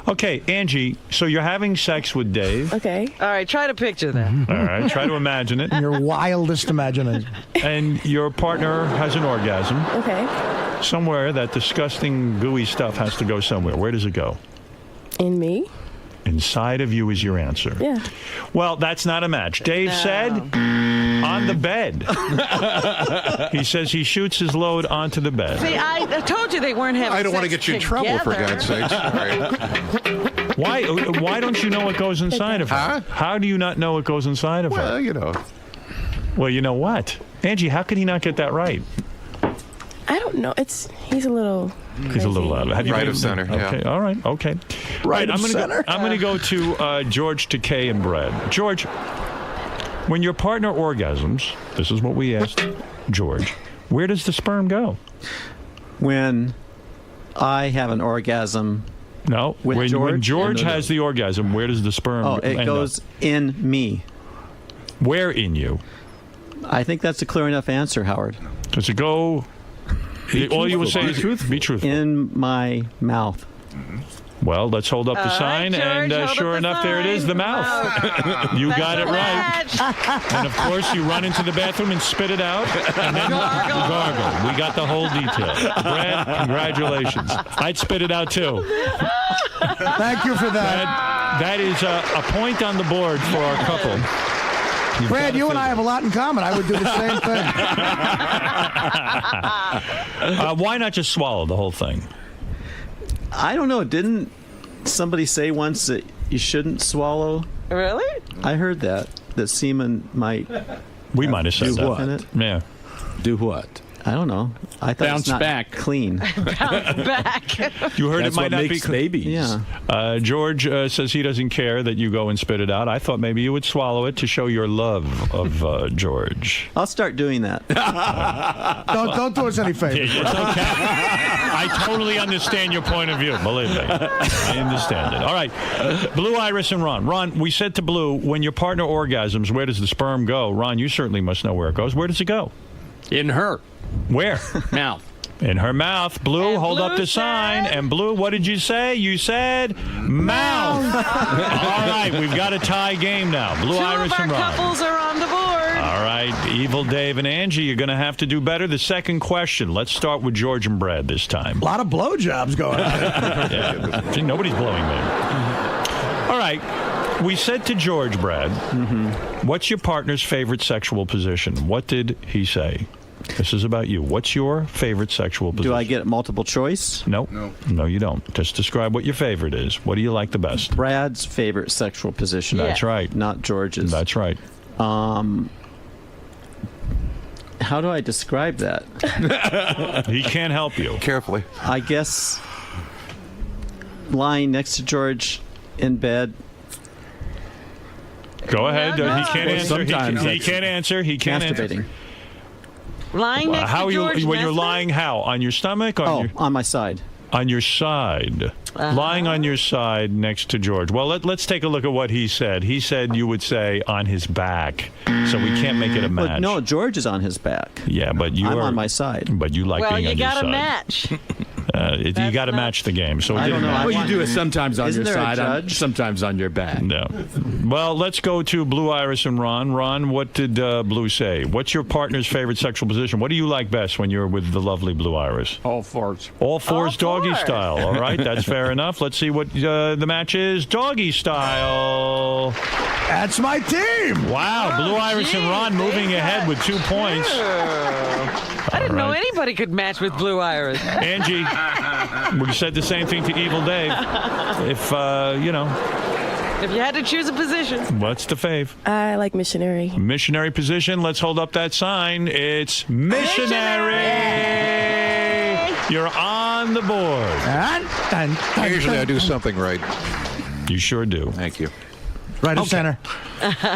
Okay, Angie, so you're having sex with Dave. Okay. All right, try to picture that. All right, try to imagine it. Your wildest imagination. And your partner has an orgasm. Okay. Somewhere that disgusting, gooey stuff has to go somewhere. Where does it go? In me? Inside of you is your answer. Yeah. Well, that's not a match. Dave said on the bed. He says he shoots his load onto the bed. See, I told you they weren't having I don't want to sex get you in trouble, for together. God's sakes. All right. Why don't you know what goes inside of her? Huh? How do you not know what goes inside of her? Well, you know. Well, you know what? Angie, how could he not get that right? I don't know. He's a little... He's a little out of it. Right of center, yeah. Okay, all right, okay. Right of I'm center? I'm going to go to George, Takei, and Brad. George, when your partner orgasms, this is what we asked George, where does the sperm go? When I have an orgasm. No, when George has the orgasm, where does the sperm Oh, it goes in me. Where in you? I think that's a clear enough answer, Howard. Does it go... All you will say is be truthful. In my mouth. Well, let's hold up the sign, George, and sure enough, there it is, the mouth. You got it right. And, of course, you run into the bathroom and spit it out, and then gargle. We got the whole detail. Brad, congratulations. I'd spit it out, too. Thank you for that. That is a point on the board for our couple. Brad, you and I have a lot in common. I would do the same thing. Why not just swallow the whole thing? I don't know. Didn't somebody say once that you shouldn't swallow? Really? I heard that semen might. We might have said do that. What? In it. Yeah. Do what? I don't know. I thought Bounce it's not back. Clean. Bounce back. You heard That's it might what not makes be babies. Yeah. George says he doesn't care that you go and spit it out. I thought maybe you would swallow it to show your love of George. I'll start doing that. Don't do us any favors. It's okay. I totally understand your point of view. Believe me, I understand it. All right, Blue Iris and Ron. Ron, we said to Blue, when your partner orgasms, where does the sperm go? Ron, you certainly must know where it goes. Where does it go? In her Where? mouth. In her mouth. Blue, And hold Blue up the sign. And Blue, what did you say? You said mouth. All right, we've got a tie game now. Blue Iris and Two of our Ron. couples are on the board. All right, Evil Dave and Angie, you're going to have to do better. The second question. Let's start with George and Brad this time. A lot of blowjobs going on. Yeah. See, nobody's blowing me. All right. We said to George, Brad, what's your partner's favorite sexual position? What did he say? This is about you. What's your favorite sexual position? Do I get multiple choice? No, you don't. Just describe what your favorite is. What do you like the best? Brad's favorite sexual position. That's right. Not George's. That's right. How do I describe that? He can't help you. Carefully. I guess lying next to George in bed. Go ahead. No. He can't answer. He can't answer. He can't masturbating. answer. Lying next How to are you George when you're Nesbitt? lying? How on your stomach? On my side. On your side, lying on your side next to George. Well, let's take a look at what he said. He said you would say on his back, so we can't make it a match. But no, George is on his back. Yeah, but I'm on my side. But you like being on your side. Well, you got to match. You got to match the game. So I don't know. Well, you do it sometimes on your side, sometimes on your back. No. Well, let's go to Blue Iris and Ron. Ron, what did Blue say? What's your partner's favorite sexual position? What do you like best when you're with the lovely Blue Iris? All fours. All fours, doggy style. All right, that's fair enough. Let's see what the match is. Doggy style. That's my team. Wow, Blue Iris and Ron moving ahead with 2 points. I didn't know anybody could match with Blue Iris. Angie, we said the same thing to Evil Dave. If, If you had to choose a position. What's the fave? I like missionary. Missionary position. Let's hold up that sign. It's missionary. You're on the board. Usually I do something right. You sure do. Thank you. Right of center.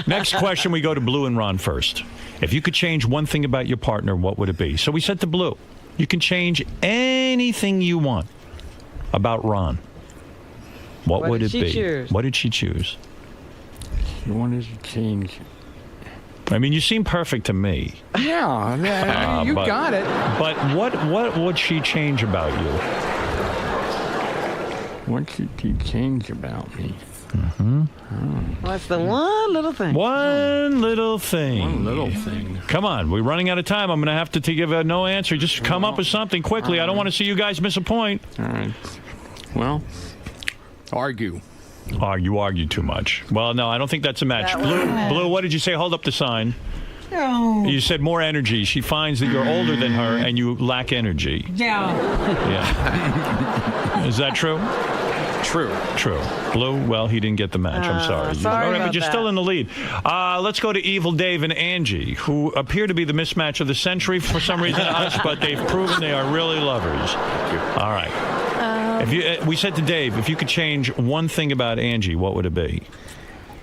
Next question, we go to Blue and Ron first. If you could change one thing about your partner, what would it be? So we said to Blue, you can change anything you want about Ron. What would it be? Choose? What did she choose? She wanted to change. I mean, you seem perfect to me. Yeah, you got it. But what would she change about you? What should she change about me? What's the one little thing? One little thing. One little thing. Come on, we're running out of time. I'm going to have to give a no answer. Just come up with something quickly. I don't want to see you guys miss a point. All right. Well, argue. You argue too much. Well, no, I don't think that's a match. Blue, what did you say? Hold up the sign. No. You said more energy. She finds that you're older than her and you lack energy. Yeah. Is that true? True. Blue, well, he didn't get the match. I'm sorry. All right, but you're still in the lead. Let's go to Evil Dave and Angie, who appear to be the mismatch of the century for some reason to us, but they've proven they are really lovers. All right. We said to Dave, if you could change one thing about Angie, what would it be?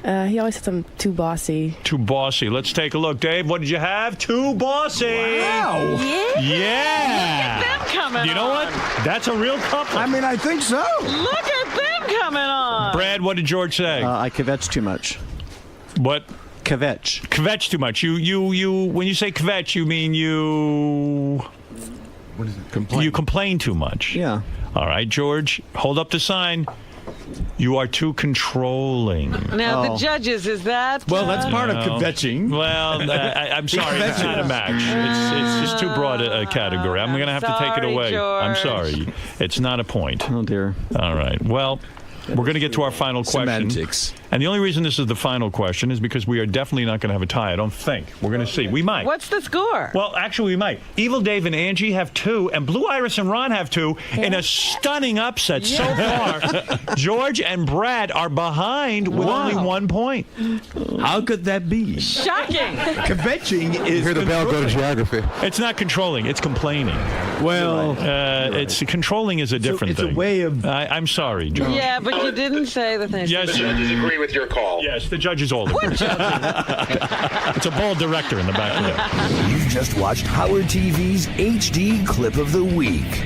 He always says I'm too bossy. Too bossy. Let's take a look. Dave, what did you have? Too bossy. Wow. Yeah. Look at them coming You know what? That's a real couple. I mean, I think so. Look at them coming on. Brad, what did George say? I kvetch too much. What? Kvetch. Kvetch too much. You. When you say kvetch, you mean you. What is it? Complain. You complain too much. Yeah. All right, George, hold up the sign. You are too controlling. Now, the judges, is that... Well, that's part of kvetching. Well, I'm sorry, it's not a match. It's just too broad a category. I'm going to have to take it away. George. I'm sorry. It's not a point. Oh, dear. All right. Well, we're going to get to our final question. Semantics. And the only reason this is the final question is because we are definitely not going to have a tie. I don't think. We're going to see. We might. What's the score? Well, actually, we might. Evil Dave and Angie have 2, and Blue Iris and Ron have 2 in a stunning upset so far. George and Brad are behind with only 1 point. How could that be? Shocking. Kvetching is. Hear the bell go to geography. It's not controlling. It's complaining. Well, it's controlling is a different thing. It's a way of. I'm sorry, George. Yeah, but you didn't say the thing. Yes, The judges agree with your call. Yes, the judges all agree. It's a bald director in the back there. You've just watched Howard TV's HD Clip of the Week.